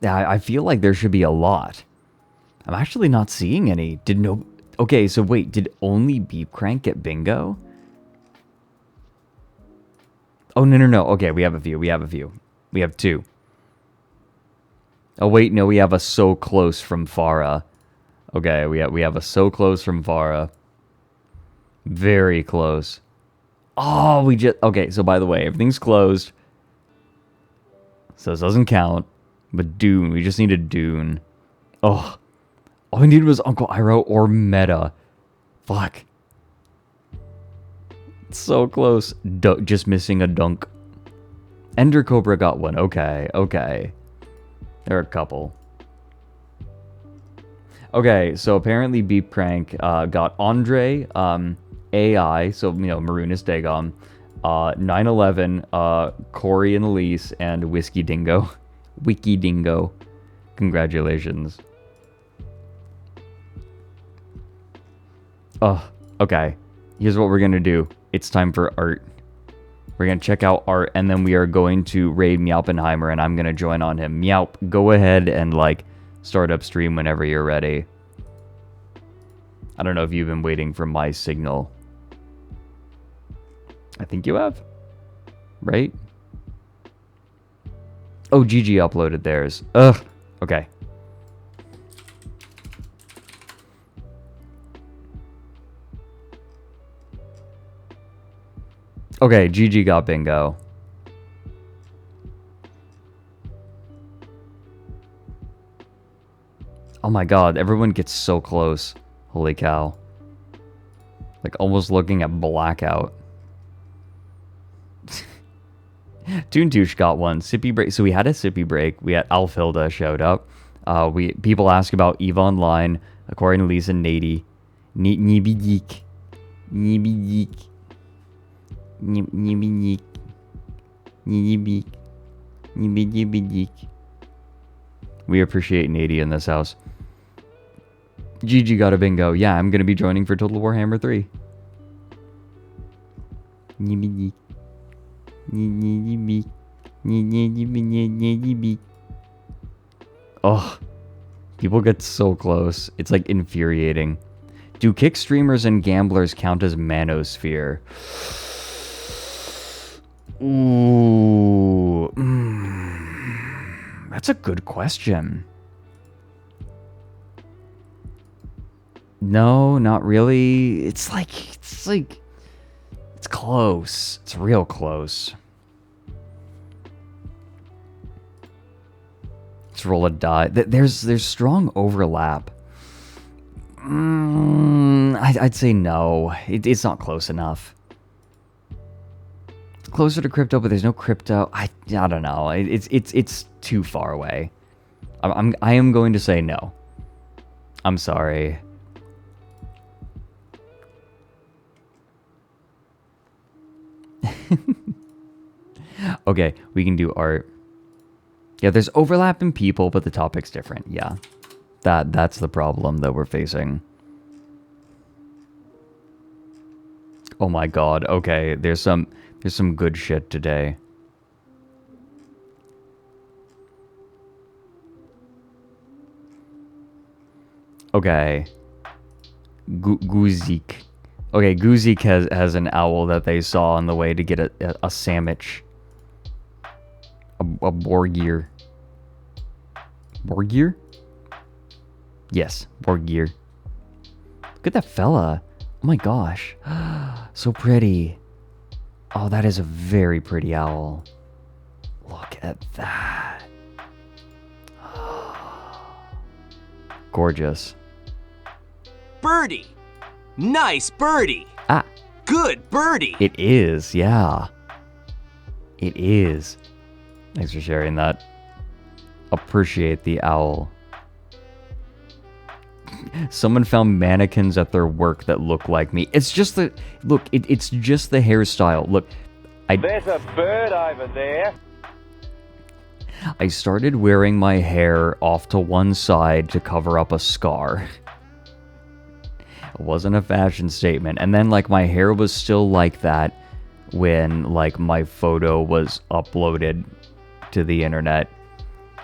Yeah, I feel like there should be a lot. I'm actually not seeing any. Okay, so wait, did only Beep Crank get bingo? Oh, no. Okay, we have a few. We have 2. Oh, wait, no, we have a so close from Farah. Okay, we have a so close from Farah. Very close. Oh, okay, so by the way, everything's closed. So this doesn't count. But Dune, we just need a Dune. Oh, all we needed was Uncle Iroh or Meta. Fuck. So close. Just missing a dunk. Ender Cobra got one. Okay. There are a couple. Okay, so apparently Beep Crank got Andre, AI, so, Maroonus Dagon, 9/11, Corey and Elise, and Whiskey Dingo. Wiki Dingo. Congratulations. Oh, okay. Here's what we're gonna do. It's time for art. We're gonna check out art, and then we are going to raid Meowpenheimer, and I'm gonna join on him. Meowp, go ahead and, start up stream whenever you're ready. I don't know if you've been waiting for my signal. I think you have. Right? Oh, GG uploaded theirs. Ugh. Okay. Okay, GG got bingo. Oh my god, everyone gets so close. Holy cow. Almost looking at blackout. Toontoosh got one. Sippy break. So we had a sippy break. We had Alfilda showed up. People ask about EVE Online, according to Lisa Nady. Nibidik. We appreciate Nady in this house. GG got a bingo. Yeah, I'm gonna be joining for Total Warhammer 3. Oh, people get so close. It's infuriating. Do kick streamers and gamblers count as manosphere? Ooh, that's a good question. No, not really. It's close. It's real close. Let's roll a die. There's strong overlap. I'd say no. It's not close enough. It's closer to crypto, but there's no crypto. I don't know. It's too far away. I am going to say no. I'm sorry. Okay, we can do art. Yeah, there's overlap in people, but the topic's different. Yeah. That's the problem that we're facing. Oh my god, okay, there's some good shit today. Okay. Guzik. Okay, Guzik has an owl that they saw on the way to get a sandwich. A Borgir. Borgir? Yes, Borgir. Look at that fella. Oh my gosh. So pretty. Oh, that is a very pretty owl. Look at that. Gorgeous. Birdie! Nice birdie! Ah. Good birdie! It is, yeah. It is. Thanks for sharing that. Appreciate the owl. Someone found mannequins at their work that look like me. It's just the... Look, it's just the hairstyle. Look, There's a bird over there. I started wearing my hair off to one side to cover up a scar. It wasn't a fashion statement. And then, like, my hair was still like that when, like, my photo was uploaded to the internet.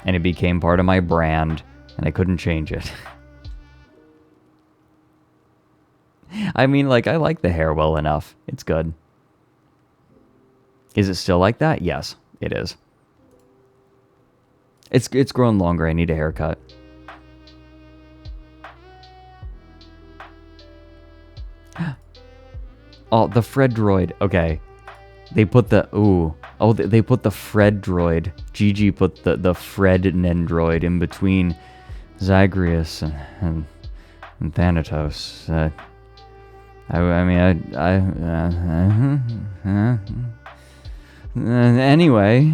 And it became part of my brand, and I couldn't change it. I mean, like, I like the hair well enough. It's good. Is it still like that? Yes, it is. It's grown longer. I need a haircut. Oh, the Fred droid. Okay. They put the... Ooh. Oh, they put the Fred droid. Gigi put the Fred Nendroid in between Zagreus and Thanatos. Anyway.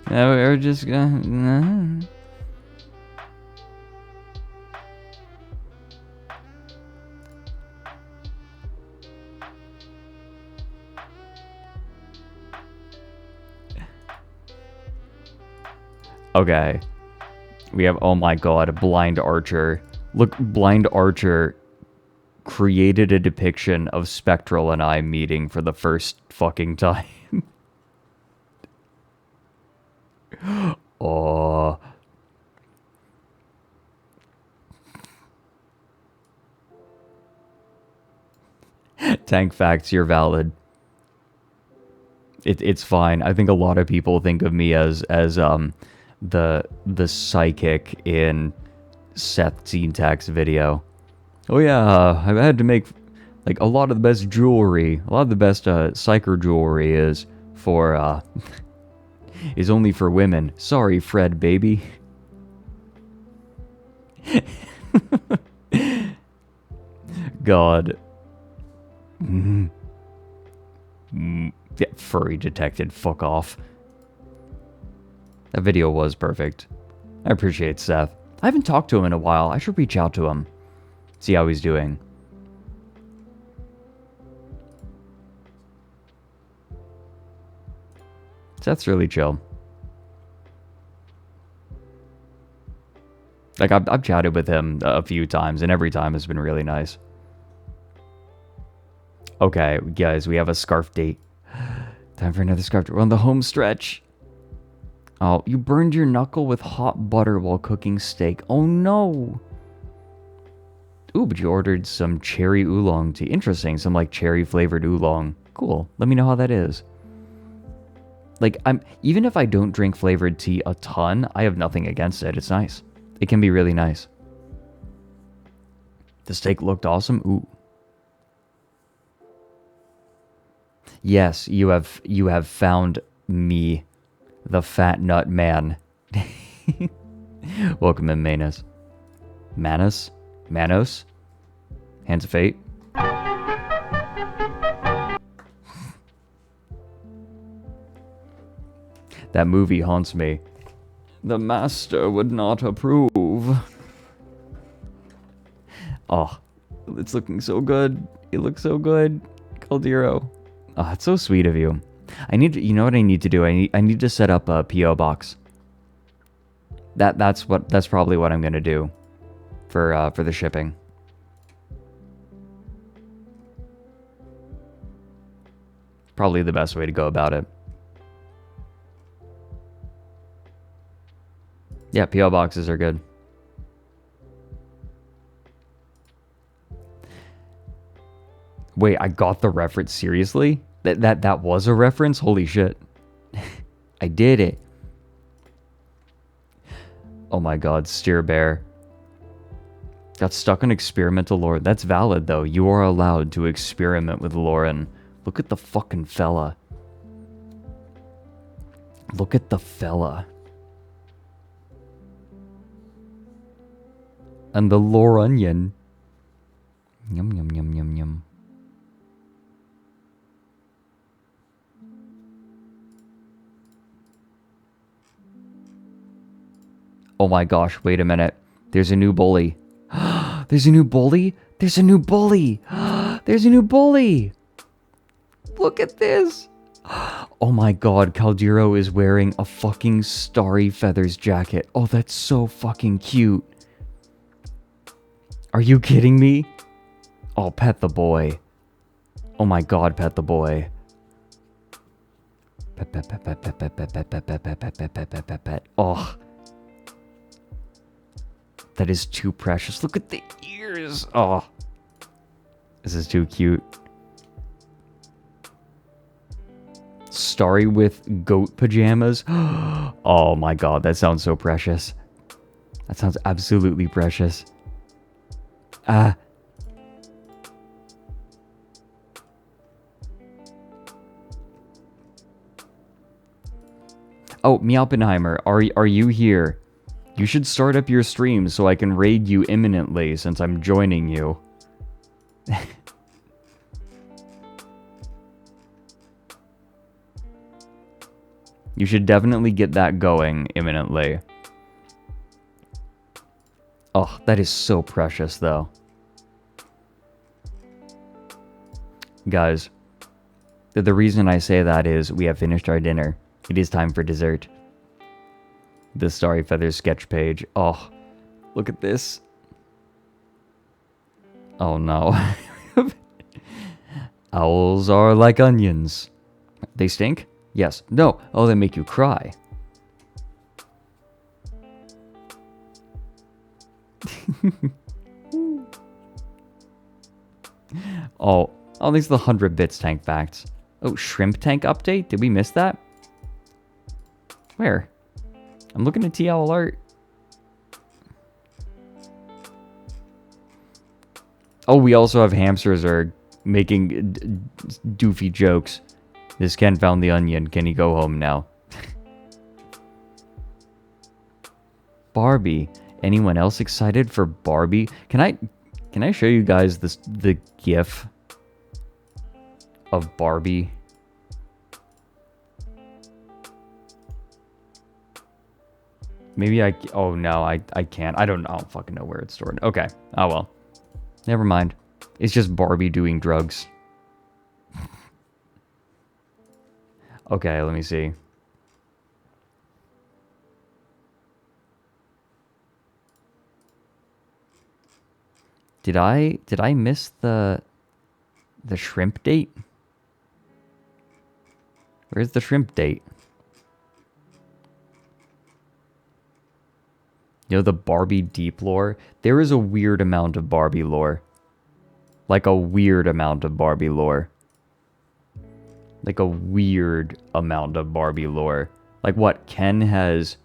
We're just gonna... Okay. We have, oh my god, Blind Archer. Look, Blind Archer created a depiction of Spectral and I meeting for the first fucking time. Oh. Tank facts, you're valid. It's fine. I think a lot of people think of me as the psychic in Seth Zintak's video. Oh yeah, I've had to make like a lot of the best jewelry. A lot of the best psyker jewelry is for is only for women. Sorry, Fred, baby. God. Yeah, furry detected. Fuck off. That video was perfect. I appreciate Seth. I haven't talked to him in a while. I should reach out to him. See how he's doing. Seth's really chill. Like, I've chatted with him a few times, and every time has been really nice. Okay, guys, we have a scarf date. Time for another scarf date. We're on the home stretch. Oh, you burned your knuckle with hot butter while cooking steak. Oh, no. Ooh, but you ordered some cherry oolong tea. Interesting, some, like, cherry-flavored oolong. Cool. Let me know how that is. Like, even if I don't drink flavored tea a ton, I have nothing against it. It's nice. It can be really nice. The steak looked awesome. Ooh. Yes, you have found me, the fat nut man. Welcome in, Manus. Manus? Manos? Hands of Fate? That movie haunts me. The master would not approve. Oh, it's looking so good. It looks so good. Caldero. Oh, it's so sweet of you. You know what I need to do? I need to set up a P.O. box. That's probably what I'm gonna do for the shipping. Probably the best way to go about it. Yeah, PO boxes are good. Wait, I got the reference seriously? That was a reference? Holy shit. I did it. Oh my god, Steer Bear. Got stuck on experimental Lauren. That's valid though. You are allowed to experiment with Lauren. Look at the fucking fella. Look at the fella. And the lore onion. Yum yum yum yum yum. Oh my gosh, wait a minute. There's a new bully. There's a new bully? There's a new bully! There's a new bully! Look at this! Oh my god, Caldero is wearing a fucking Starry Feathers jacket. Oh, that's so fucking cute. Are you kidding me? Oh, pet the boy. Oh my god, pet the boy. Pet, pet, pet, pet, pet, pet, pet, pet, pet, pet, pet, pet, pet, pet, pet, pet. Oh. That is too precious. Look at the ears. Oh. This is too cute. Starry with goat pajamas. Oh my god, that sounds so precious. That sounds absolutely precious. Ah. Oh, Meowpenheimer, are you here? You should start up your stream so I can raid you imminently since I'm joining you. You should definitely get that going imminently. Oh, that is so precious though. Guys, the reason I say that is we have finished our dinner. It is time for dessert. The Starry Feathers sketch page. Oh, look at this. Oh no. Owls are like onions. They stink? Yes. No. Oh, they make you cry. Oh, these are the 100 bits tank facts. Oh, shrimp tank update? Did we miss that? Where? I'm looking at TL alert. Oh, we also have hamsters are making doofy jokes. This Ken found the onion. Can he go home now? Barbie. Anyone else excited for Barbie? Can I show you guys the GIF of Barbie? Maybe oh no, I can't. I don't fucking know where it's stored. Okay. Oh well. Never mind. It's just Barbie doing drugs. Okay, let me see. Did I miss the shrimp date? Where's the shrimp date? You know, the Barbie deep lore? There is a weird amount of Barbie lore. Like a weird amount of Barbie lore. Like a weird amount of Barbie lore. Like what? Ken has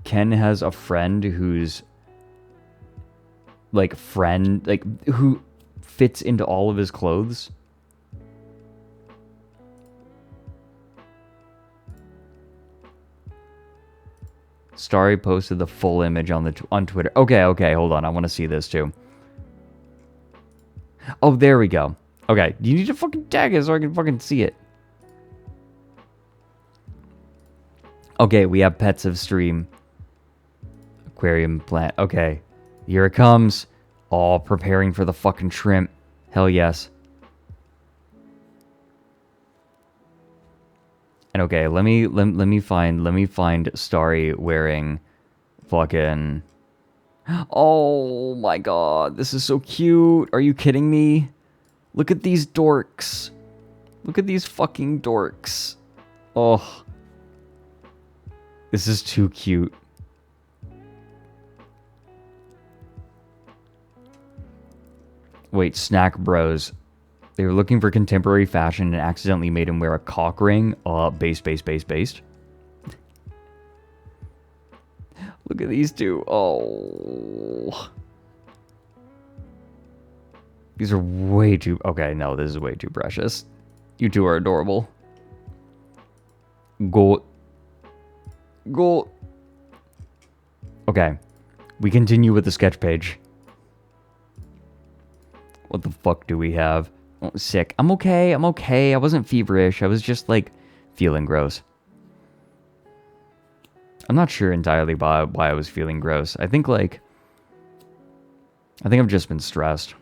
a friend who's like who fits into all of his clothes. Starry posted the full image on Twitter. Okay, hold on. I want to see this too. Oh, there we go. Okay, you need to fucking tag it so I can fucking see it. Okay, we have pets of stream. Aquarium plant. Okay, here it comes. All preparing for the fucking shrimp. Hell yes. And okay, let me find Starry wearing fucking. Oh my god, this is so cute. Are you kidding me? Look at these dorks. Look at these fucking dorks. Oh. This is too cute. Wait, Snack Bros. They were looking for contemporary fashion and accidentally made him wear a cock ring. Based. Look at these two. Oh. These are way too... Okay, no, this is way too precious. You two are adorable. Go. Okay. We continue with the sketch page. What the fuck do we have? Oh, sick. I'm okay. I wasn't feverish. I was just, like, feeling gross. I'm not sure entirely why I was feeling gross. I think I've just been stressed.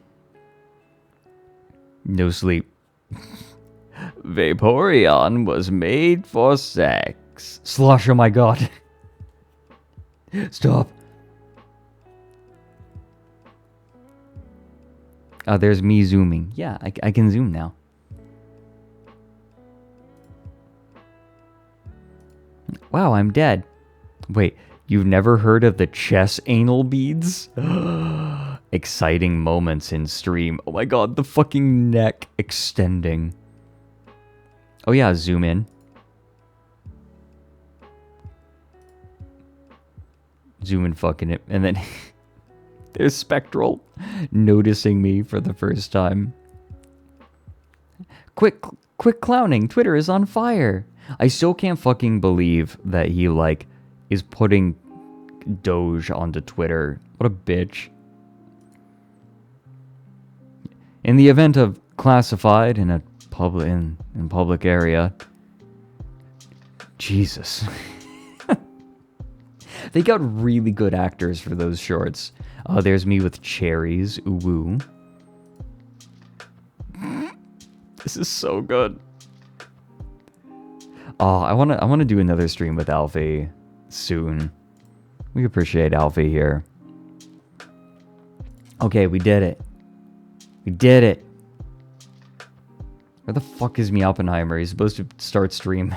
No sleep. Vaporeon was made for sex. Slosh, oh my god. Stop. There's me zooming. Yeah, I can zoom now. Wow, I'm dead. Wait, you've never heard of the chess anal beads? Exciting moments in stream. Oh my god, the fucking neck extending. Oh yeah, zoom in. Zoom in fucking it. And then there's Spectral noticing me for the first time. Quick clowning. Twitter is on fire. I still can't fucking believe that he, like, is putting Doge onto Twitter. What a bitch. In the event of classified in a public area. Jesus. They got really good actors for those shorts. There's me with cherries. Ooh woo. This is so good. Oh, I wanna do another stream with Alfie soon. We appreciate Alfie here. Okay, we did it. We did it. Where the fuck is me Oppenheimer? He's supposed to start stream.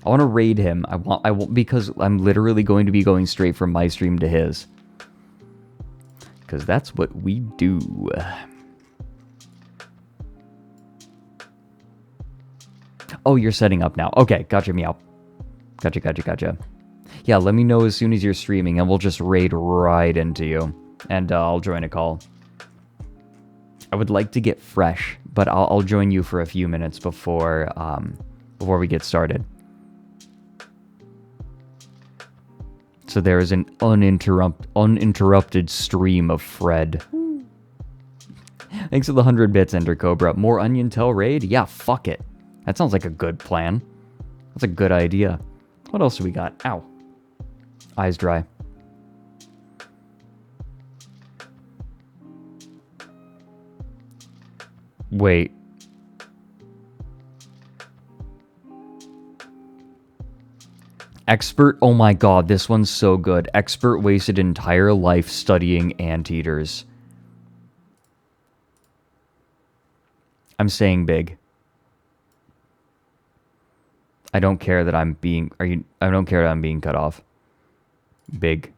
I want to raid him. I want because I'm literally going to be going straight from my stream to his. Because that's what we do. Oh, you're setting up now. Okay, gotcha, meow. Gotcha. Yeah, let me know as soon as you're streaming and we'll just raid right into you. And I'll join a call. I would like to get fresh, but I'll join you for a few minutes before we get started. So there is an uninterrupted stream of Fred. Thanks for the 100 bits, Ender Cobra. More Onion Tell raid? Yeah, fuck it. That sounds like a good plan. That's a good idea. What else do we got? Ow. Eyes dry. Wait. Expert, oh my god, this one's so good. Expert wasted entire life studying anteaters. I'm saying big. I don't care that I'm being I don't care that I'm being cut off. Big.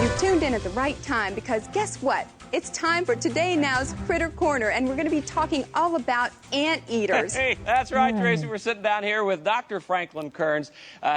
You've tuned in at the right time because guess what? It's time for Today Now's Critter Corner, and we're going to be talking all about anteaters. Hey, that's right, Tracy. We're sitting down here with Dr. Franklin Kearns.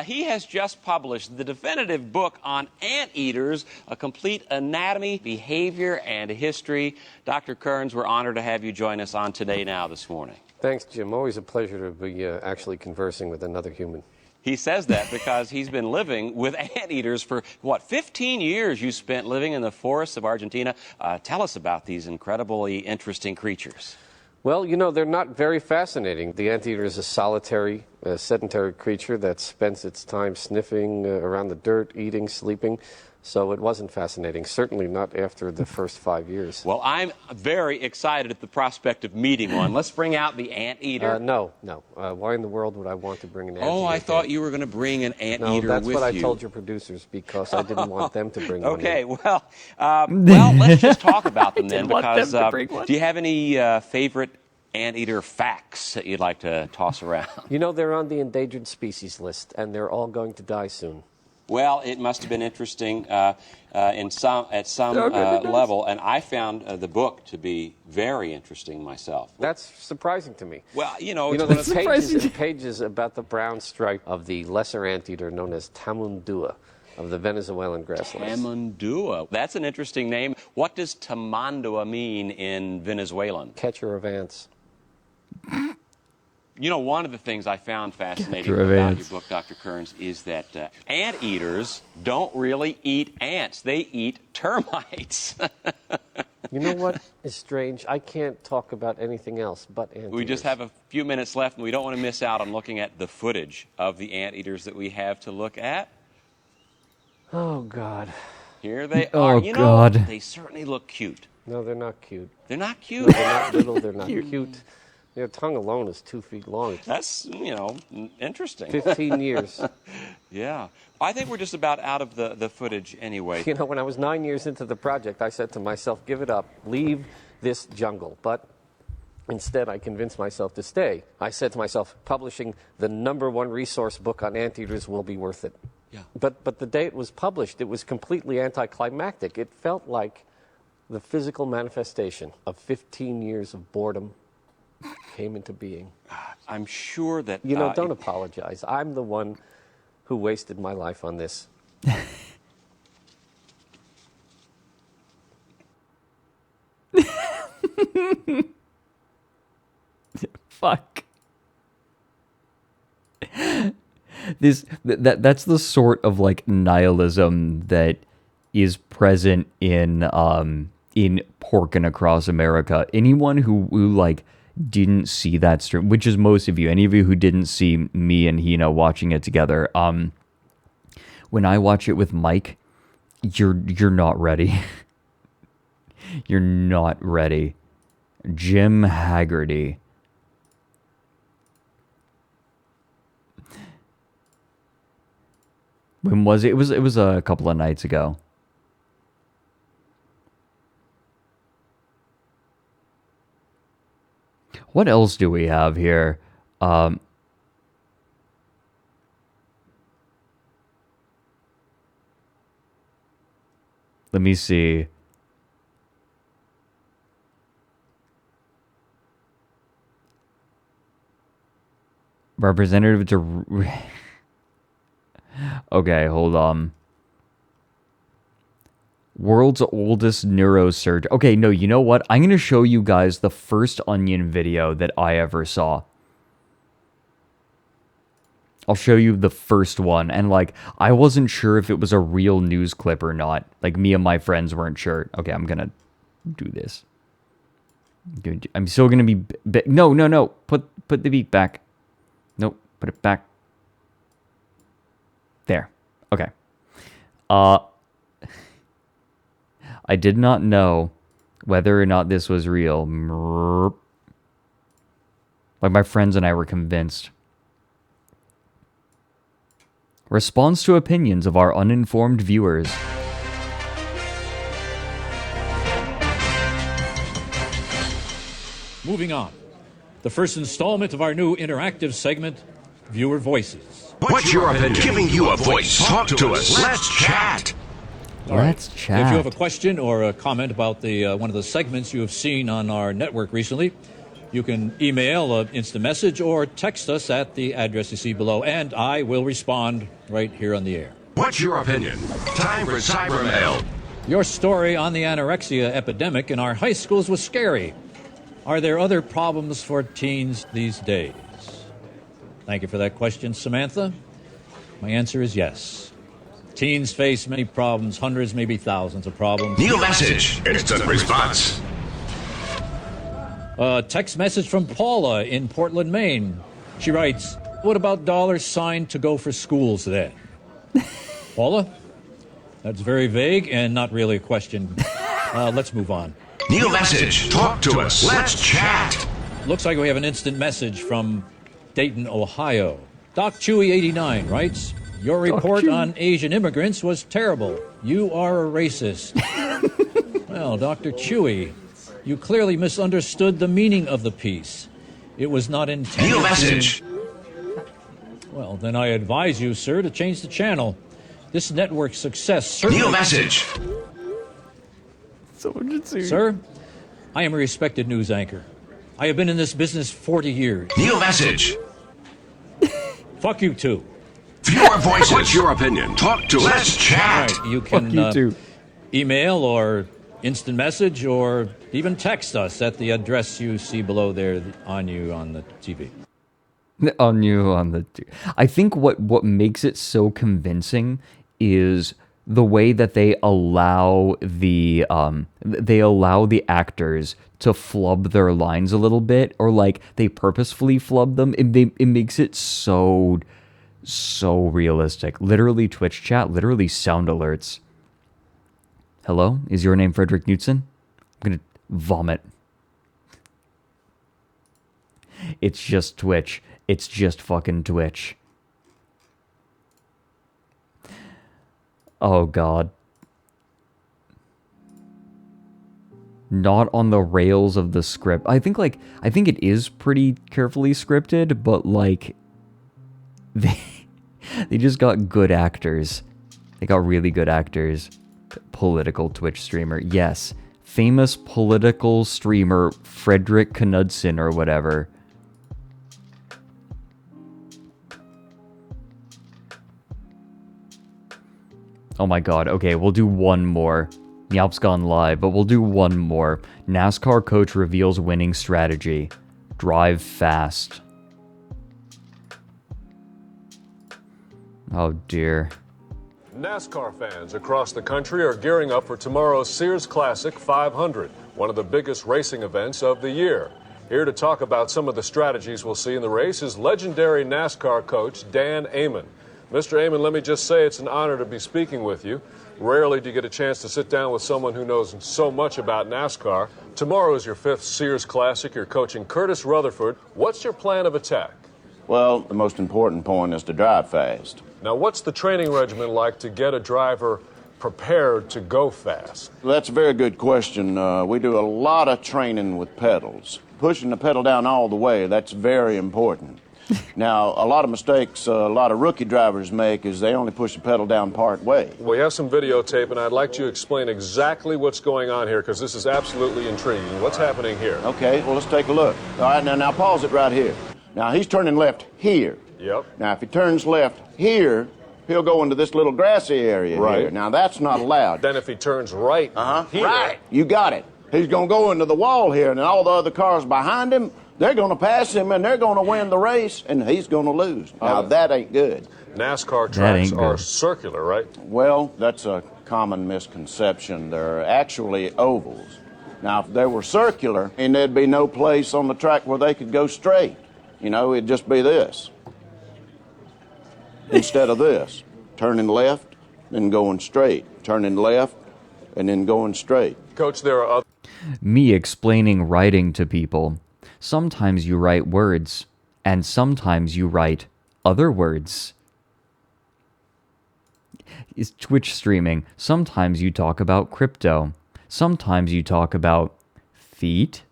He has just published the definitive book on anteaters, a complete anatomy, behavior, and history. Dr. Kearns, we're honored to have you join us on Today Now this morning. Thanks, Jim. Always a pleasure to be actually conversing with another human. He says that because he's been living with anteaters for, 15 years you spent living in the forests of Argentina. Tell us about these incredibly interesting creatures. Well, they're not very fascinating. The anteater is a solitary, sedentary creature that spends its time sniffing around the dirt, eating, sleeping. So it wasn't fascinating, certainly not after the first 5 years. Well, I'm very excited at the prospect of meeting one. Let's bring out the anteater. No. Why in the world would I want to bring an anteater? Oh, I thought you were going to bring an anteater with you. No, that's what I told your producers because I didn't want them to bring one. Okay, well, let's just talk about them then. Because do you have any favorite anteater facts that you'd like to toss around? You know, they're on the endangered species list, and they're all going to die soon. Well, it must have been interesting at some level, and I found the book to be very interesting myself. That's surprising to me. Well, there's pages and pages about the brown stripe of the lesser anteater known as tamundua of the Venezuelan grasslands. Tamandua. That's an interesting name. What does tamandua mean in Venezuelan? Catcher of ants. You know, one of the things I found fascinating about your book, Dr. Kearns, is that anteaters don't really eat ants. They eat termites. You know what is strange? I can't talk about anything else but anteaters. We just have a few minutes left, and we don't want to miss out on looking at the footage of the anteaters that we have to look at. Oh, God. Here they are. Oh, God. They certainly look cute. No, they're not cute. They're not cute? No, they're not little, they're not cute. Their tongue alone is 2 feet long. That's, interesting. 15 years. Yeah. I think we're just about out of the footage anyway. You know, when I was 9 years into the project, I said to myself, give it up, leave this jungle. But instead, I convinced myself to stay. I said to myself, publishing the #1 resource book on anteaters will be worth it. Yeah. But the day it was published, it was completely anticlimactic. It felt like the physical manifestation of 15 years of boredom came into being. I'm sure that... don't apologize. I'm the one who wasted my life on this. Fuck. That's the sort of like nihilism that is present in Porkin' Across America. Anyone who like didn't see that stream, which is most of you, any of you who didn't see me and Hina watching it together, when I watch it with Mike, you're not ready. You're not ready. Jim Haggerty. When was it? It was a couple of nights ago. What else do we have here? Let me see. Representative to... Okay, hold on. World's oldest neurosurgeon. Okay, no, you know what? I'm going to show you guys the first Onion video that I ever saw. I'll show you the first one. And, like, I wasn't sure if it was a real news clip or not. Like, me and my friends weren't sure. Okay, I'm going to do this. I'm still going to be... No. Put the beat back. Nope, put it back. There. Okay. I did not know whether or not this was real. Like, my friends and I were convinced. Response to opinions of our uninformed viewers. Moving on. The first installment of our new interactive segment, Viewer Voices. What's your opinion? Giving you a voice. Talk to us. Let's chat. Let's chat. If you have a question or a comment about the one of the segments you have seen on our network recently, you can email an instant message or text us at the address you see below, and I will respond right here on the air. What's your opinion? Time for Cybermail. Your story on the anorexia epidemic in our high schools was scary. Are there other problems for teens these days? Thank you for that question, Samantha. My answer is yes. Teens face many problems, hundreds, maybe thousands of problems. New message. Instant response. A text message from Paula in Portland, Maine. She writes, what about $sign to go for schools then? Paula? That's very vague and not really a question. Let's move on. New message. Talk to us. Let's chat. Looks like we have an instant message from Dayton, Ohio. Doc Chewy89 writes, your report on Asian immigrants was terrible. You are a racist. Well, Dr. Chewy, you clearly misunderstood the meaning of the piece. It was not intended New message. Well, then I advise you, sir, to change the channel. This network's success certainly... New message. Sir, I am a respected news anchor. I have been in this business 40 years. New message. Fuck you too. Viewer voices. What's your opinion? Talk to us. Let's chat. Right, you can email or instant message or even text us at the address you see below there on the TV. I think what makes it so convincing is the way that they allow the actors to flub their lines a little bit, or like they purposefully flub them. It makes it so realistic. Literally Twitch chat, literally sound alerts. Hello, is your name Frederick Knutson? I'm gonna vomit. It's just Twitch. It's just fucking Twitch. Oh god. Not on the rails of the script. I think it is pretty carefully scripted, but like they just got good actors. They got really good actors. Political Twitch streamer. Yes. Famous political streamer Frederick Knudsen or whatever. Oh my god, okay, we'll do one more. Meowp's gone live, but we'll do one more. NASCAR coach reveals winning strategy. Drive fast. Oh dear. NASCAR fans across the country are gearing up for tomorrow's Sears Classic 500, one of the biggest racing events of the year. Here to talk about some of the strategies we'll see in the race is legendary NASCAR coach Dan Amon. Mr. Amon, let me just say it's an honor to be speaking with you. Rarely do you get a chance to sit down with someone who knows so much about NASCAR. Tomorrow is your 5th Sears Classic. You're coaching Curtis Rutherford. What's your plan of attack? Well, the most important point is to drive fast. Now, what's the training regimen like to get a driver prepared to go fast? That's a very good question. We do a lot of training with pedals. Pushing the pedal down all the way, that's very important. Now, a lot of mistakes a lot of rookie drivers make is they only push the pedal down part way. We have some videotape, and I'd like you to explain exactly what's going on here, because this is absolutely intriguing. What's happening here? Okay, well, let's take a look. All right, now pause it right here. Now, he's turning left here. Yep. Now, if he turns left here, he'll go into this little grassy area right here. Now, that's not allowed. Then if he turns right here. Right. You got it. He's going to go into the wall here, and all the other cars behind him, they're going to pass him, and they're going to win the race, and he's going to lose. Now, that ain't good. NASCAR tracks are circular, right? Well, that's a common misconception. They're actually ovals. Now, if they were circular, and there'd be no place on the track where they could go straight. You know, it'd just be this. Instead of this. Turning left, then going straight. Turning left, and then going straight. Coach, there are other... Me explaining writing to people. Sometimes you write words, and sometimes you write other words. It's Twitch streaming. Sometimes you talk about crypto. Sometimes you talk about feet.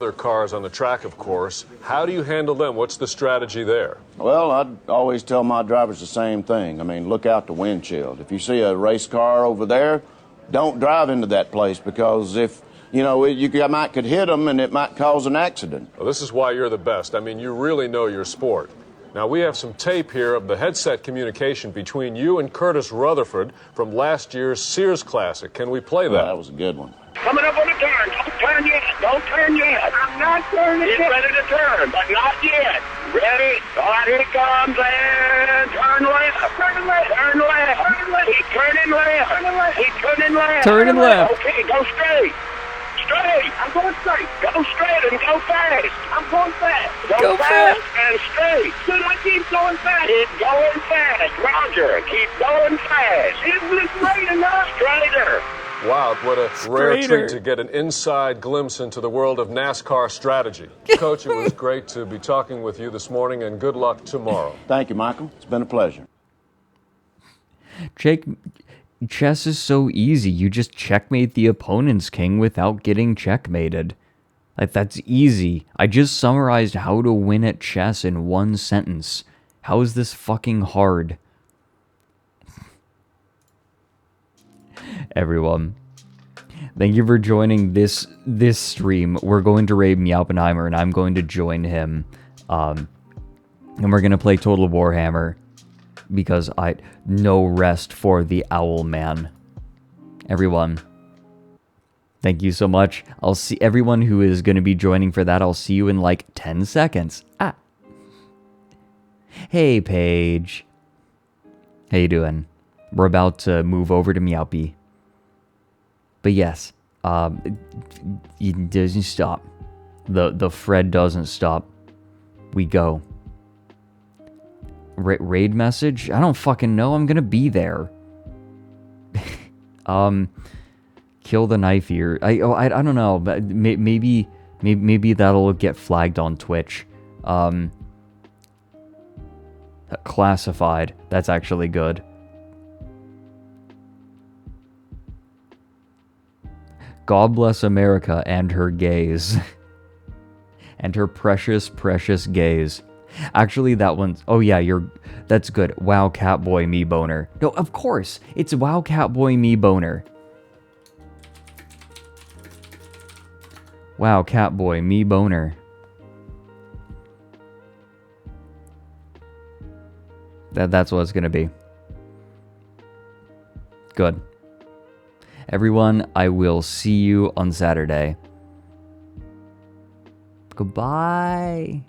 Other cars on the track, of course. How do you handle them? What's the strategy there? Well, I'd always tell my drivers the same thing. I mean, look out the windshield. If you see a race car over there, don't drive into that place, because if you know, you could hit them and it might cause an accident. Well, this is why you're the best. I mean, you really know your sport. Now, we have some tape here of the headset communication between you and Curtis Rutherford from last year's Sears Classic. Can we play that? Well, that was a good one. Coming up on the turn. Don't turn yet. Don't turn yet. I'm not turning yet. He's ready to turn, but not yet. Ready? All right, here he comes, and turn left. Turn left. Turn left. Turn left. He's turning left. Turning left. He's turning left. Turning left. Okay, go straight. straight. I'm going straight. Go straight and go fast. I'm going fast. Go fast and straight. Should I keep going fast? Keep going fast. Roger, keep going fast. Isn't it straight enough? Straighter. Wow, what a rare treat to get an inside glimpse into the world of NASCAR strategy. Coach, it was great to be talking with you this morning, and good luck tomorrow. Thank you, Michael. It's been a pleasure. Chess is so easy. You just checkmate the opponent's king without getting checkmated. Like, that's easy. I just summarized how to win at chess in one sentence. How is this fucking hard? Everyone, thank you for joining this stream. We're going to raid Meowpenheimer, and I'm going to join him. And we're going to play Total Warhammer. Because no rest for the Owl Man. Everyone, thank you so much. I'll see everyone who is going to be joining for that. I'll see you in like 10 seconds. Hey, Paige. How you doing? We're about to move over to Meowpie. But yes, it doesn't stop. The Fred doesn't stop. We go. Raid message? I don't fucking know. I'm gonna be there. Kill the knife ear. I don't know. But maybe that'll get flagged on Twitch. Classified. That's actually good. God bless America and her gays. And her precious, precious gays. Actually, that one's... Oh, yeah, that's good. Wow, Catboy me boner. No, of course. It's Wow, Catboy me boner. Wow, Catboy me boner. That's what it's gonna be. Good. Everyone, I will see you on Saturday. Goodbye.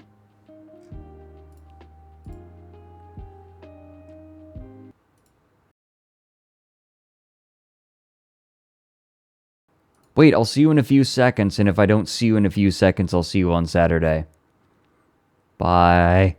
Wait, I'll see you in a few seconds, and if I don't see you in a few seconds, I'll see you on Saturday. Bye.